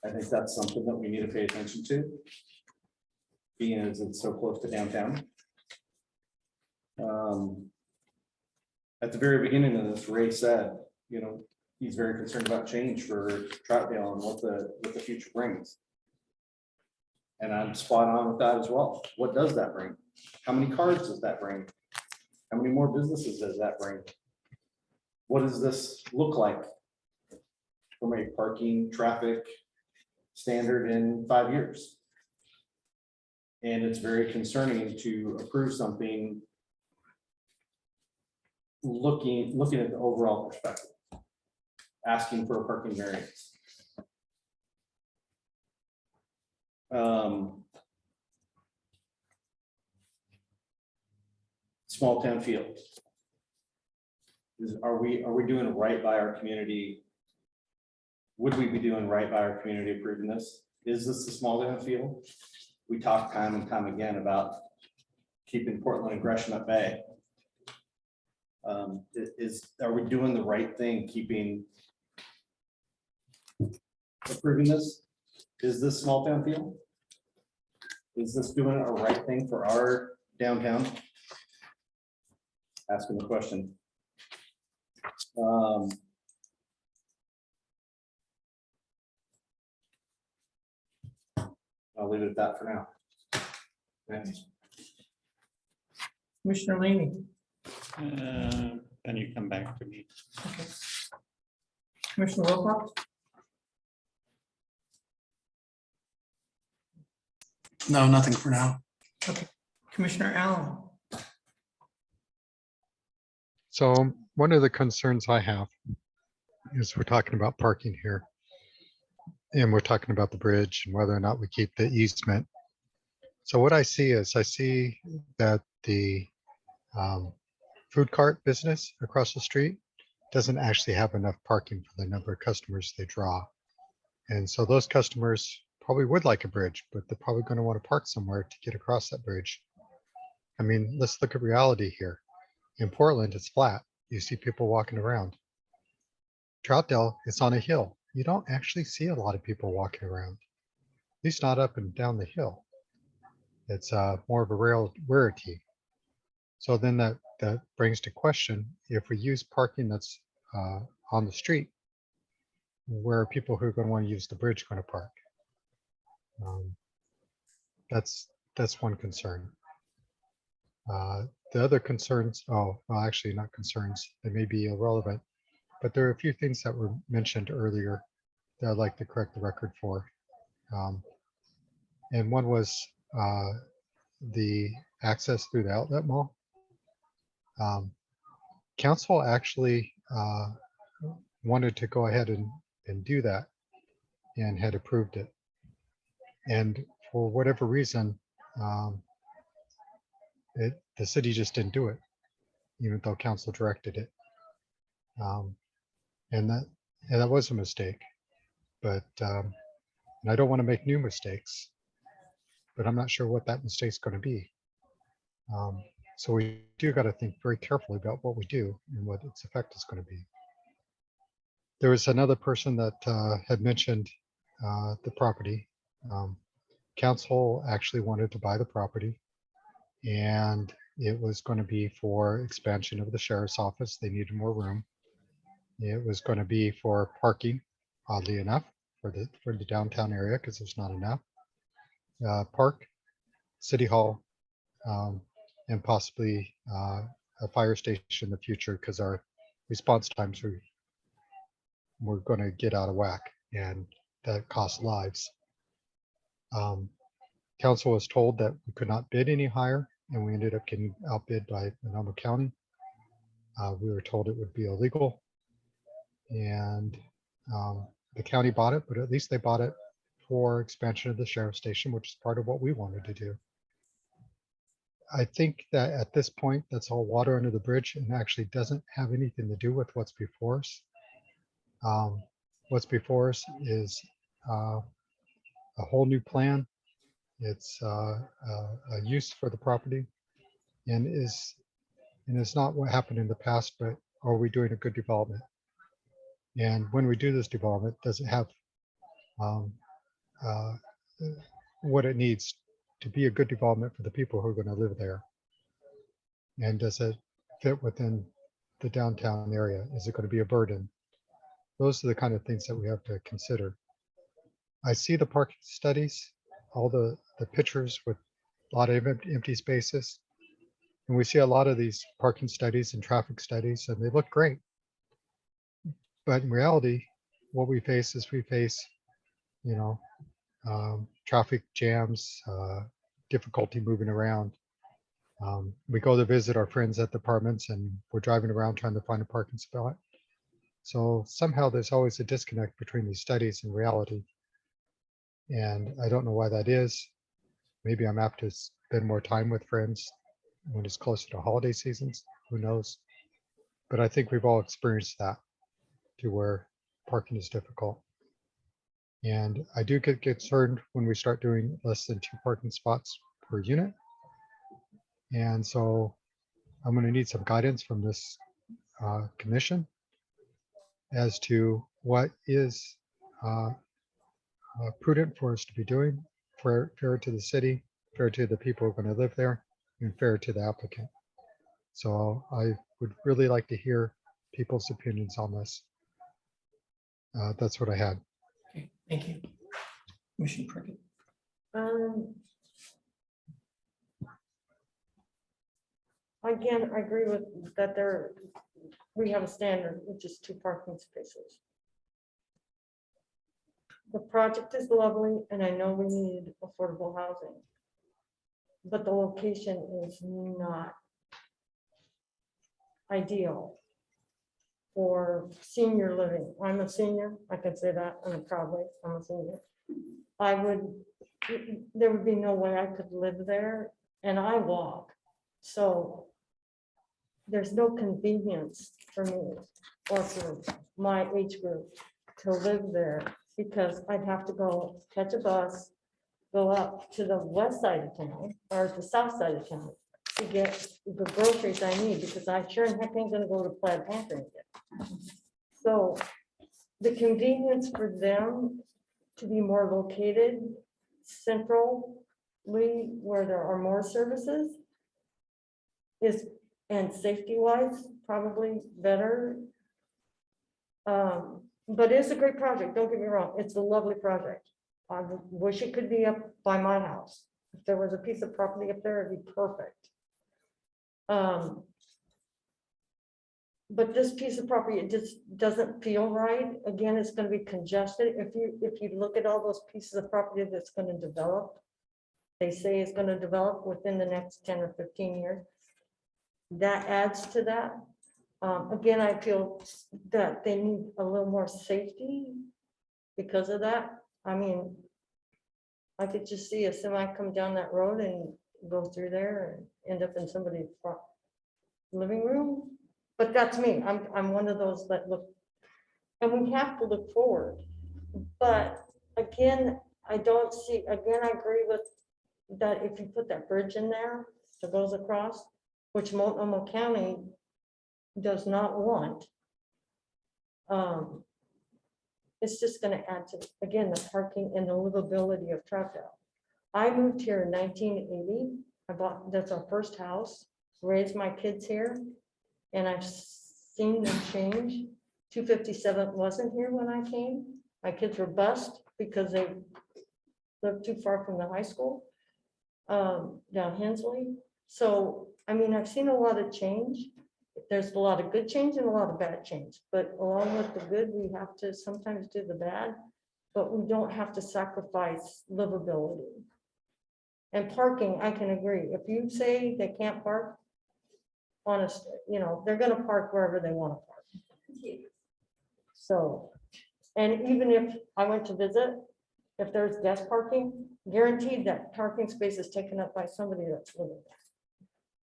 I think that's something that we need to pay attention to, being as it's so close to downtown. At the very beginning of this, Ray said, he's very concerned about change for Troutdale and what the future brings. And I'm spot on with that as well. What does that bring? How many cars does that bring? How many more businesses does that bring? What does this look like from a parking traffic standard in 5 years? And it's very concerning to approve something looking at the overall perspective, asking for a parking variance. Small town feel. Are we doing right by our community? Would we be doing right by our community approving this? Is this a small town feel? We talk time and time again about keeping Portland and Gresham at bay. Are we doing the right thing, approving this? Is this small town feel? Is this doing a right thing for our downtown? Asking the question. I'll leave it at that for now. Thanks. Commissioner Leamy. Then you come back to me. Okay. Commissioner Wilcox. No, nothing for now. Okay. Commissioner Allen. So one of the concerns I have is we're talking about parking here. And we're talking about the bridge and whether or not we keep the easement. So what I see that the food cart business across the street doesn't actually have enough parking for the number of customers they draw. And so those customers probably would like a bridge, but they're probably going to want to park somewhere to get across that bridge. I mean, let's look at reality here. In Portland, it's flat. You see people walking around. Troutdale, it's on a hill. You don't actually see a lot of people walking around, at least not up and down the hill. It's more of a rarity. So then that brings to question, if we use parking that's on the street, where are people who are going to want to use the bridge going to park? That's one concern. The other concerns, well, actually not concerns, they may be irrelevant, but there are a few things that were mentioned earlier that I'd like to correct the record for. And one was the access through the outlet mall. Council actually wanted to go ahead and do that and had approved it. And for whatever reason, the city just didn't do it, even though council directed it. And that was a mistake, but and I don't want to make new mistakes, but I'm not sure what that mistake's going to be. So we do got to think very carefully about what we do and what its effect is going to be. There was another person that had mentioned the property. Council actually wanted to buy the property, and it was going to be for expansion of the sheriff's office. They needed more room. It was going to be for parking, oddly enough, for the downtown area, because there's not enough. Park, city hall, and possibly a fire station in the future, because our response times we're going to get out of whack, and that costs lives. Council was told that we could not bid any higher, and we ended up getting outbid by Sonoma County. We were told it would be illegal, and the county bought it, but at least they bought it for expansion of the sheriff's station, which is part of what we wanted to do. I think that at this point, that's all water under the bridge and actually doesn't have anything to do with what's before us. What's before us is a whole new plan. It's a use for the property, and is not what happened in the past, but are we doing a good development? And when we do this development, does it have what it needs to be a good development for the people who are going to live there? And does it fit within the downtown area? Is it going to be a burden? those are the kind of things that we have to consider. I see the parking studies, all the pictures with a lot of empty spaces. And we see a lot of these parking studies and traffic studies, and they look great. But in reality, what we face is traffic jams, difficulty moving around. We go to visit our friends at the apartments and we're driving around trying to find a parking spot. So somehow there's always a disconnect between these studies and reality. And I don't know why that is. Maybe I'm apt to spend more time with friends when it's closer to holiday seasons, who knows? But I think we've all experienced that, to where parking is difficult. And I do get concerned when we start doing less than 2 parking spots per unit. And so I'm going to need some guidance from this commission as to what is prudent for us to be doing, fair to the city, fair to the people who are going to live there, and fair to the applicant. So I would really like to hear people's opinions on this. That's what I had. Okay, thank you. Commissioner Prickett. Again, I agree with that we have a standard, which is 2 parking spaces. The project is lovely, and I know we need affordable housing, but the location is not ideal for senior living. I'm a senior, I can say that, and proudly, I'm a senior. There would be no way I could live there, and I walk. So there's no convenience for me or for my age group to live there, because I'd have to go catch a bus, go up to the west side of town or the south side of town to get the groceries I need, because I sure in heck ain't gonna go to Plaid Panther and get. So the convenience for them to be more located centrally where there are more services is, and safety wise, probably better. But it's a great project, don't get me wrong, it's a lovely project. I wish it could be up by my house. If there was a piece of property up there, it'd be perfect. But this piece of property, it just doesn't feel right. Again, it's going to be congested. If you look at all those pieces of property that's going to develop, they say it's going to develop within the next 10 or 15 years. That adds to that. Again, I feel that they need a little more safety because of that. I mean, I could just see a semi come down that road and go through there and end up in somebody's living room. But that's me. I'm one of those that look, and we have to look forward. But again, I don't see, again, I agree with that. If you put that bridge in there that goes across, which Multnomah County does not want, it's just going to add to, again, the parking and the livability of Troutdale. I moved here in 1980. That's our first house, raised my kids here, and I've seen them change. 257 wasn't here when I came. My kids were bused because they lived too far from the high school down Hensley. So, I mean, I've seen a lot of change. There's a lot of good change and a lot of bad change, but along with the good, we have to sometimes do the bad, but we don't have to sacrifice livability. And parking, I can agree. If you say they can't park, honestly, they're going to park wherever they want to park. So, and even if I went to visit, if there's guest parking, guaranteed that parking space is taken up by somebody that's living there.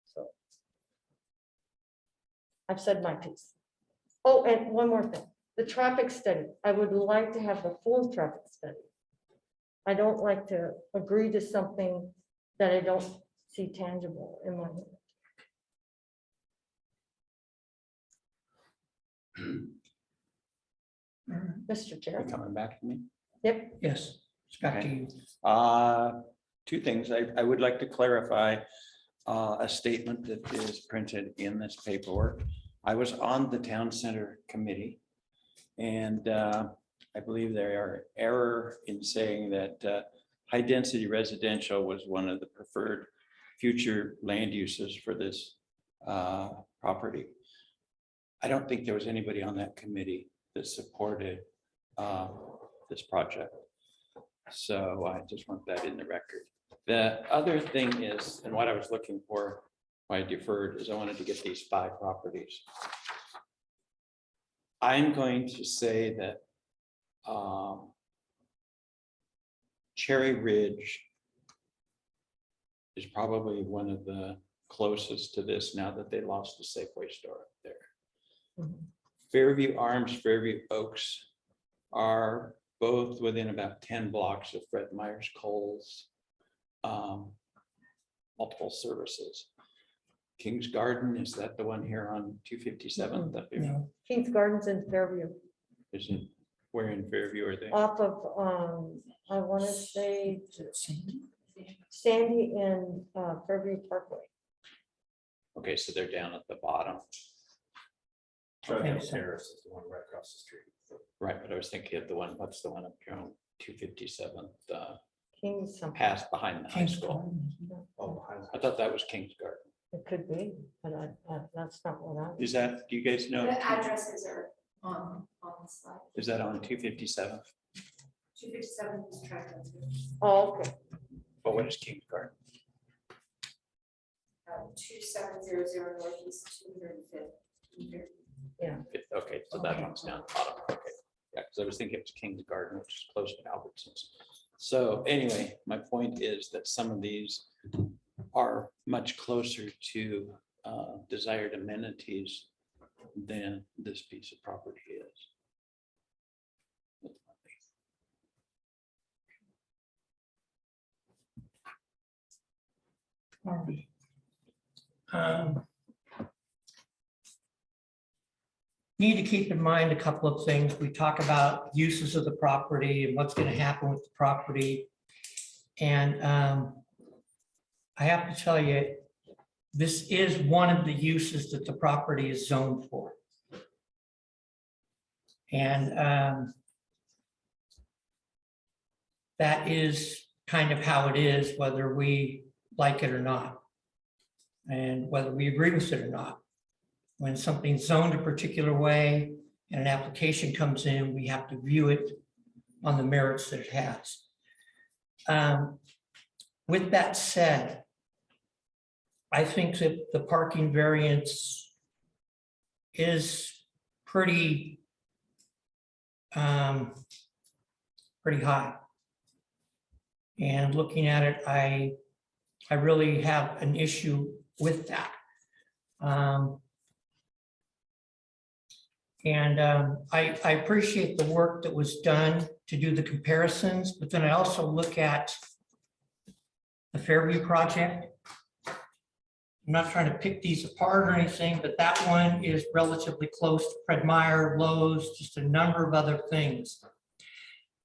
So I've said my piece. Oh, and one more thing, the traffic study. I would like to have the full traffic study. I don't like to agree to something that I don't see tangible in my head. Mr. Chair. Coming back to me? Yep. Yes, it's back to you. Two things. I would like to clarify a statement that is printed in this paperwork. I was on the town center committee, And I believe there are error in saying that high-density residential was one of the preferred future land uses for this property. I don't think there was anybody on that committee that supported this project. So I just want that in the record. The other thing is, and what I was looking for, why I deferred, is I wanted to get these 5 properties. I'm going to say that Cherry Ridge is probably one of the closest to this now that they lost the Safeway store up there. Fairview Arms, Fairview Oaks are both within about 10 blocks of Fred Meyer's Coles, multiple services. King's Garden, is that the one here on 257? No. King's Gardens in Fairview, Isn't, where in Fairview are they? off of, I want to say Sandy and Fairview Parkway. Okay, so they're down at the bottom. Troutdale Terrace is the one right across the street. Right, but I was thinking of the one, what's the one up here on 257th, King's something. past behind the high school? Oh, behind. I thought that was King's Garden. It could be, but that's not what I. Is that, do you guys know? The addresses are on the slide. Is that on 257? 257 is Troutdale. Oh, okay. But what is King's Garden? 2700 Northeast 205. Yeah. Okay, so that one's down the bottom. Okay. Yeah, because I was thinking it was King's Garden, which is close to Albertsons. So anyway, my point is that some of these are much closer to desired amenities than this piece of property is. Need to keep in mind a couple of things. We talk about uses of the property and what's going to happen with the property. And I have to tell you, this is one of the uses that the property is zoned for. And that is kind of how it is, whether we like it or not, and whether we agree with it or not. When something's zoned a particular way and an application comes in, we have to view it on the merits that it has. With that said, I think that the parking variance is pretty high. And looking at it, I really have an issue with that. I appreciate the work that was done to do the comparisons, but then I also look at the Fairview project. I'm not trying to pick these apart or anything, but that one is relatively close to Fred Meyer, Lowe's, just a number of other things.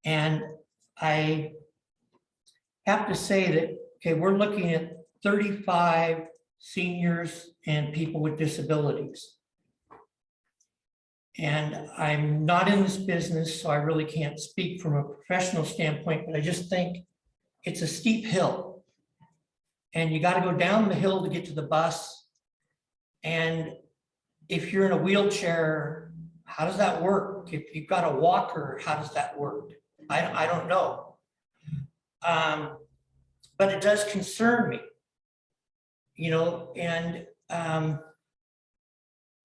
And I have to say that, okay, we're looking at 35 seniors and people with disabilities. And I'm not in this business, so I really can't speak from a professional standpoint, but I just think it's a steep hill. And you got to go down the hill to get to the bus. And if you're in a wheelchair, how does that work? If you've got a walker, how does that work? I don't know. But it does concern me, you know, and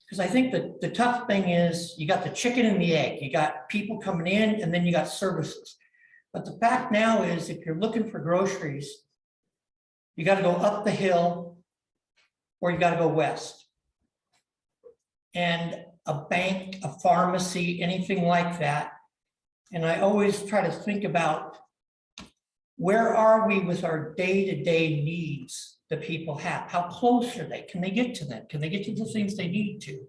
because I think that the tough thing is you got the chicken and the egg. You got people coming in and then you got services. But the fact now is if you're looking for groceries, you got to go up the hill or you got to go west. And a bank, a pharmacy, anything like that. And I always try to think about where are we with our day-to-day needs that people have? How close are they? Can they get to them? Can they get to the things they need to?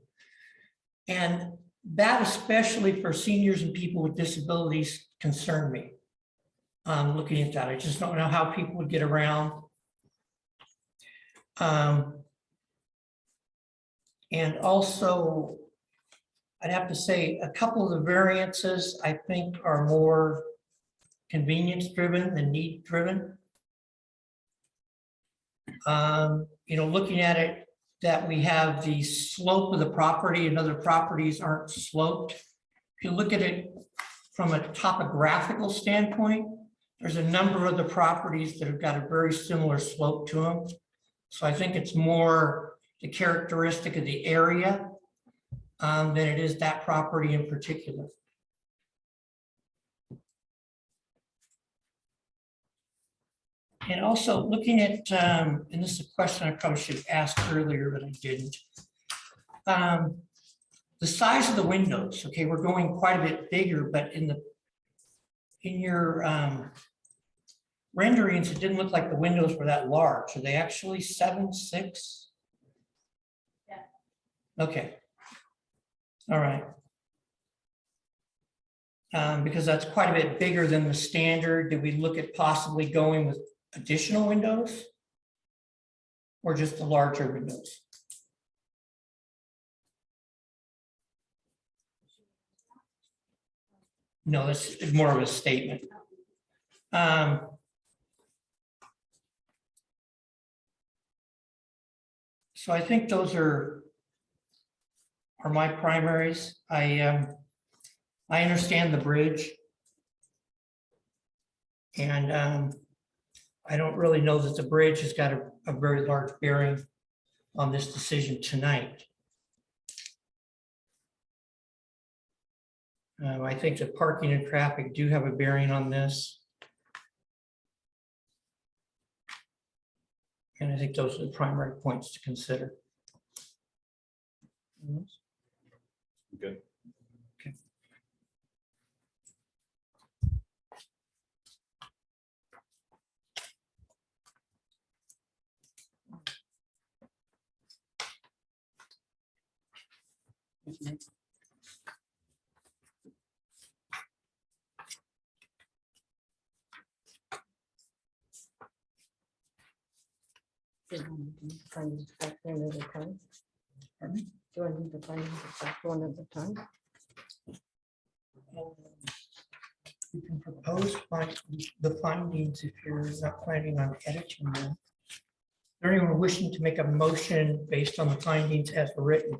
And that, especially for seniors and people with disabilities, concern me. Looking at that, I just don't know how people would get around. And also, I'd have to say a couple of the variances I think are more convenience driven than need driven. Looking at it, that we have the slope of the property and other properties aren't sloped. If you look at it from a topographical standpoint, there's a number of the properties that have got a very similar slope to them. So I think it's more the characteristic of the area than it is that property in particular. And also looking at, and this is a question I probably should have asked earlier, but I didn't. The size of the windows, okay, we're going quite a bit bigger, but in your renderings, it didn't look like the windows were that large. Are they actually 7.6? Yeah. Okay. All right. Because that's quite a bit bigger than the standard. Did we look at possibly going with additional windows? Or just the larger windows? No, that's more of a statement. So I think those are my primaries. I understand the bridge. And I don't really know that the bridge has got a very large bearing on this decision tonight. I think that parking and traffic do have a bearing on this. And I think those are the primary points to consider. Good. Okay. Do I need to find the fact one at a time? Do I need to find the fact one at a time? You can propose the findings if you're not planning on editing them. Is there anyone wishing to make a motion based on the findings as written?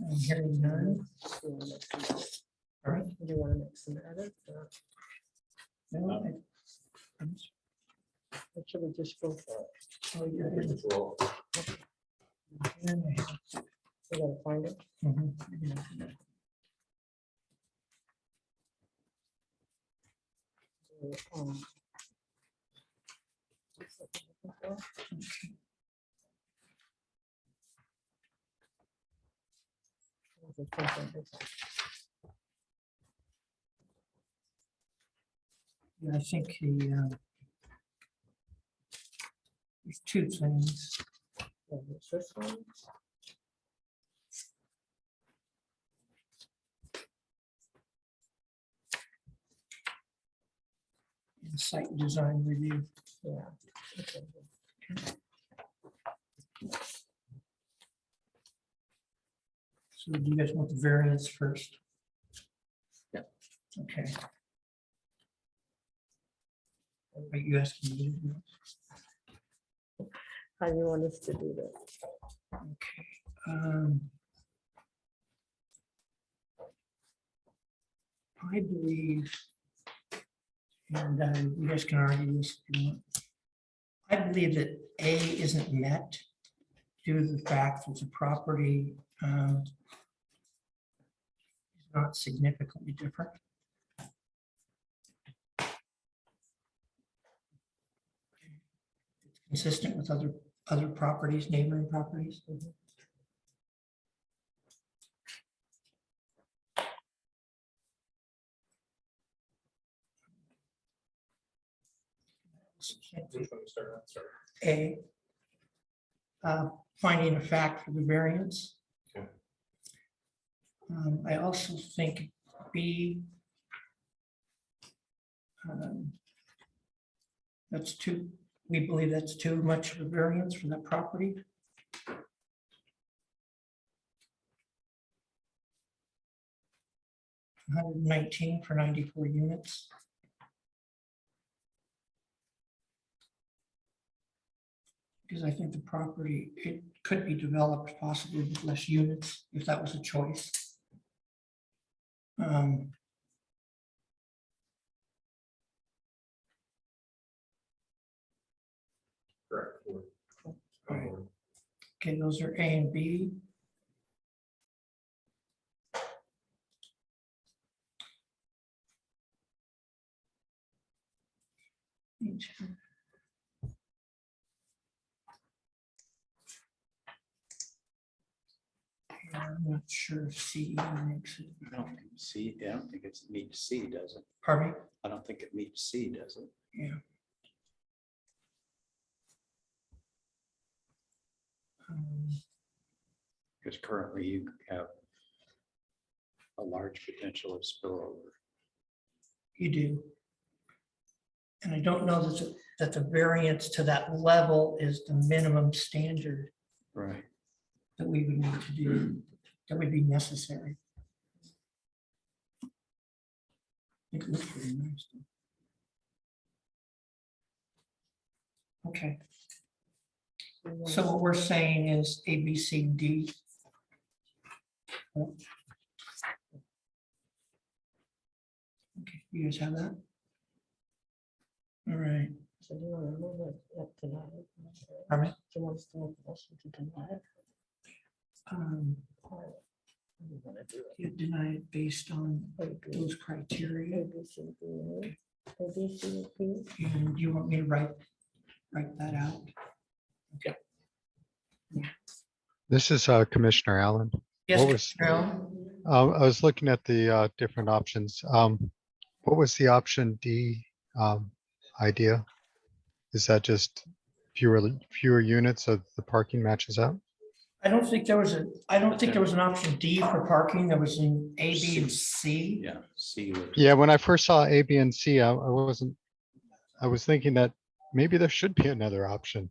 I'm hearing none. All right. Do you want to make some edits? No, Or should we just go for it? oh, yeah. We gotta find it. Um, Yeah, I think there's two things. This one. And site design review. Yeah. Okay. So do you guys want the variance first? Yeah. Okay. Are you asking me to do this? How do you want us to do that? Okay. I believe, and you guys can argue this if you want. I believe that A isn't met due to the fact that the property is not significantly different. It's consistent with other properties, neighboring properties. Which one to start on? Sorry. A, finding a fact for the variance. Okay. I also think B, that's two We believe that's too much of a variance for that property. 119 for 94 units. Because I think the property, it could be developed possibly with less units if that was a choice. Correct. Right. Okay, those are A and B. I'm not sure if C makes it. I don't think C, I don't think it's meets C, does it? Pardon me? I don't think it meets C, does it? Yeah. Because currently you have a large potential of spillover. You do. And I don't know that the variance to that level is the minimum standard Right. that we would need to do, that would be necessary. It looks pretty nice. Okay. So what we're saying is A, B, C, D. Okay, you guys have that? All right. So do you want to move it up tonight? Pardon me? Do you want us to make a motion to deny it? Or what do you wanna do it? You deny it based on those criteria. A, B, C, D, and E. A, B, C, D. And you want me to write that out? Okay. This is Commissioner Allen. Yes, What was, Carol? I was looking at the different options. What was the option D idea? Is that just fewer units so the parking matches out? I don't think there was an option D for parking. There was an A, B, and C. Yeah, C. would- Yeah, when I first saw A, B, and C, I was thinking that maybe there should be another option.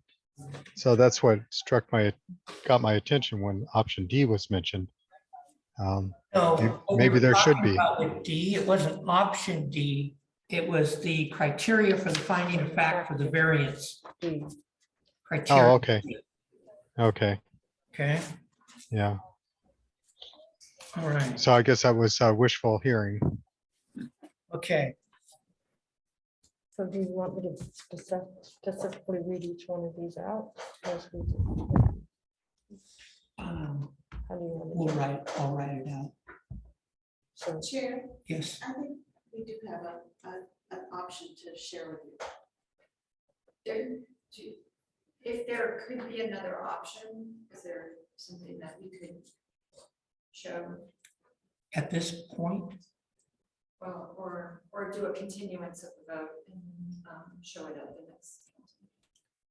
So that's what got my attention when option D was mentioned. No, Maybe there should be. With D, it wasn't option D. It was the criteria for the finding of fact for the variance. Criteria. Oh, okay. Okay, Okay, yeah. all right, So I guess that was wishful hearing. okay. So do you want me to specifically read each one of these out? As we do? How do you want to do it? I'll write it out. So Chair, Yes, I think we do have an option to share with you. If there could be another option, is there something that we could show? at this point, Well, or do a continuance of the vote and show it at the next.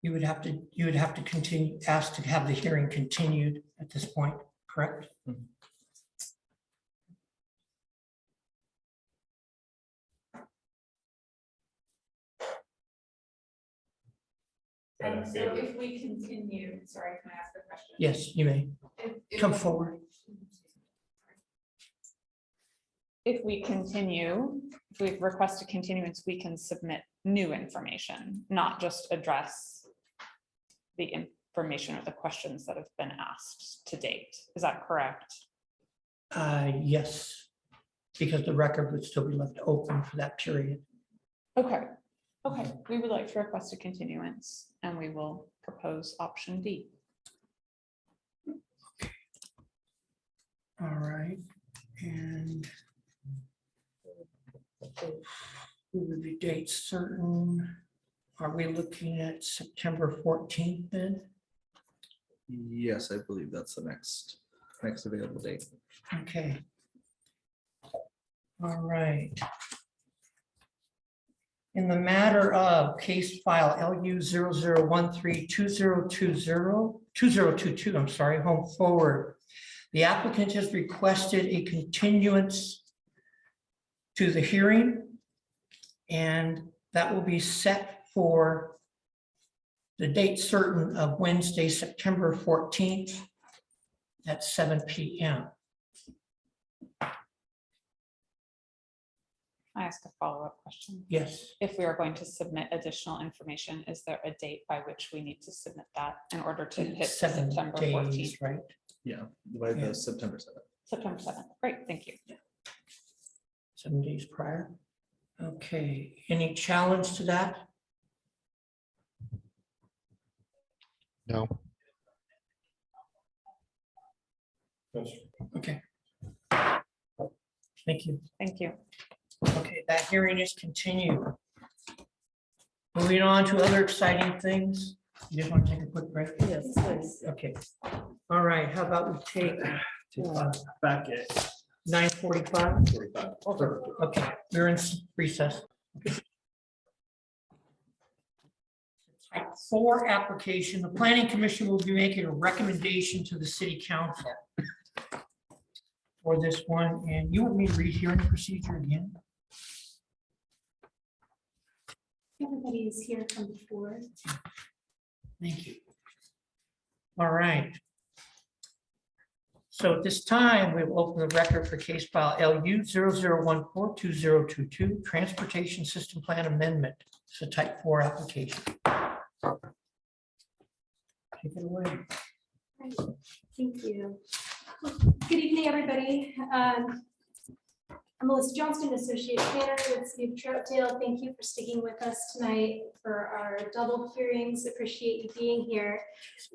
you would have to continue, ask to have the hearing continued at this point, correct? And so if we continue, sorry, can I ask a question? Yes, you may. If Come we- forward. If we continue, if we request a continuance, we can submit new information, not just address the information or the questions that have been asked to date. Is that correct? Yes, because the record would still be left open for that period. Okay, okay, we would like to request a continuance and we will propose option D. All right, and with the date certain, are we looking at September 14th then? Yes, I believe that's the next available date. Okay. All right. In the matter of case file LU 00132022, I'm sorry, Home Forward. The applicant has requested a continuance to the hearing, and that will be set for The date certain of Wednesday, September 14th at 7 p.m. I ask a follow-up question. Yes. If we are going to submit additional information, is there a date by which we need to submit that in order to hit 7 September days, 14th? right? Yeah, by Yeah. the September 7th. September 7th. Great, thank you. 7 days prior. Okay, any challenge to that? No. Okay. Thank you. Thank you. Okay, that hearing is continued. Moving on to other exciting things. You just want to take a quick break? Yes, please. Okay. All right, how about we take Back at 9:45? 45. Okay, we're in recess. Type 4 application, the planning commission will be making a recommendation to the city council for this one, and you want me to read hearing procedure again? Everybody is here from before. Thank you. All right. So at this time, we will open the record for case file LU 00142022, Transportation System Plan Amendment. It's a type 4 application. Take it away. Right, thank you. Good evening, everybody. I'm Melissa Johnston, Associate Planner with City of Troutdale. Thank you for sticking with us tonight for our double hearings. Appreciate you being here.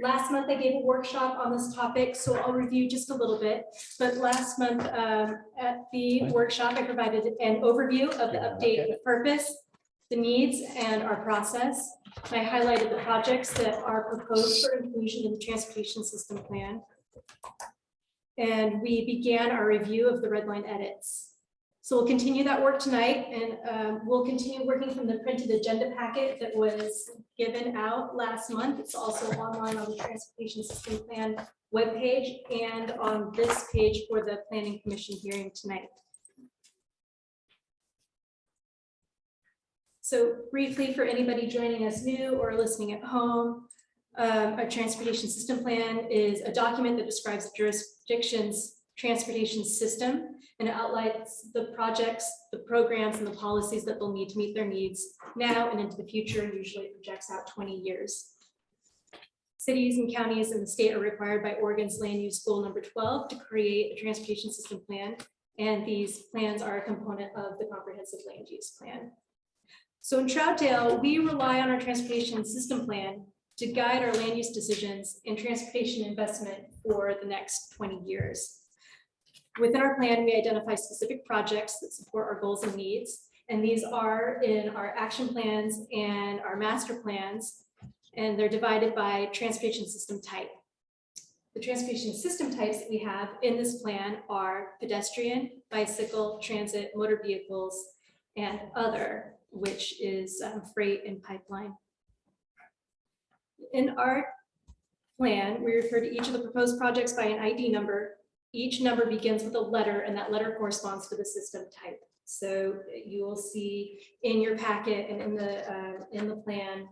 Last month, I gave a workshop on this topic, so I'll review just a little bit. But last month at the workshop, I provided an overview of the update, the purpose, the needs, and our process. I highlighted the projects that are proposed for inclusion in the transportation system plan. And we began our review of the red line edits. So we'll continue that work tonight, and we'll continue working from the printed agenda packet that was given out last month. It's also online on the Transportation System Plan webpage and on this page for the Planning Commission hearing tonight. So briefly, for anybody joining us new or listening at home, a transportation system plan is a document that describes the jurisdiction's transportation system, and it outlines the projects, the programs, and the policies that they'll need to meet their needs now and into the future. Usually it projects out 20 years. Cities and counties in the state are required by Oregon's Land Use Goal number 12 to create a transportation system plan, and these plans are a component of the comprehensive land use plan. So in Troutdale, we rely on our transportation system plan to guide our land use decisions and transportation investment for the next 20 years. Within our plan, we identify specific projects that support our goals and needs, and these are in our action plans and our master plans, and they're divided by transportation system type. The transportation system types that we have in this plan are pedestrian, bicycle, transit, motor vehicles, and other, which is freight and pipeline. In our plan, we refer to each of the proposed projects by an ID number. Each number begins with a letter, and that letter corresponds to the system type. So you will see in your packet and in the plan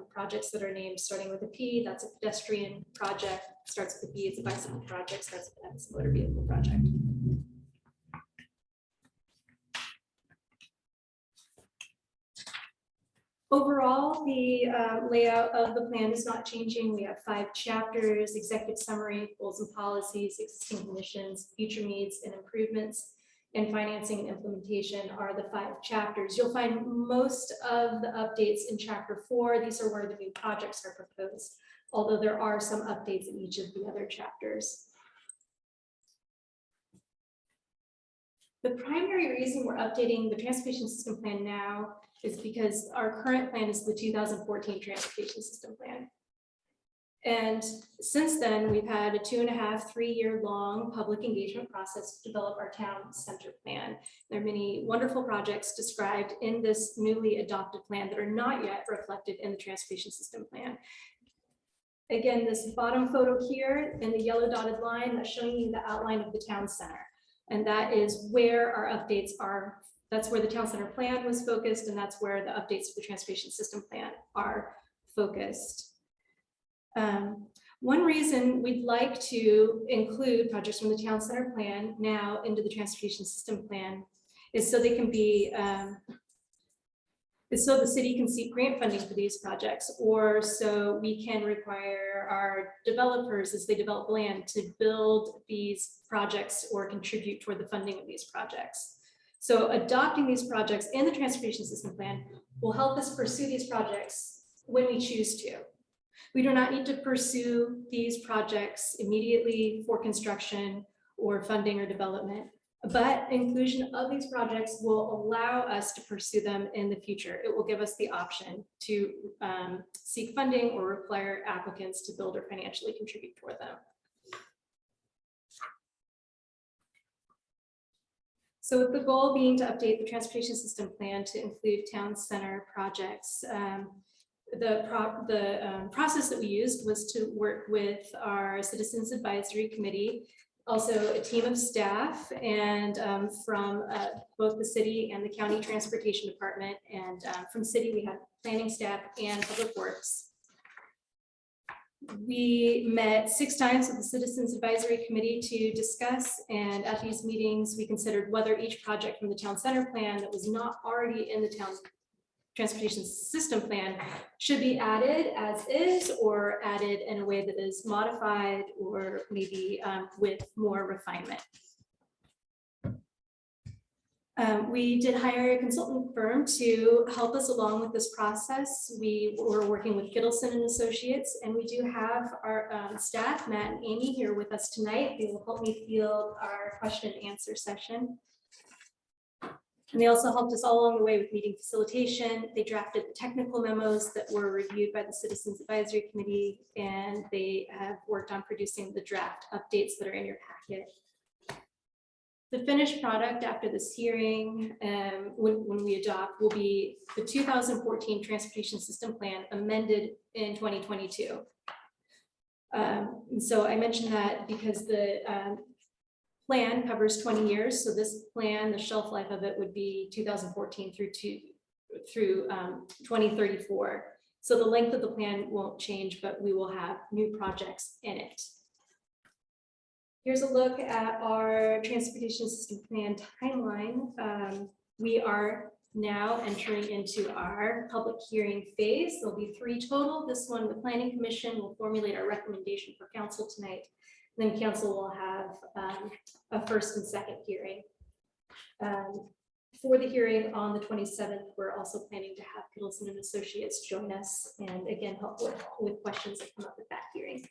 projects that are named starting with a P. That's a pedestrian project. Starts with a B. It's a bicycle project. Starts with F. It's a motor vehicle project. Overall, the layout of the plan is not changing. We have 5 chapters: executive summary, goals and policies, existing conditions, future needs and improvements, and financing and implementation are the 5 chapters. You'll find most of the updates in chapter 4. These are where the new projects are proposed, although there are some updates in each of the other chapters. The primary reason we're updating the transportation system plan now is because our current plan is the 2014 transportation system plan. And since then, we've had a 2.5, 3-year long public engagement process to develop our town center plan. There are many wonderful projects described in this newly adopted plan that are not yet reflected in the transportation system plan. Again, this bottom photo here in the yellow dotted line, that's showing you the outline of the town center. And that is where our updates are. That's where the town center plan was focused, and that's where the updates to the transportation system plan are focused. One reason we'd like to include projects from the town center plan now into the transportation system plan is so they can be, is so the city can seek grant funding for these projects, or so we can require our developers as they develop land to build these projects or contribute toward the funding of these projects. So adopting these projects in the transportation system plan will help us pursue these projects when we choose to. We do not need to pursue these projects immediately for construction or funding or development, but inclusion of these projects will allow us to pursue them in the future. It will give us the option to seek funding or require applicants to build or financially contribute toward them. So with the goal being to update the transportation system plan to include town center projects, the process that we used was to work with our Citizens Advisory Committee, also a team of staff, and from both the city and the county transportation department, and from city we had planning staff and public works. We met 6 times with the Citizens Advisory Committee to discuss, and at these meetings we considered whether each project from the town center plan that was not already in the town transportation system plan should be added as is, or added in a way that is modified, or maybe with more refinement. We did hire a consultant firm to help us along with this process. We were working with Gittleson and Associates, and we do have our staff, Matt and Amy, here with us tonight. They will help me field our question and answer session. And they also helped us all along the way with meeting facilitation. They drafted the technical memos that were reviewed by the Citizens Advisory Committee, and they have worked on producing the draft updates that are in your packet. The finished product after this hearing, when we adopt, will be the 2014 Transportation System Plan amended in 2022. And so I mentioned that because the plan covers 20 years. So this plan, the shelf life of it would be 2014 through 2034. So the length of the plan won't change, but we will have new projects in it. Here's a look at our transportation system plan timeline. We are now entering into our public hearing phase. There'll be 3 total. This one, the Planning Commission will formulate our recommendation for council tonight. Then council will have a first and second hearing. For the hearing on the 27th, we're also planning to have Gittleson and Associates join us and again help with questions that come up at that hearing.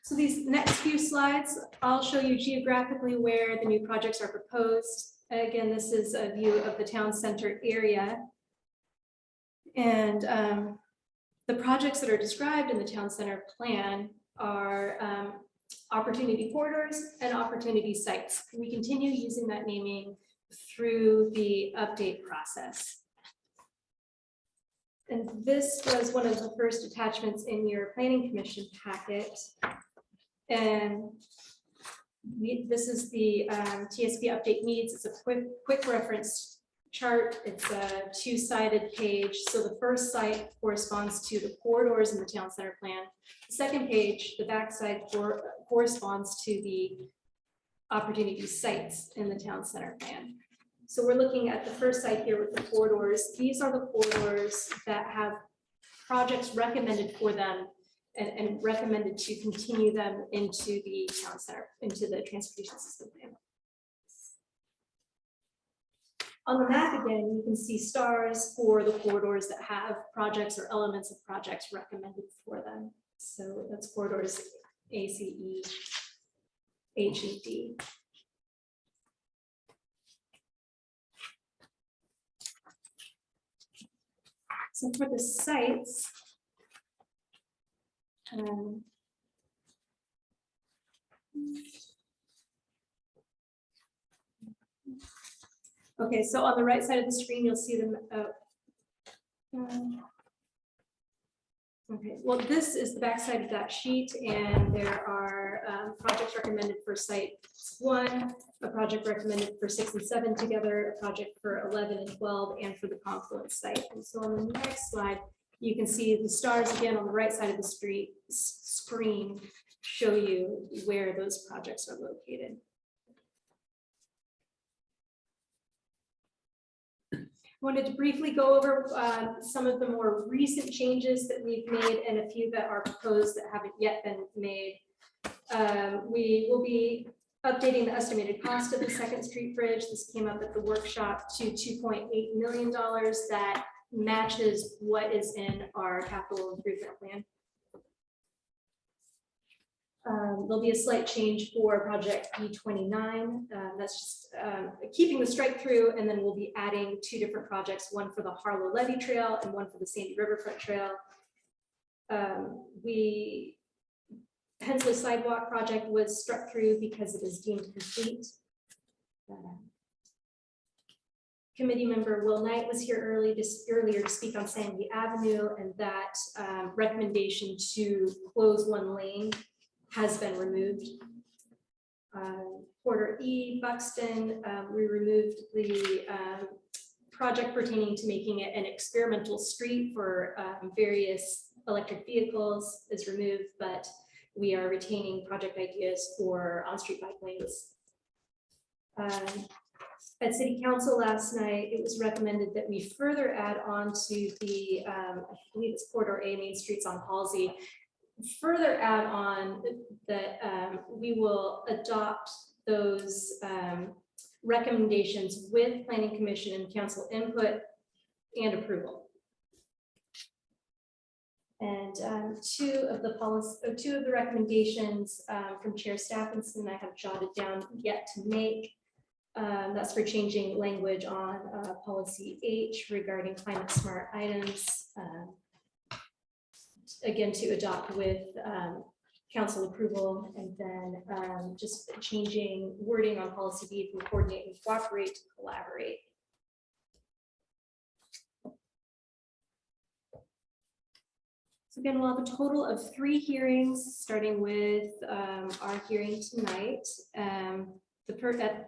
So these next few slides, I'll show you geographically where the new projects are proposed. Again, this is a view of the town center area. And the projects that are described in the town center plan are opportunity corridors and opportunity sites. We continue using that naming through the update process. And this was one of the first attachments in your planning commission packet. And this is the TSP update needs. It's a quick reference chart. It's a 2-sided page. So the first site corresponds to the corridors in the town center plan. The second page, the back side corresponds to the opportunity sites in the town center plan. So we're looking at the first site here with the corridors. These are the corridors that have projects recommended for them and recommended to continue them into the town center, into the transportation system plan. On the map, again, you can see stars for the corridors that have projects or elements of projects recommended for them. So that's corridors A, C, E, H, and D. So for the sites, okay, so on the right side of the screen, you'll see them. Okay, well, this is the backside of that sheet, and there are projects recommended for site 1, a project recommended for 6 and 7 together, a project for 11 and 12, and for the confluence site. And so on the next slide, you can see the stars again on the right side of the screen show you where those projects are located. Wanted to briefly go over some of the more recent changes that we've made and a few that are proposed that haven't yet been made. We will be updating the estimated cost of the Second Street Bridge. This came up at the workshop to $2.8 million. That matches what is in our capital improvement plan. There'll be a slight change for project B29. That's just keeping the strike through, and then we'll be adding 2 different projects, one for the Harlow Levee Trail and one for the Sandy Riverfront Trail. Hensley Sidewalk project was struck through because it is deemed complete. Committee member Will Knight was here earlier to speak on Sandy Avenue, and that recommendation to close 1 lane has been removed. Quarter E, Buxton, we removed the project pertaining to making it an experimental street for various electric vehicles is removed, but we are retaining project ideas for on-street bike lanes. At City Council last night, it was recommended that we further add on to the, I believe it's Corridor A, Main Streets on Halsey, further add on that we will adopt those recommendations with Planning Commission and Council input and approval. And 2 of the recommendations from Chair Stephenson I have jotted down yet to make. That's for changing language on policy H regarding climate smart items. Again, to adopt with council approval, and then just changing wording on policy B from coordinate and cooperate to collaborate. So again, we'll have a total of 3 hearings, starting with our hearing tonight.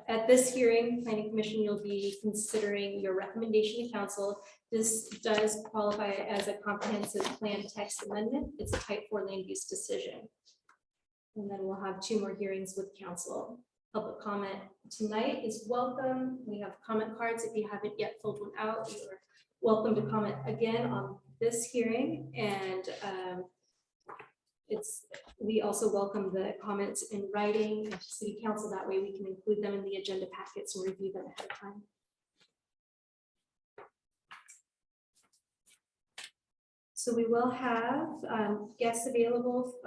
At this hearing, Planning Commission, you'll be considering your recommendation to council. This does qualify as a comprehensive plan text amendment. It's a type 4 land use decision. And then we'll have 2 more hearings with council. Public comment tonight is welcome. We have comment cards. If you haven't yet filled one out, you are welcome to comment again on this hearing. And we also welcome the comments in writing to City Council. That way we can include them in the agenda packets and review them ahead of time. So we will have guests available,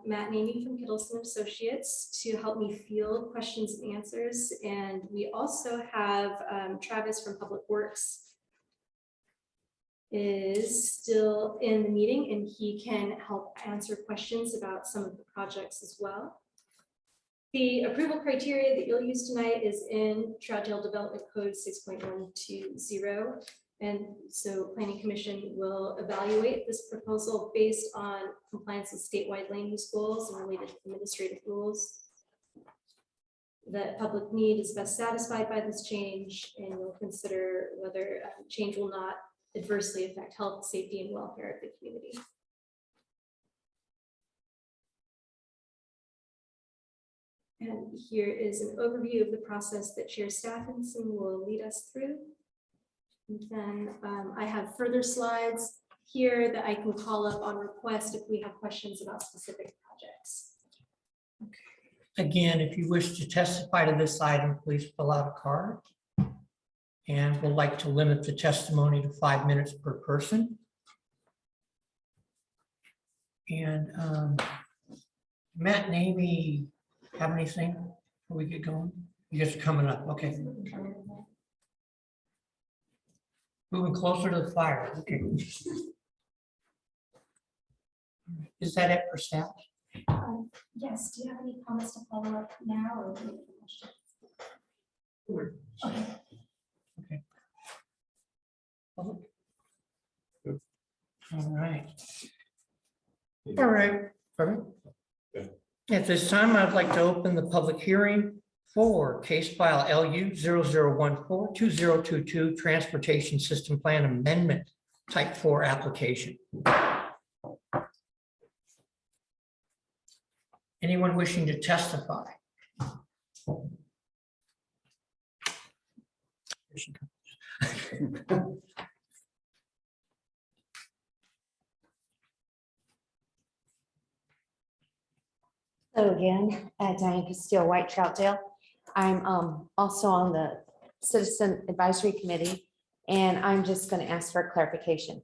Matt and Amy from Kittleson Associates, to help me field questions and answers. And we also have Travis from Public Works is still in the meeting, and he can help answer questions about some of the projects as well. The approval criteria that you'll use tonight is in Troutdale Development Code 6.120. And so Planning Commission will evaluate this proposal based on compliance with statewide land use goals and related administrative rules. The public need is best satisfied by this change, and we'll consider whether change will not adversely affect health, safety, and welfare of the community. And here is an overview of the process that Chair Stephenson will lead us through. And then I have further slides here that I can call up on request if we have questions about specific projects. Again, if you wish to testify to this item, please fill out a card. And we'd like to limit the testimony to 5 minutes per person. And Matt and Amy, have anything before we get going? You guys are coming up, okay. Moving closer to the fire, okay. Is that it for staff? Yes, do you have any comments to follow up now or? Okay. Okay. All right. All right. At this time, I'd like to open the public hearing for case file LU 00142022 Transportation System Plan Amendment Type 4 application. Anyone wishing to testify? Hello again, Diane Castillo, White Troutdale. I'm also on the Citizen Advisory Committee, and I'm just going to ask for clarification.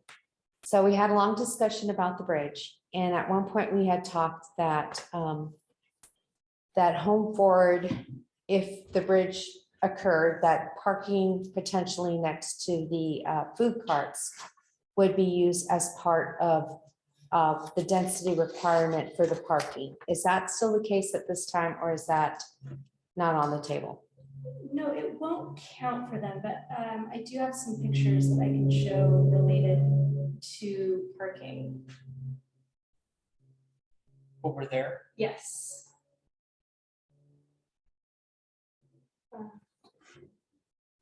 So we had a long discussion about the bridge, and at one point we had talked that that home forward, if the bridge occurred, that parking potentially next to the food carts would be used as part of the density requirement for the parking. Is that still the case at this time, or is that not on the table? No, it won't count for them, but I do have some pictures that I can show related to parking. Over there? Yes.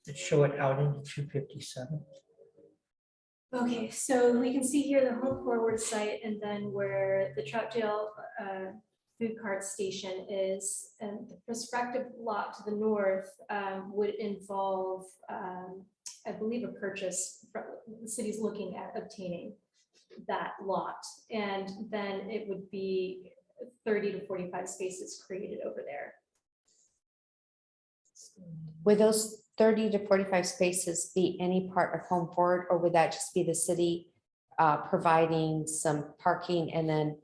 Let's show it out into 257. Okay, so we can see here the home forward site and then where the Troutdale food cart station is, and the prospective lot to the north would involve, I believe, a purchase. The city's looking at obtaining that lot, and then it would be 30 to 45 spaces created over there. Would those 30 to 45 spaces be any part of home forward, or would that just be the city providing some parking and then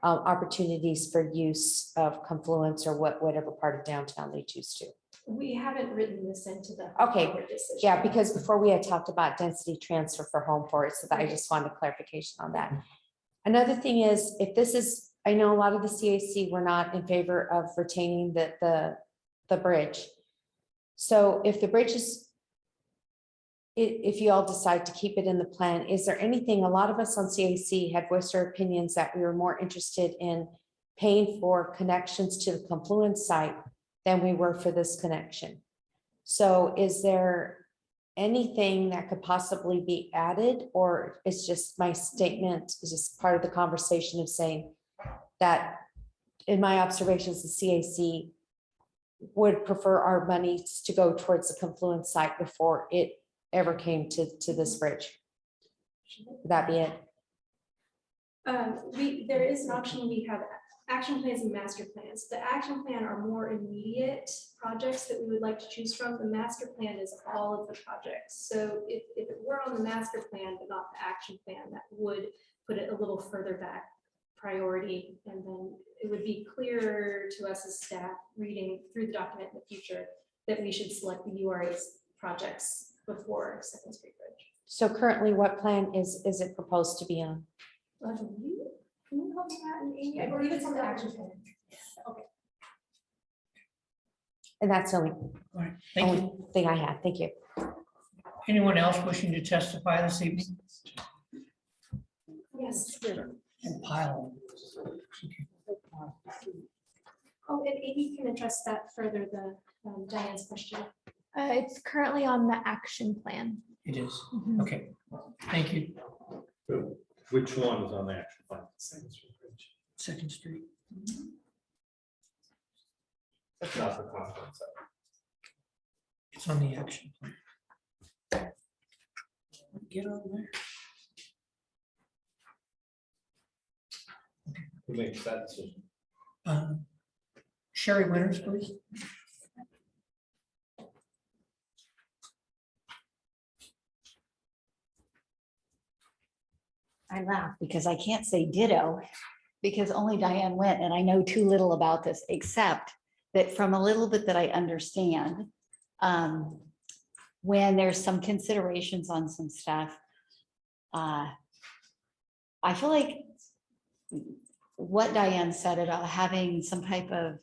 opportunities for use of confluence or whatever part of downtown they choose to? We haven't written this into the Okay, decision. yeah, because before we had talked about density transfer for home forward, so that I just wanted clarification on that. Another thing is, if this is, I know a lot of the CAC were not in favor of retaining the bridge. So if the bridge is, if you all decide to keep it in the plan, is there anything, a lot of us on CAC had voiced our opinions that we were more interested in paying for connections to the confluence site than we were for this connection. So is there anything that could possibly be added, or is just my statement is just part of the conversation of saying that in my observations, the CAC would prefer our monies to go towards the confluence site before it ever came to this bridge? Would that be it? There is an option. We have action plans and master plans. The action plan are more immediate projects that we would like to choose from. The master plan is all of the projects. So if it were on the master plan, but not the action plan, that would put it a little further back priority. And then it would be clearer to us as staff reading through the document in the future that we should select the URA's projects before Second Street Bridge. So currently, what plan is it proposed to be on? Can you help me out, Amy? I believe it's on the action plan. Okay. And that's the Thank only you. thing I had. Thank you. Anyone else wishing to testify this evening? Yes. And pile. Oh, and Amy can address that further, the Diane's question. It's currently on the action plan. It is. Okay. Thank you. Which one is on the action plan? Second Street. That's not the conference. It's on the action plan. Get on there. Who makes that decision? Sherry Winters, please. I laugh because I can't say ditto because only Diane went and I know too little about this, except that from a little bit that I understand, when there's some considerations on some stuff, I feel like what Diane said about having some type of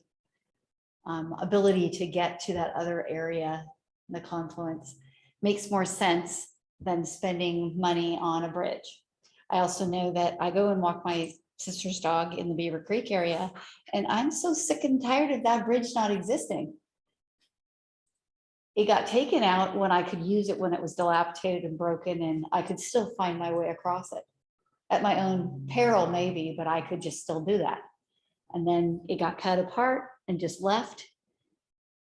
ability to get to that other area, the confluence, makes more sense than spending money on a bridge. I also know that I go and walk my sister's dog in the Beaver Creek area. And I'm so sick and tired of that bridge not existing. It got taken out when I could use it, when it was dilapidated and broken, and I could still find my way across it. At my own peril, maybe, but I could just still do that. And then it got cut apart and just left.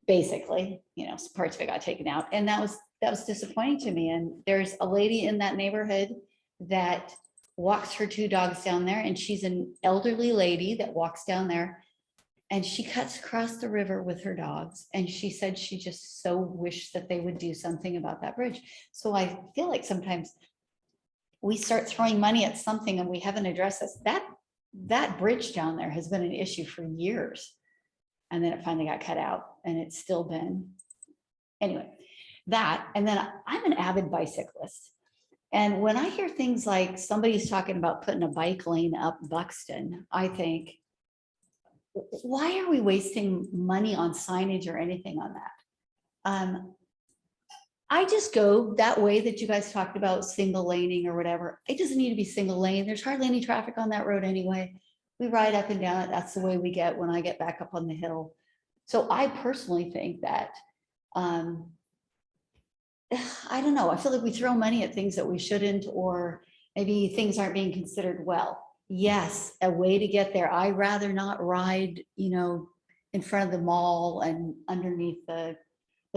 Basically, you know, some parts of it got taken out. And that was disappointing to me. And there's a lady in that neighborhood that walks her 2 dogs down there, and she's an elderly lady that walks down there, and she cuts across the river with her dogs. And she said she just so wished that they would do something about that bridge. So I feel like sometimes we start throwing money at something and we haven't addressed this. That bridge down there has been an issue for years. And then it finally got cut out, and it's still been, anyway, that. And then I'm an avid bicyclist. And when I hear things like somebody's talking about putting a bike lane up Buxton, I think, why are we wasting money on signage or anything on that? I just go that way that you guys talked about, single laning or whatever. It doesn't need to be single lane. There's hardly any traffic on that road anyway. We ride up and down it. That's the way we get when I get back up on the hill. So I personally think that, I don't know, I feel like we throw money at things that we shouldn't, or maybe things aren't being considered well. Yes, a way to get there. I'd rather not ride, you know, in front of the mall and underneath the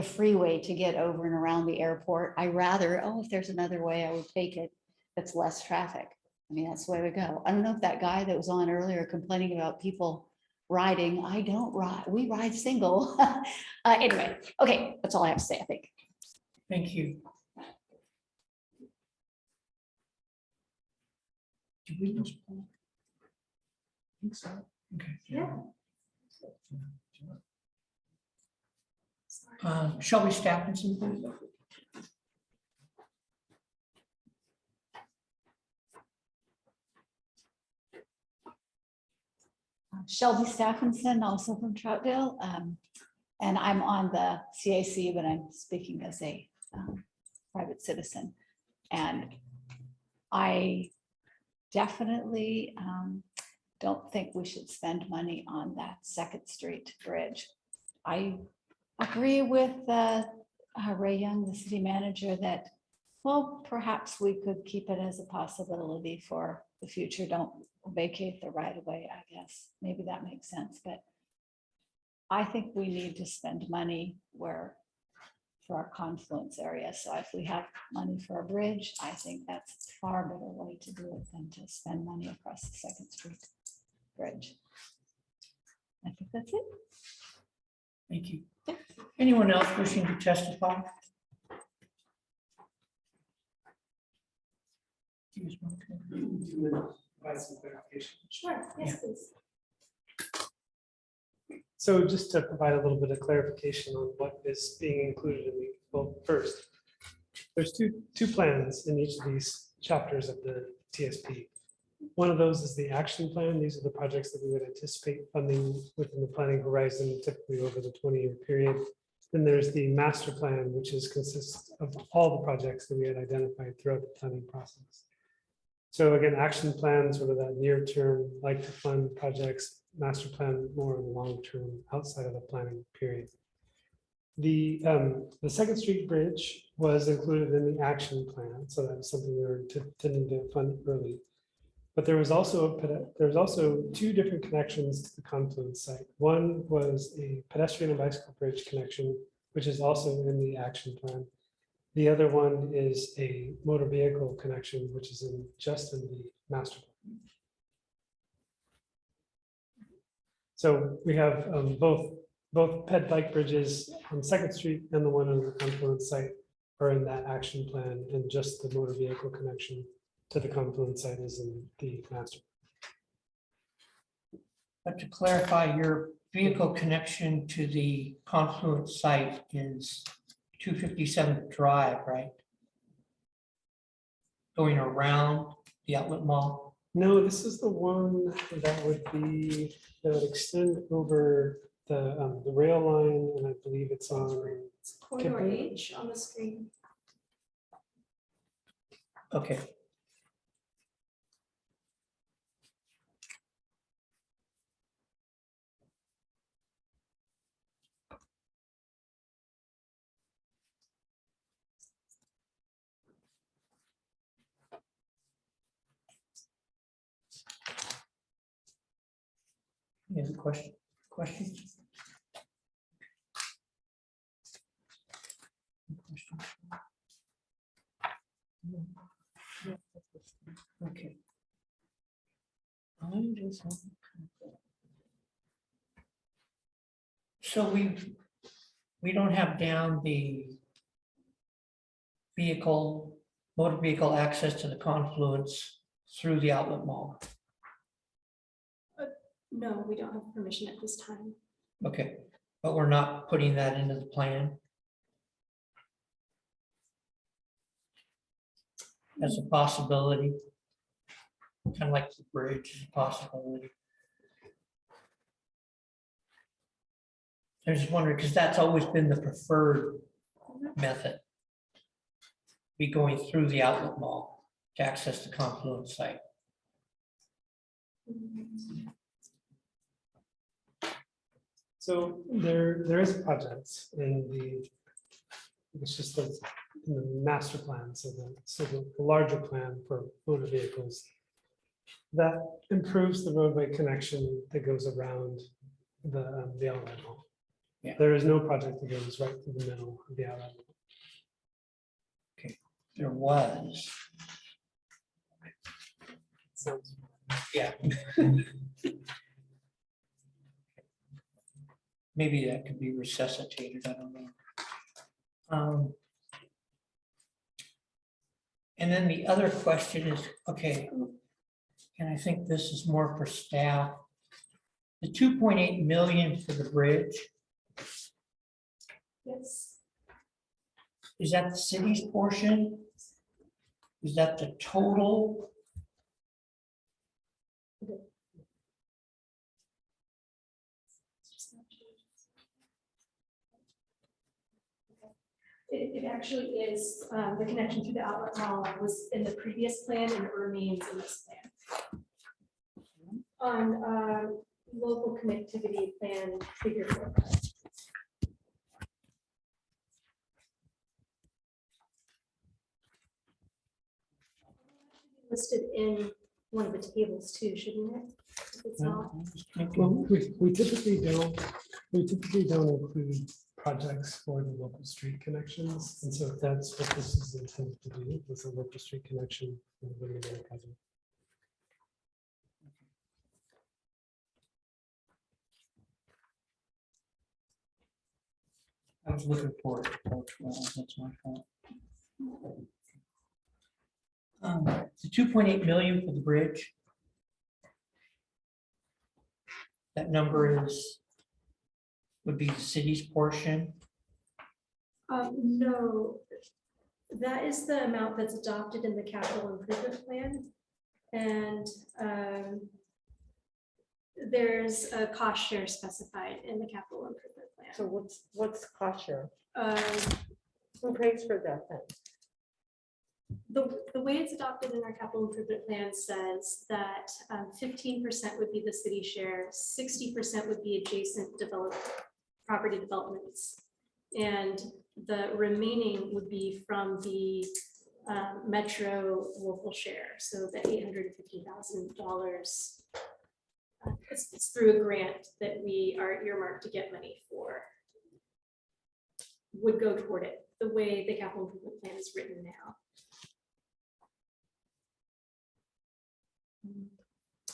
freeway to get over and around the airport. I rather, if there's another way, I would take it that's less traffic. I mean, that's the way we go. I don't know if that guy that was on earlier complaining about people riding, I don't ride, we ride single. Anyway, okay, that's all I have to say, I think. Thank you. Did we just pull? I think so. Okay. Yeah. Shelby Stapleton, please. Shelby Stephenson, also from Troutdale. And I'm on the CAC, but I'm speaking as a private citizen. And I definitely don't think we should spend money on that 2nd Street bridge. I agree with Ray Young, the city manager, that, well, perhaps we could keep it as a possibility for the future. Don't vacate the right of way, I guess. Maybe that makes sense, but I think we need to spend money for our confluence area. So if we have money for a bridge, I think that's a far better way to do it than to spend money across the 2nd Street bridge. I think that's it. Thank you. Anyone else wishing to testify? Provide some clarification. Sure, yes, please. So just to provide a little bit of clarification on what is being included in the, well, first, there's two plans in each of these chapters of the TSP. One of those is the action plan. These are the projects that we would anticipate funding within the planning horizon, typically over the 20-year period. Then there's the master plan, which consists of all the projects that we had identified throughout the planning process. So again, action plan, sort of that near term, like to fund projects, master plan more in the long term outside of the planning period. The 2nd Street Bridge was included in the action plan. So that was something we were intending to fund early. But there was also 2 different connections to the confluence site. One was a pedestrian and bicycle bridge connection, which is also in the action plan. The other one is a motor vehicle connection, which is just in the master plan. So we have both ped bike bridges on 2nd Street and the one on the confluence site are in that action plan, and just the motor vehicle connection to the confluence site is in the master. But to clarify, your vehicle connection to the confluence site is 257 Drive, right? Going around the outlet mall? No, this is the one that would extend over the rail line, and I believe it's on It's corridor H on the screen. Okay. Any other questions? Okay. So we don't have down the motor vehicle access to the confluence through the outlet mall. No, we don't have permission at this time. Okay, but we're not putting that into the plan as a possibility. Kind of like the bridge is a possibility. I was just wondering, because that's always been the preferred method. Be going through the outlet mall to access the confluence site. So there is projects in it's just in the master plan, so the larger plan for motor vehicles that improves the roadway connection that goes around the outlet mall. Yeah. There is no project that goes right through the middle of the outlet mall. Okay, there was. Sounds Yeah. Maybe that could be resuscitated, I don't know. And then the other question is, okay, and I think this is more for staff. The 2.8 million for the bridge, Yes. is that the city's portion? Is that the total? It actually is, the connection to the outlet mall was in the previous plan and it remains in this plan. On local connectivity plan figure 4. Listed in one of the tables too, shouldn't it? If it's not. Well, we typically don't include projects for the local street connections. And so if that's what this is intended to do, is a local street connection. Then we're gonna do a project. I was looking for it. That's my fault. The 2.8 million for the bridge. That number would be the city's portion. No, that is the amount that's adopted in the capital improvement plan. And there's a cost share specified in the capital improvement plan. So what's cost share? Um, Who pays for that then? The way it's adopted in our capital improvement plan says that 15% would be the city share, 60% would be adjacent property developments, and the remaining would be from the metro local share. So the $850,000. It's through a grant that we are earmarked to get money for. Would go toward it the way the capital improvement plan is written now.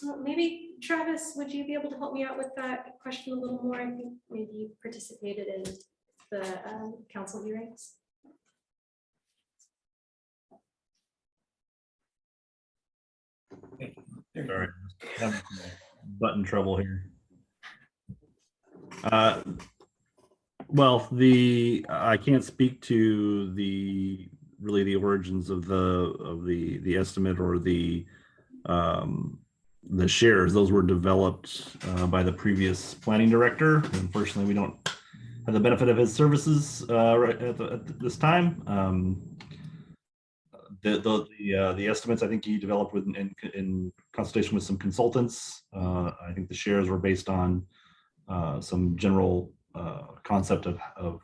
Well, maybe Travis, would you be able to help me out with that question a little more? I think maybe you participated in the council hearings. Sorry, having button trouble here. Well, I can't speak to the origins of the estimate or the shares. Those were developed by the previous planning director. Unfortunately, we don't have the benefit of his services right at this time. The estimates I think he developed in consultation with some consultants. I think the shares were based on some general concept of how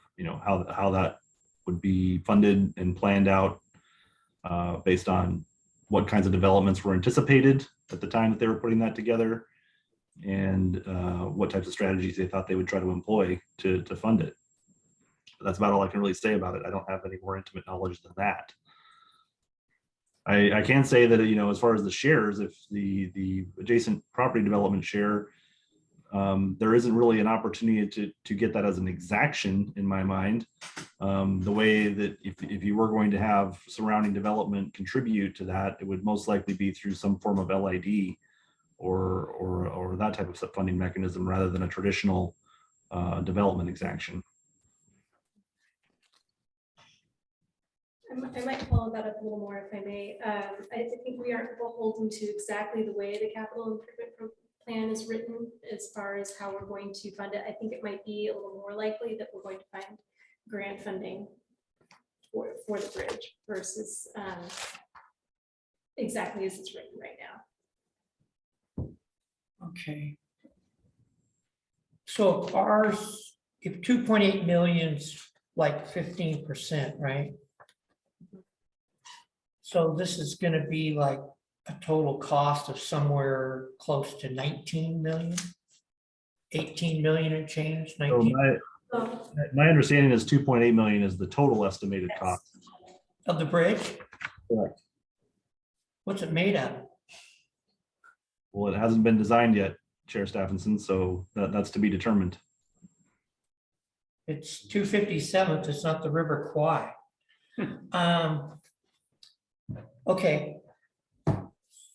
that would be funded and planned out based on what kinds of developments were anticipated at the time that they were putting that together. and what types of strategies they thought they would try to employ to fund it. But that's about all I can really say about it. I don't have any more intimate knowledge than that. I can say that, you know, as far as the shares, if the adjacent property development share, there isn't really an opportunity to get that as an exaction in my mind. The way that if you were going to have surrounding development contribute to that, it would most likely be through some form of LID or that type of funding mechanism rather than a traditional development exaction. I might follow that up a little more if I may. I think we aren't beholden to exactly the way the capital improvement plan is written as far as how we're going to fund it. I think it might be a little more likely that we're going to find grant funding for the bridge versus exactly as it's written right now. Okay. So if ours, if 2.8 million's like 15%, right? So this is gonna be like a total cost of somewhere close to 19 million, 18 million and change, So 19 my understanding is 2.8 million is the total estimated cost. of the bridge. Correct. What's it made out of? Well, it hasn't been designed yet, Chair Stephenson, so that's to be determined. It's 257th, it's not the River Kwai. Okay.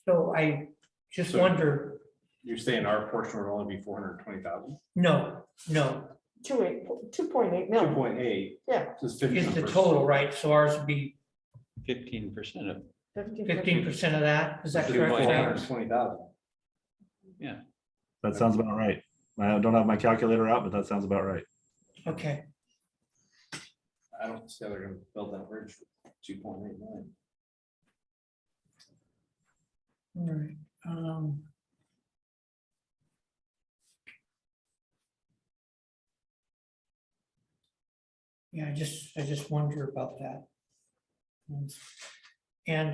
So I just wonder, You're saying our portion would only be 420,000? no, 2.8 million. 2.8. Yeah. is the total, right? So ours would be 15% of, 15% of that, is that Should be correct? Sam? 420,000. yeah. That sounds about right. I don't have my calculator out, but that sounds about right. Okay, I don't see how they're gonna build that bridge for 2.8 million. all right. Yeah, I just wonder about that. And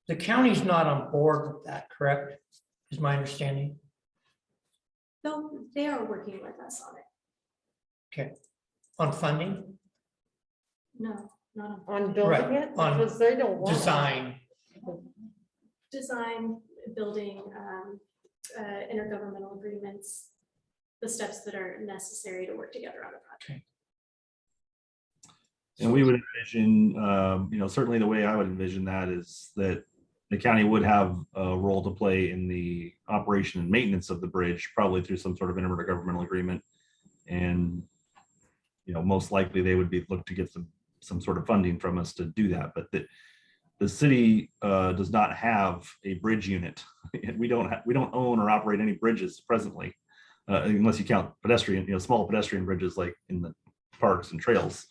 the county's not on board with that, correct? Is my understanding. No, they are working with us on it. Okay, on funding, No, not On building Right, it, on because they don't want. it. design. design, building, intergovernmental agreements, the steps that are necessary to work together on a project. And we would envision, you know, certainly the way I would envision that is that the county would have a role to play in the operation and maintenance of the bridge, probably through some sort of intergovernmental agreement. And, you know, most likely they would be look to get some sort of funding from us to do that. But the city does not have a bridge unit. We don't own or operate any bridges presently, unless you count pedestrian, you know, small pedestrian bridges like in the parks and trails.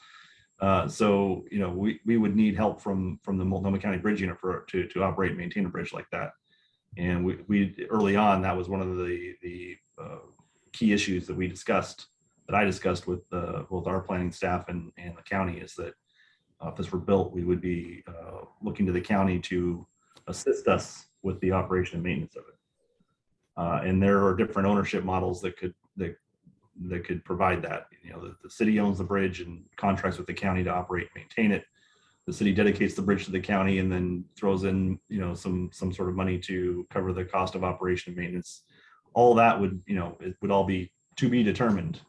So, you know, we would need help from the Multnomah County Bridge Unit to operate and maintain a bridge like that. And we early on, that was one of the key issues that I discussed with both our planning staff and the county, is that if this were built, we would be looking to the county to assist us with the operation and maintenance of it. And there are different ownership models that could provide that. You know, the city owns the bridge and contracts with the county to operate and maintain it. The city dedicates the bridge to the county and then throws in, you know, some sort of money to cover the cost of operation and maintenance. All that would, you know, it would all be to be determined.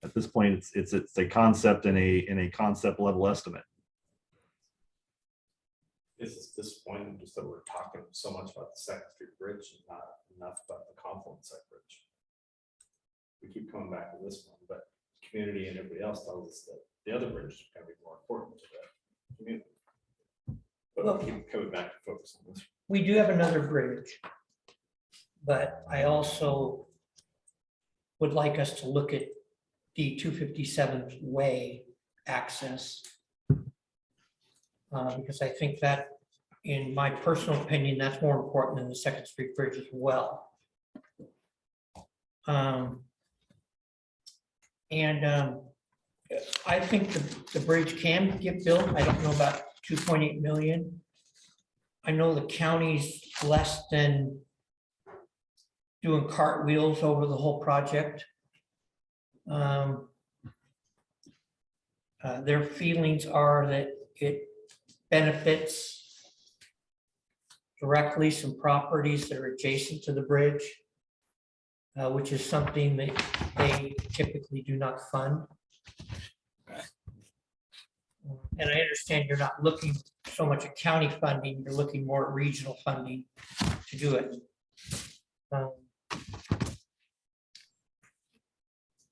At this point, it's a concept and a concept level estimate. It's disappointing just that we're talking so much about the Second Street Bridge and not enough about the Confluence Side Bridge. We keep coming back to this one, but community and everybody else tells us that the other bridge is going to be more important to the community. But we'll keep coming back to focus on this. We do have another bridge, but I also would like us to look at the 257th Way access. Because I think that, in my personal opinion, that's more important than the Second Street Bridge as well. I think the bridge can get built. I don't know about 2.8 million. I know the county's less than doing cartwheels over the whole project. Their feelings are that it benefits directly some properties that are adjacent to the bridge, which is something that they typically do not fund. And I understand you're not looking so much at county funding, you're looking more at regional funding to do it.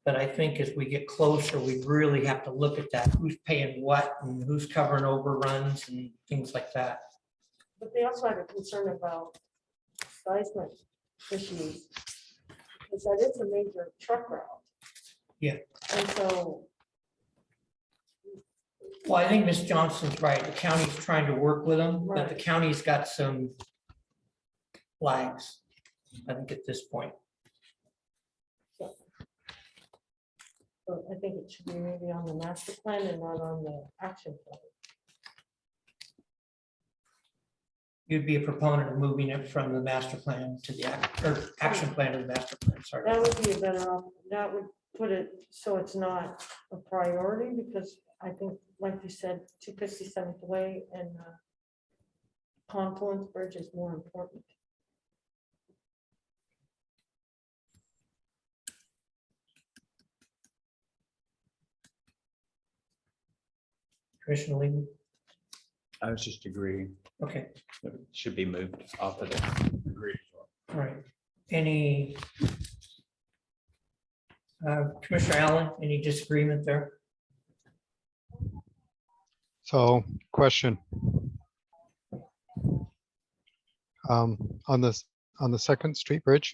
But I think as we get closer, we really have to look at that, who's paying what and who's covering overruns and things like that. But they also had a concern about seismic issues, because that is a major truck route. Yeah. And so, Well, I think Ms. Johnson's right. The county's trying to work with them, but the county's got some flags, I think, at this point. so I think it should be maybe on the master plan and not on the action plan. You'd be a proponent of moving it from the master plan to the action plan to the master plan, sorry. That would be a better, that would put it so it's not a priority, because I think, like you said, 257th Way and Confluence Bridge is more important. Commissioner Lehman? I was just agreeing. Okay, It should be moved off of there. Agreed. all right. Any Commissioner Allen, any disagreement there? So question. On this, on the Second Street Bridge.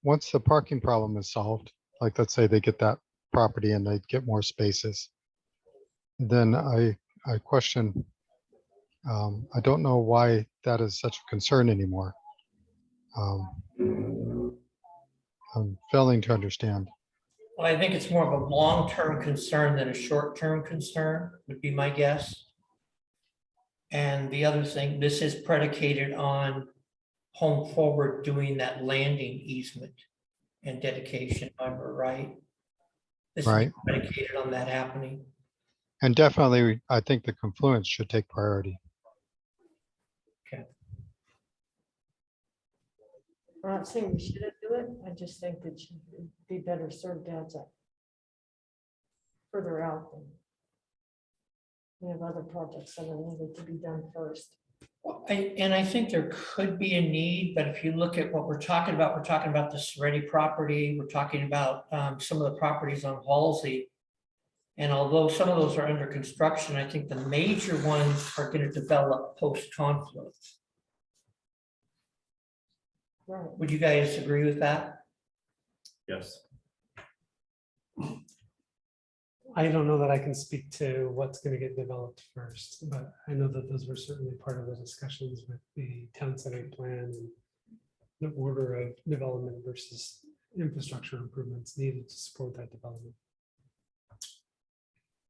Once the parking problem is solved, like let's say they get that property and they get more spaces, then I question, I don't know why that is such a concern anymore. I'm failing to understand. Well, I think it's more of a long-term concern than a short-term concern, would be my guess. And the other thing, this is predicated on Home Forward doing that landing easement and dedication, if I'm right. This is Right. predicated on that happening. And definitely, I think the confluence should take priority. I'm not saying we shouldn't do it, I just think that should be better served as a further out. Than we have other projects that are needed to be done first. And I think there could be a need, but if you look at what we're talking about the Seretti property, we're talking about some of the properties on Halsey. And although some of those are under construction, I think the major ones are going to develop post-conflict. Right. Would you guys agree with that? Yes. I don't know that I can speak to what's going to get developed first, but I know that those were certainly part of the discussions with the town setting plan and the order of development versus infrastructure improvements needed to support that development.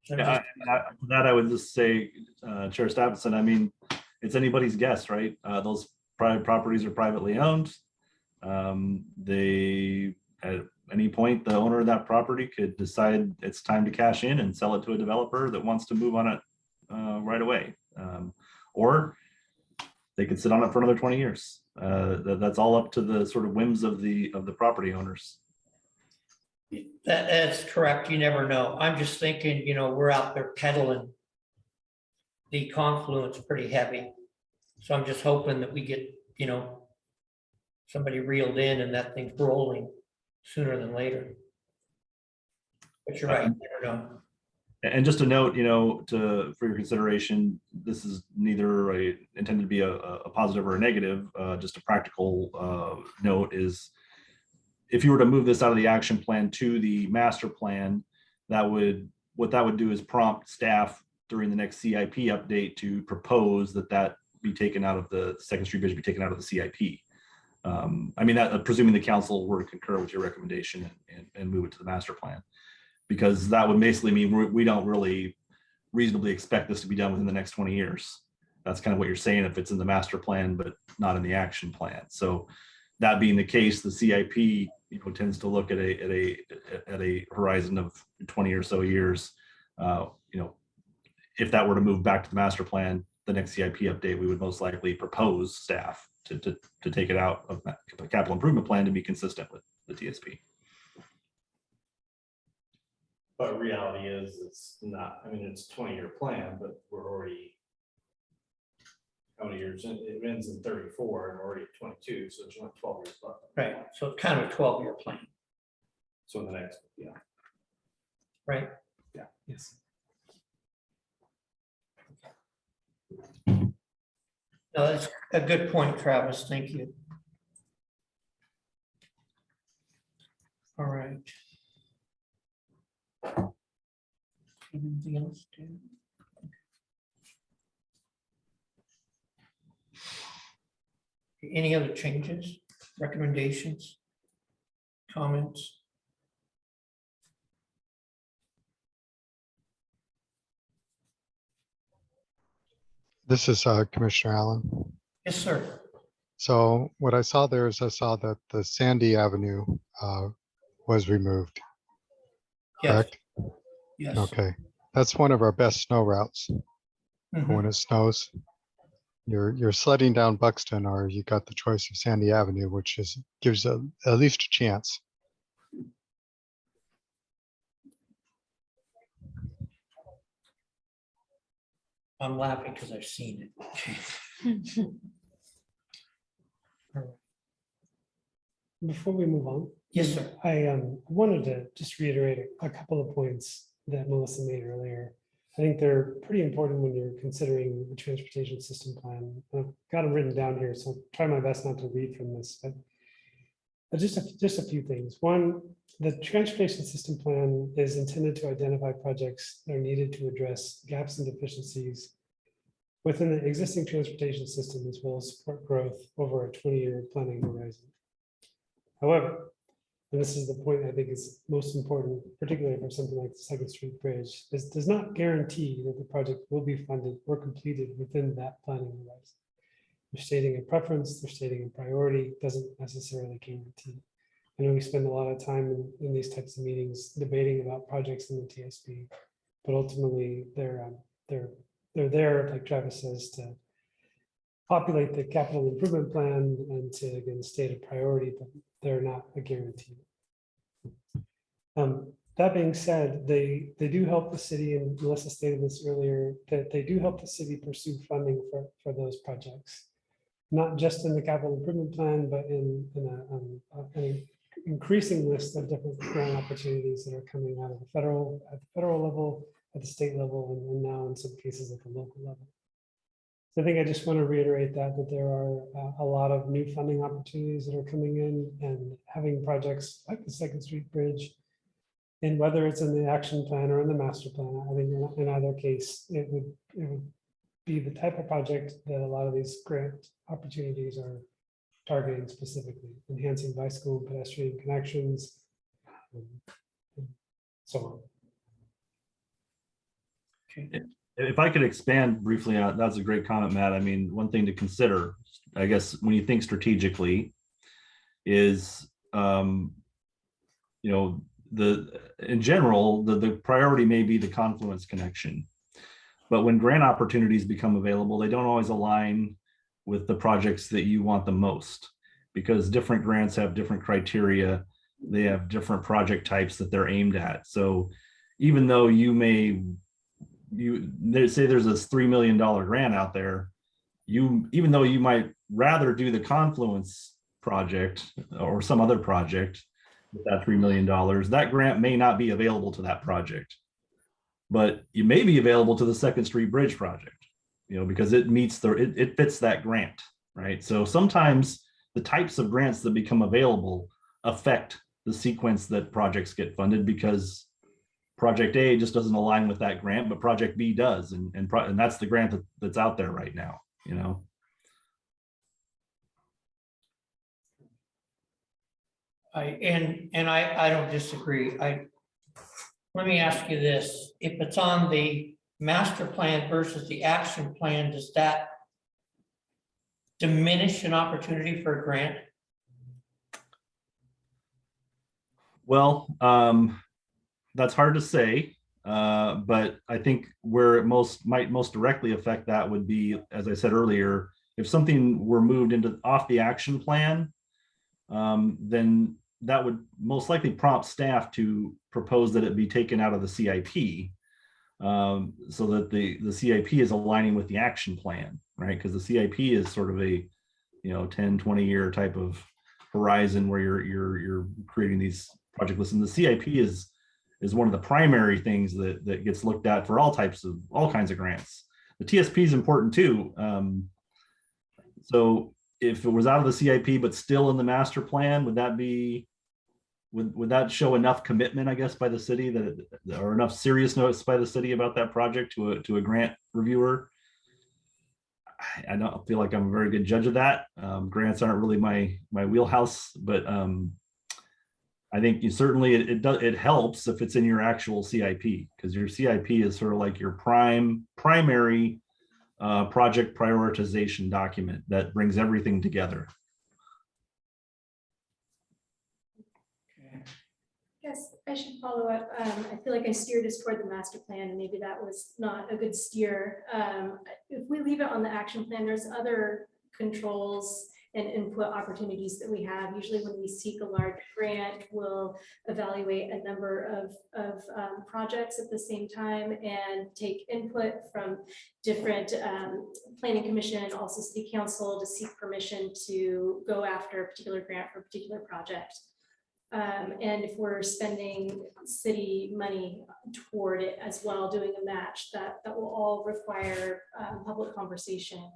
That I would just say, Chair Stephenson, I mean, it's anybody's guess, right? Those private properties are privately owned. They, at any point, the owner of that property could decide it's time to cash in and sell it to a developer that wants to move on it right away. Or they could sit on it for another 20 years. That's all up to the sort of whims of the property owners. That's correct. You never know. I'm just thinking, we're out there peddling the confluence pretty heavy. So I'm just hoping that we get, somebody reeled in and that thing's rolling sooner than later. But you're right, you never know. And just a note, for your consideration, this is neither intended to be a positive or a negative. Just a practical note is, if you were to move this out of the action plan to the master plan, what that would do is prompt staff during the next CIP update to propose that be taken out of the Second Street Bridge, be taken out of the CIP. I mean, that presuming the council were to concur with your recommendation and move it to the master plan, because that would basically mean we don't really reasonably expect this to be done within the next 20 years. That's kind of what you're saying if it's in the master plan, but not in the action plan. So That being the case, the CIP, tends to look at a horizon of 20 or so years. If that were to move back to the master plan, the next CIP update, we would most likely propose staff to take it out of the capital improvement plan to be consistent with the TSP. But reality is, it's not, I mean, it's a 20-year plan, but we're already, how many years? It ends in 34 and we're already at 22, so it's only 12 years left. Right, so it's kind of a 12-year plan, So in the next, right? Yeah. Yes. No, that's a good point, Travis. Thank you. All right. Anything else? Dan? Any other changes, recommendations, comments? This is Commissioner Allen. Yes, sir. So what I saw there is I saw that the Sandy Avenue was removed. Yes. Correct? Yes. Okay. That's one of our best snow routes. Mhm. When it snows, you're sledding down Buxton, or you got the choice of Sandy Avenue, which gives at least a chance. I'm laughing because I've seen it. Before we move on. Yes, sir. I wanted to just reiterate a couple of points that Melissa made earlier. I think they're pretty important when you're considering the transportation system plan. I've got them written down here, so I'll try my best not to read from this, but just a few things. One, the transportation system plan is intended to identify projects that are needed to address gaps and deficiencies within the existing transportation system, as well as support growth over a 20-year planning horizon. However, and this is the point I think is most important, particularly for something like the Second Street Bridge, this does not guarantee that the project will be funded or completed within that planning horizon. They're stating a preference, they're stating a priority, doesn't necessarily guarantee. I know we spend a lot of time in these types of meetings debating about projects in the TSP, but ultimately they're there, like Travis says, to populate the capital improvement plan and to, again, state a priority, but they're not a guarantee. That being said, they do help the city, and Melissa stated this earlier, that they do help the city pursue funding for those projects. Not just in the capital improvement plan, but in an increasing list of different grant opportunities that are coming out of at the federal level, at the state level, and now in some cases at the local level. So I think I just want to reiterate that there are a lot of new funding opportunities that are coming in, and having projects like the Second Street Bridge, and whether it's in the action plan or in the master plan, I think in either case, it would be the type of project that a lot of these grant opportunities are targeting specifically, enhancing bicycle and pedestrian connections, and so on. Okay. If I could expand briefly on, that's a great comment, Matt. I mean, one thing to consider, I guess, when you think strategically is, in general, the priority may be the confluence connection. But when grant opportunities become available, they don't always align with the projects that you want the most, because different grants have different criteria. They have different project types that they're aimed at. So even though they say there's this $3 million grant out there, even though you might rather do the confluence project or some other project with that $3 million, that grant may not be available to that project, but you may be available to the Second Street Bridge project, because it meets it fits that grant, right? So sometimes the types of grants that become available affect the sequence that projects get funded, because project A just doesn't align with that grant, but project B does, and that's the grant that's out there right now, I don't disagree. Let me ask you this: if it's on the master plan versus the action plan, does that diminish an opportunity for a grant? Well, that's hard to say. But I think where it might most directly affect that would be, as I said earlier, if something were moved into off the action plan, then that would most likely prompt staff to propose that it be taken out of the CIP, so that the CIP is aligning with the action plan, right? Because the CIP is sort of a 10, 20-year type of horizon where you're creating these project lists, and the CIP is one of the primary things that gets looked at for all kinds of grants. The TSP is important too. So if it was out of the CIP but still in the master plan, would that show enough commitment, I guess, by the city or enough seriousness by the city about that project to a grant reviewer? I don't feel like I'm a very good judge of that. Grants aren't really my wheelhouse, but I think it helps if it's in your actual CIP, because your CIP is sort of like your primary project prioritization document that brings everything together. Yes, I should follow up. I feel like I steered us toward the master plan, and maybe that was not a good steer. If we leave it on the action plan, there's other controls and input opportunities that we have. Usually when we seek a large grant, we'll evaluate a number of projects at the same time and take input from different planning commission, also city council, to seek permission to go after a particular grant for a particular project. And if we're spending city money toward it as well, doing a match, that will all require public conversation.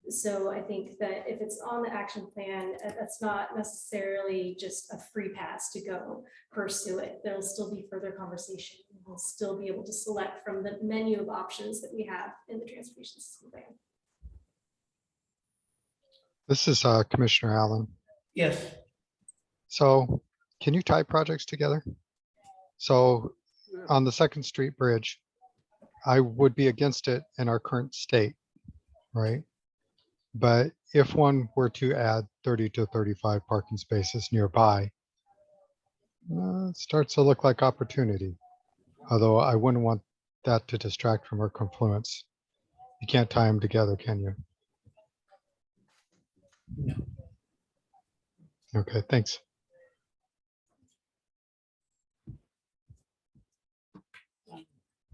So I think that if it's on the action plan, that's not necessarily just a free pass to go pursue it. There'll still be further conversation. We'll still be able to select from the menu of options that we have in the transportation system plan. This is Commissioner Allen. Yes. So can you tie projects together? So on the Second Street Bridge, I would be against it in our current state, right? But if one were to add 30 to 35 parking spaces nearby, it starts to look like opportunity. Although I wouldn't want that to distract from our confluence. You can't tie them together, can you? No. Okay, thanks.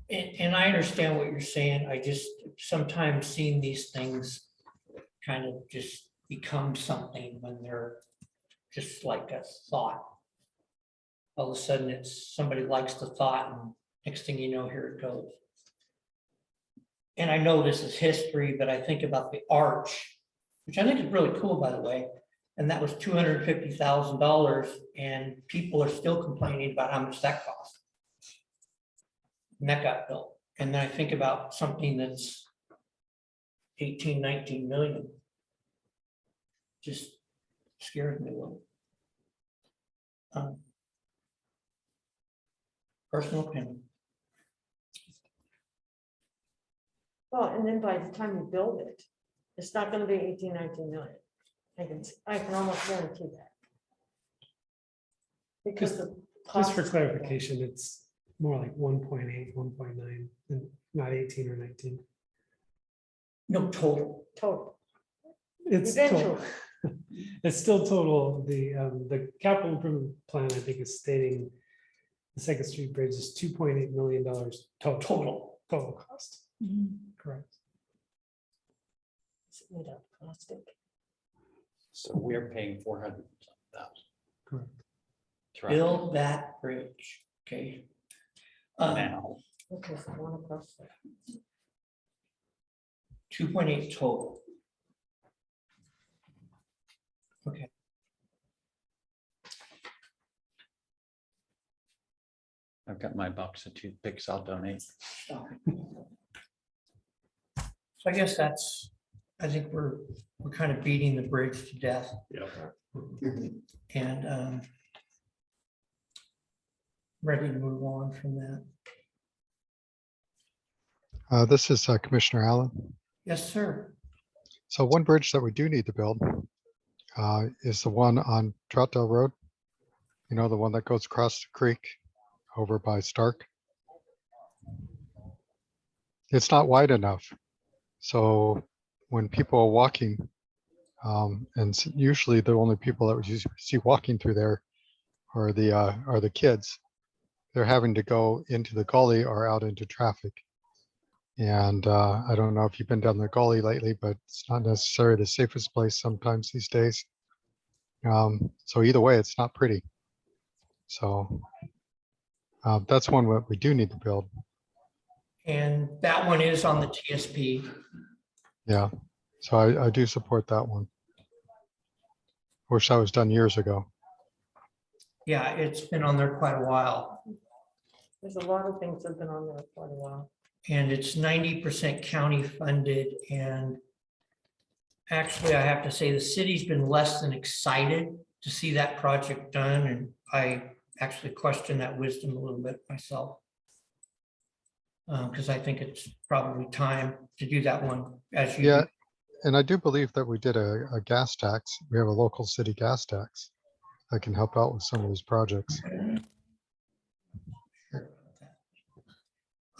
And I understand what you're saying. I just sometimes seen these things kind of just become something when they're just like a thought. All of a sudden it's somebody likes the thought and next thing you know, here it goes. And I know this is history, but I think about the arch, which I think is really cool, by the way. And that was $250,000 and people are still complaining about how much that cost. And that got built. And then I think about something that's 18, 19 million. Just scared me a little. Personal opinion. Well, and then by the time you build it, it's not gonna be 18, 19 million. I can almost guarantee that. Because the Just for cost- clarification, it's more like 1.8, 1.9, and not 18 or 19. No, total. Total. It's Eventually. total. It's still total. The capital improvement plan, I think, is stating the Second Street Bridge is $2.8 million total cost. Correct. Is it made out of plastic? So we're paying 400,000. Correct. Build that bridge, okay? Now. Okay, so one across there. 2.8 total. Okay. I've got my box of toothpicks I'll donate. So I guess I think we're kind of beating the bridge to death. Yeah. And ready to move on from that. This is Commissioner Allen. Yes, sir. So one bridge that we do need to build is the one on Troutdale Road. You know, the one that goes across the creek over by Stark. It's not wide enough. So when people are walking, usually the only people that you see walking through there are the kids. They're having to go into the gully or out into traffic. And I don't know if you've been down the gully lately, but it's not necessarily the safest place sometimes these days. So either way, it's not pretty. So that's one that we do need to build. And that one is on the TSP. Yeah, so I do support that one. Wish that was done years ago. Yeah, it's been on there quite a while. There's a lot of things that have been on there for quite a while. And it's 90% county funded. And actually, I have to say the city's been less than excited to see that project done. And I actually question that wisdom a little bit myself. Because I think it's probably time to do that one as you. Yeah, and I do believe that we did a gas tax. We have a local city gas tax that can help out with some of these projects.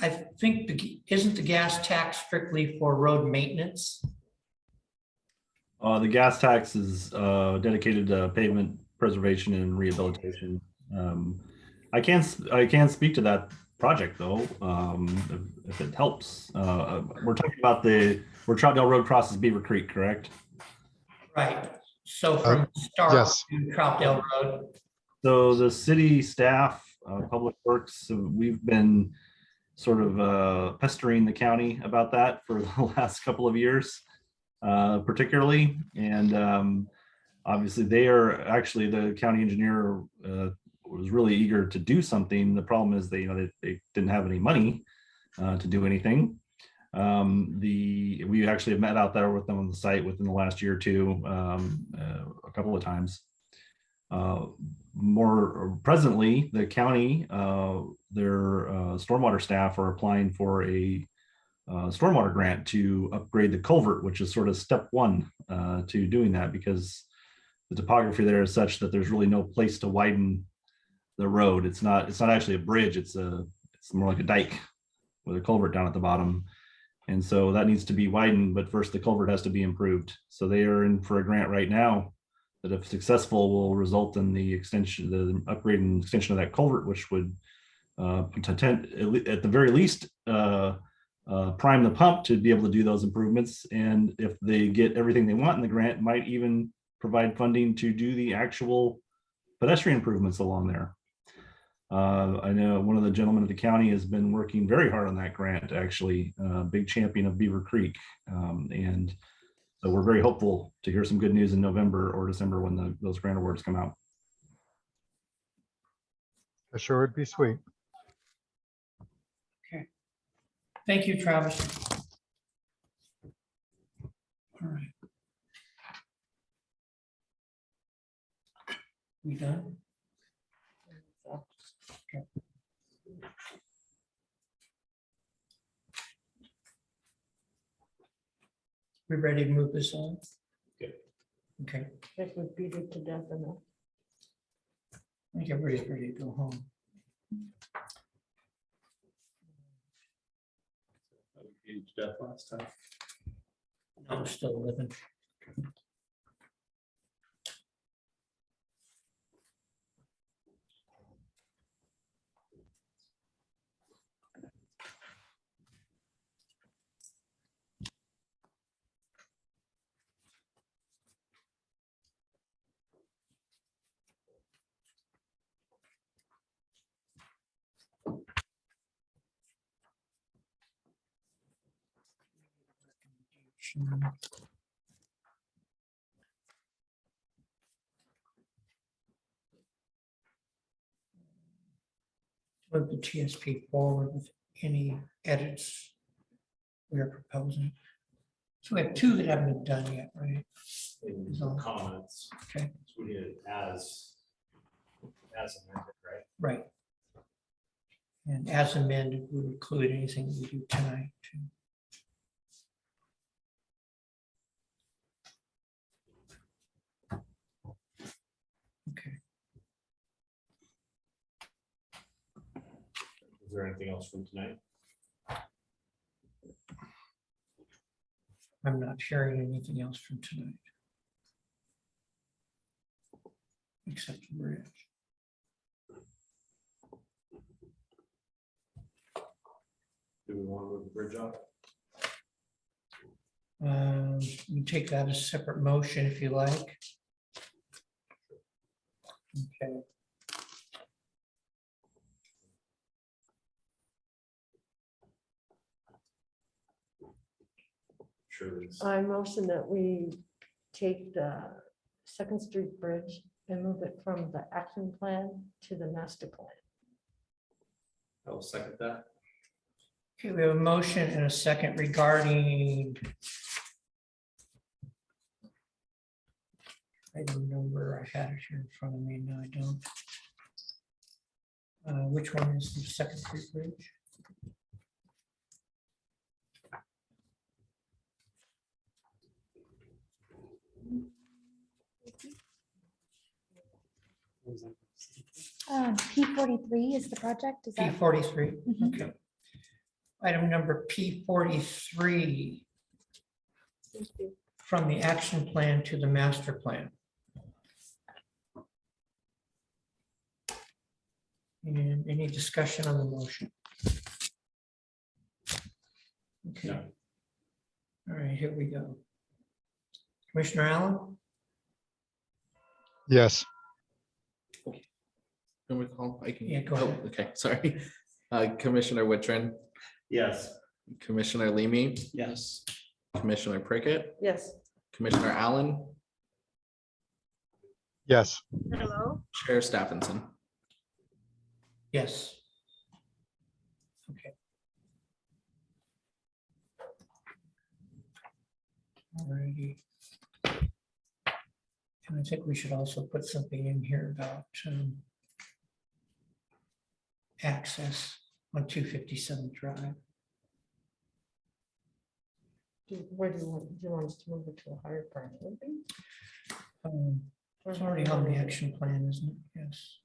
I think, isn't the gas tax strictly for road maintenance? The gas tax is dedicated to pavement preservation and rehabilitation. I can't speak to that project though, if it helps. We're talking about where Troutdale Road crosses Beaver Creek, correct? Right. So from Stark yes. to Troutdale Road. So the city staff, Public Works, we've been sort of pestering the county about that for the last couple of years, particularly. And obviously the county engineer was really eager to do something. The problem is they didn't have any money to do anything. We actually have met out there with them on the site within the last year or two, a couple of times. More presently, the county, their stormwater staff are applying for a stormwater grant to upgrade the culvert, which is sort of step one to doing that, because the topography there is such that there's really no place to widen the road. It's not actually a bridge. It's more like a dike with a culvert down at the bottom. And so that needs to be widened, but first the culvert has to be improved. So they are in for a grant right now that, if successful, will result in the extension, the upgrade and extension of that culvert, which would at the very least prime the pump to be able to do those improvements. And if they get everything they want in the grant, might even provide funding to do the actual pedestrian improvements along there. I know one of the gentlemen of the county has been working very hard on that grant, actually, big champion of Beaver Creek. And so we're very hopeful to hear some good news in November or December when those grant awards come out. It sure would be sweet. Okay. Thank you, Travis. All right. We done? Okay. We ready to move this on? Good. Okay. I think we beat it to death enough. I think everybody's ready to go home. Age death last time. I'm still living. Move the TSP forward with any edits we are proposing. So we have two that haven't been done yet, right? In So- comments. Okay. So we did it as amended, right? Right. And as amended, we include anything we do tonight too. Okay. Is there anything else from tonight? I'm not sharing anything else from tonight. Except the bridge. Do we want to move the bridge off? You take that as a separate motion if you like. Okay. Sure. I motion that we take the Second Street Bridge and move it from the action plan to the master plan. I will second that. Okay, we have a motion and a second regarding item number. I had it here in front of me. No, I don't. Which one is the Second Street Bridge? P43 is the project, is that? P43, Mhm. okay. Item number P43. From the action plan to the master plan. And any discussion on the motion? Okay. No. All right, here we go. Commissioner Allen? Yes. Can we call? I can. Yeah, go ahead. Okay, sorry. Commissioner Wittrin, Yes. Commissioner Leamy, Yes. Commissioner Prickett, Yes. Commissioner Allen, Yes. Hello? Chair Stephenson. Yes. Okay. Alrighty. And I think we should also put something in here about access on 257 Drive. Where do you want us to move it to a higher priority? It's already on the action plan, isn't it? Yes.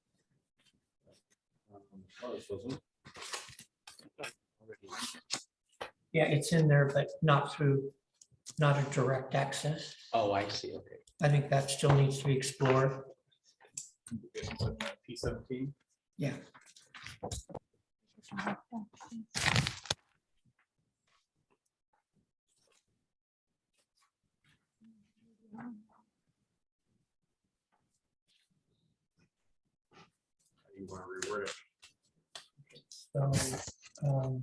Yeah, it's in there, but not a direct access. Oh, I see. Okay. I think that still needs to be explored. P17. Yeah. You want to reword it? So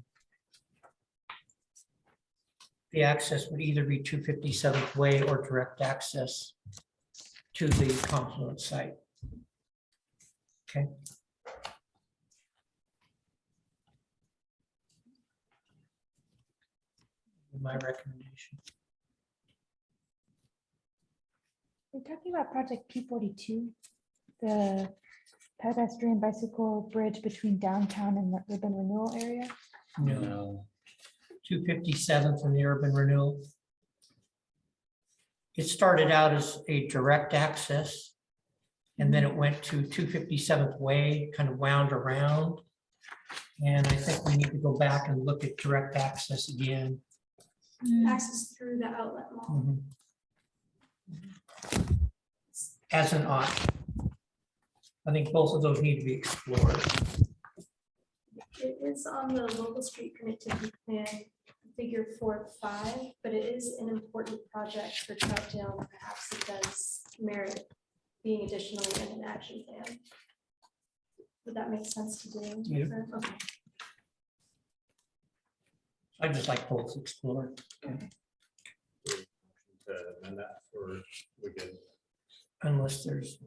the access would either be 257th Way or direct access to the confluent site. Okay. My recommendation. We're talking about project P42, the pedestrian bicycle bridge between downtown and the urban renewal area. No. 257th in the urban renewal. It started out as a direct access, and then it went to 257th Way, kind of wound around. And I think we need to go back and look at direct access again. Access through the outlet mall. As an option. I think both of those need to be explored. It is on the local street connectivity plan, figure 4.5, but it is an important project for Troutdale. And perhaps it does merit being additionally in an action plan. Would that make sense to do? Yeah. Okay. I just like both explored. Okay. To amend that, or we could, Unless there's,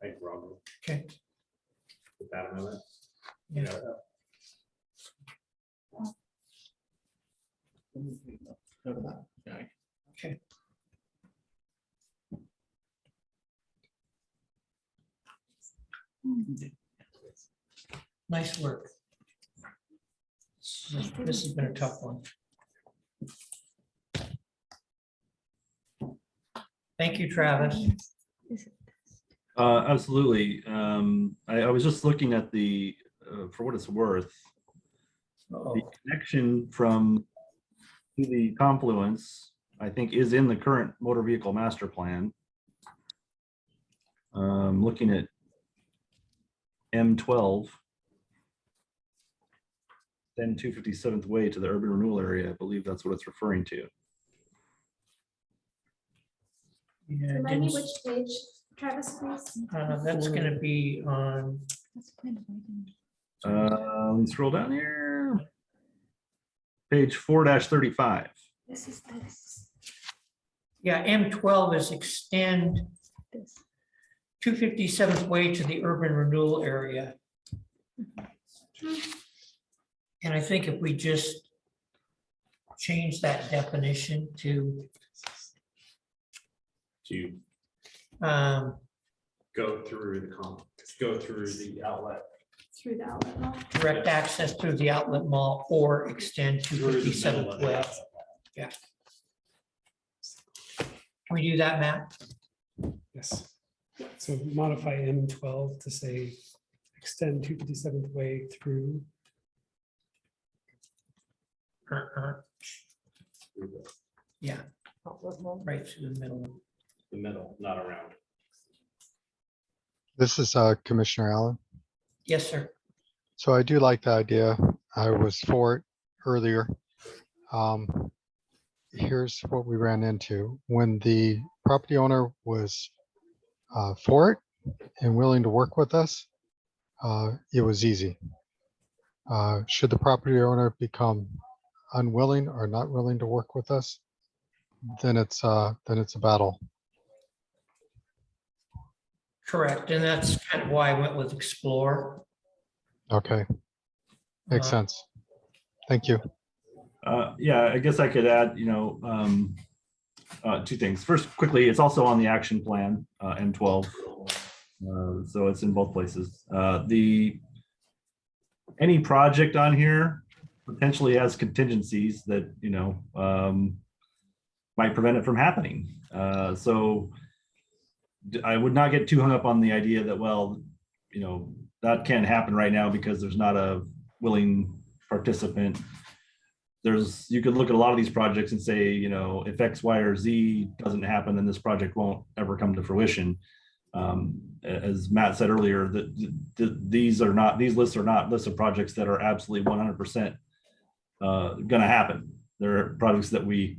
I think we're all okay. with that amendment. Yeah. Okay. Nice work. This has been a tough one. Thank you, Travis. Absolutely. I was just looking at the, for what it's worth, the connection from to the confluence, I think, is in the current motor vehicle master plan. Looking at M12, then 257th way to the urban renewal area. I believe that's what it's referring to. Yeah, Remind me which page, Travis, please. That's gonna be on, Let me scroll down here. Page 4-35. This is this. yeah, M12 is extend This. 257th way to the urban renewal area. And I think if we just change that definition to Go through go through the outlet. Through the outlet mall. direct access through the outlet mall or extend Through the middle 257th of the way. outlet. Yeah. Can we do that, Matt? Yes. So modify M12 to say extend 257th way through. Yeah, right through the middle. The middle, not around. This is Commissioner Allen. Yes, sir. So I do like the idea. I was for it earlier. Here's what we ran into. When the property owner was for it and willing to work with us, it was easy. Should the property owner become unwilling or not willing to work with us, then it's a battle. Correct. And that's kind of why I went with explore. Okay, makes sense. Thank you. Yeah, I guess I could add, two things. First, quickly, it's also on the action plan, M12. So it's in both places. Any project on here potentially has contingencies that, might prevent it from happening. So I would not get too hung up on the idea that, well, that can't happen right now because there's not a willing participant. You could look at a lot of these projects and say, if X, Y, or Z doesn't happen, then this project won't ever come to fruition. As Matt said earlier, these lists are not lists of projects that are absolutely 100% going to happen. They're projects that we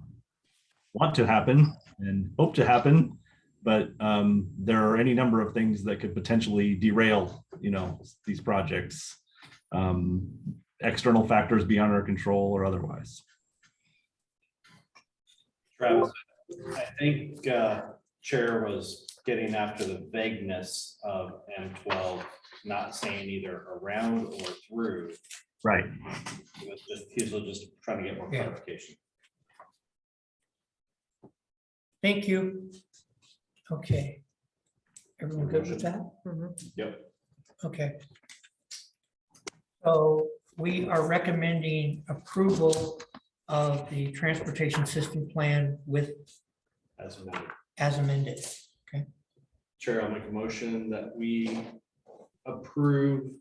want to happen and hope to happen, but there are any number of things that could potentially derail, these projects. External factors beyond our control or otherwise. Travis, I think Chair was getting after the vagueness of M12, not saying either around or through. Right. He was just trying to get more clarification. Thank you. Okay. Everyone good with that? Yep. Okay. So we are recommending approval of the transportation system plan with as amended. Okay. Chair, I'll make a motion that we approve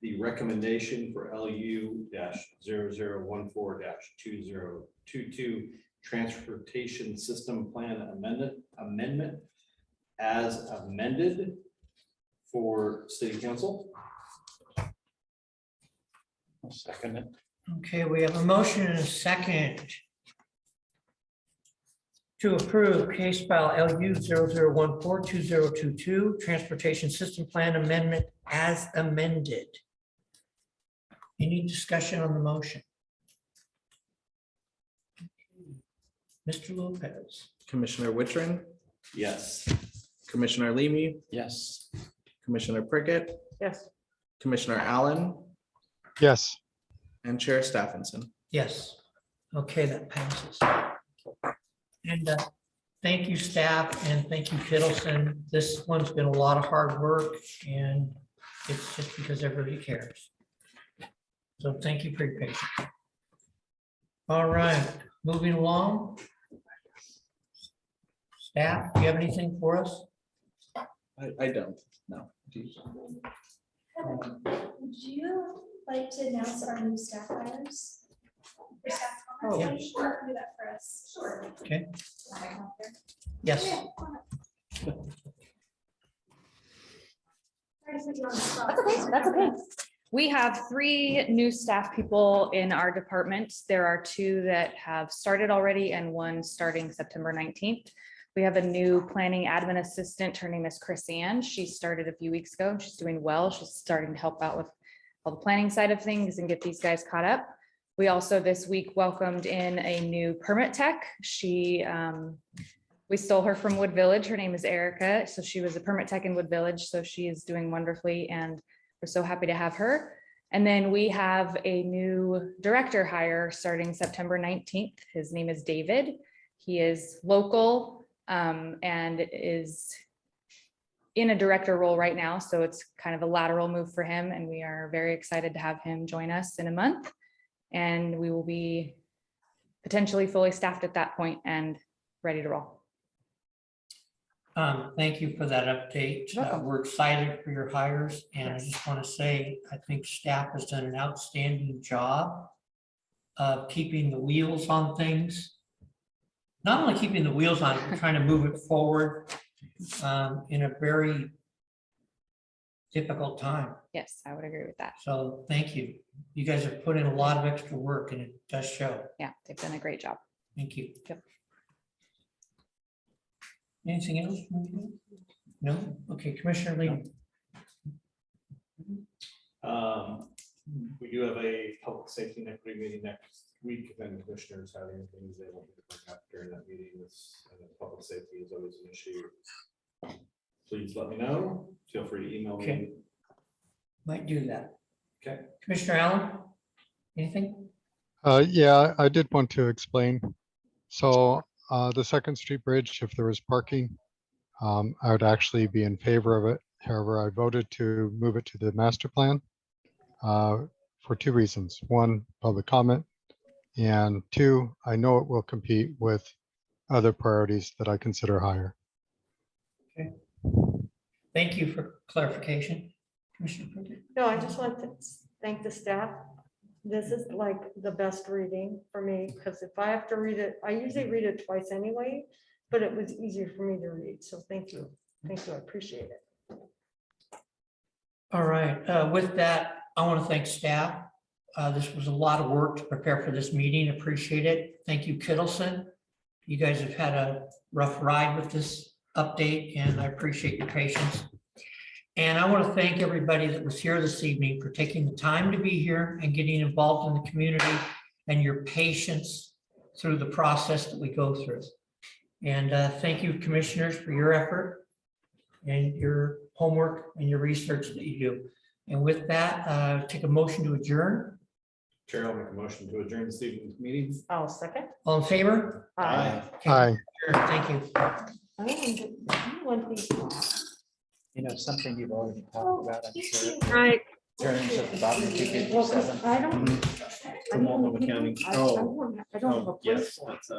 the recommendation for LU-0014-2022 transportation system plan amendment as amended for city council. I'll second it. Okay, we have a motion and a second to approve case file LU-0014-2022 transportation system plan amendment as amended. Any discussion on the motion? Mr. Lopez. Commissioner Wittrin, Yes. Commissioner Leamy, Yes. Commissioner Prickett, Yes. Commissioner Allen, Yes. and Chair Stephenson. Yes. Okay, that passes. And thank you, staff, and thank you, Kittleson. This one's been a lot of hard work, and it's just because everybody cares. So thank you for your patience. All right, moving along. Staff, do you have anything for us? I don't, no. Would you like to announce our new staff hires? For staff Oh, comments? yes. Sure, do that for us. Sure. Okay. Yes. That's okay, that's okay. We have 3 new staff people in our department. There are 2 that have started already and 1 starting September 19th. We have a new planning admin assistant. Her name is Chris Ann. She started a few weeks ago and she's doing well. She's starting to help out with all the planning side of things and get these guys caught up. We also this week welcomed in a new permit tech. We stole her from Wood Village. Her name is Erica. So she was a permit tech in Wood Village. So she is doing wonderfully and we're so happy to have her. And then we have a new director hire starting September 19th. His name is David. He is local and is in a director role right now. So it's kind of a lateral move for him. And we are very excited to have him join us in a month. And we will be potentially fully staffed at that point and ready to roll. Thank you for that update. You're welcome. We're excited for your hires, and I just want to say, I think staff has done an outstanding job of keeping the wheels on things. Not only keeping the wheels on, but trying to move it forward in a very difficult time. Yes, I would agree with that. So thank you. You guys have put in a lot of extra work and it does show. Yeah, they've done a great job. Thank you. Yep. Anything else? No? Okay, Commissioner Lee. We do have a public safety and equity meeting next week. If any commissioners have anything they want me to bring up during that meeting, public safety is always an issue. Please let me know. Feel free to email me. Okay. Might do that. Okay. Commissioner Allen, anything? Yeah, I did want to explain. So the Second Street Bridge, if there was parking, I would actually be in favor of it. However, I voted to move it to the master plan for 2 reasons. 1, public comment, and 2, I know it will compete with other priorities that I consider higher. Okay. Thank you for clarification. Commissioner Pritchett. No, I just want to thank the staff. This is like the best reading for me, because if I have to read it, I usually read it twice anyway, but it was easier for me to read. So thank you. Thank you. I appreciate it. All right, with that, I want to thank staff. This was a lot of work to prepare for this meeting. Appreciate it. Thank you, Kittleson. You guys have had a rough ride with this update, and I appreciate your patience. And I want to thank everybody that was here this evening for taking the time to be here and getting involved in the community and your patience through the process that we go through. And thank you, commissioners, for your effort and your homework and your research that you do. And with that, take a motion to adjourn. Chair, I'll make a motion to adjourn this evening's meeting. I'll second. All in favor? Aye. Okay, Aye. adjourned. Thank you. I want these. You know, something you've already talked about, I'm sure. Right. Terms of the bottom of Well, 257. I don't. From Multnomah County. I don't have a Yes, that's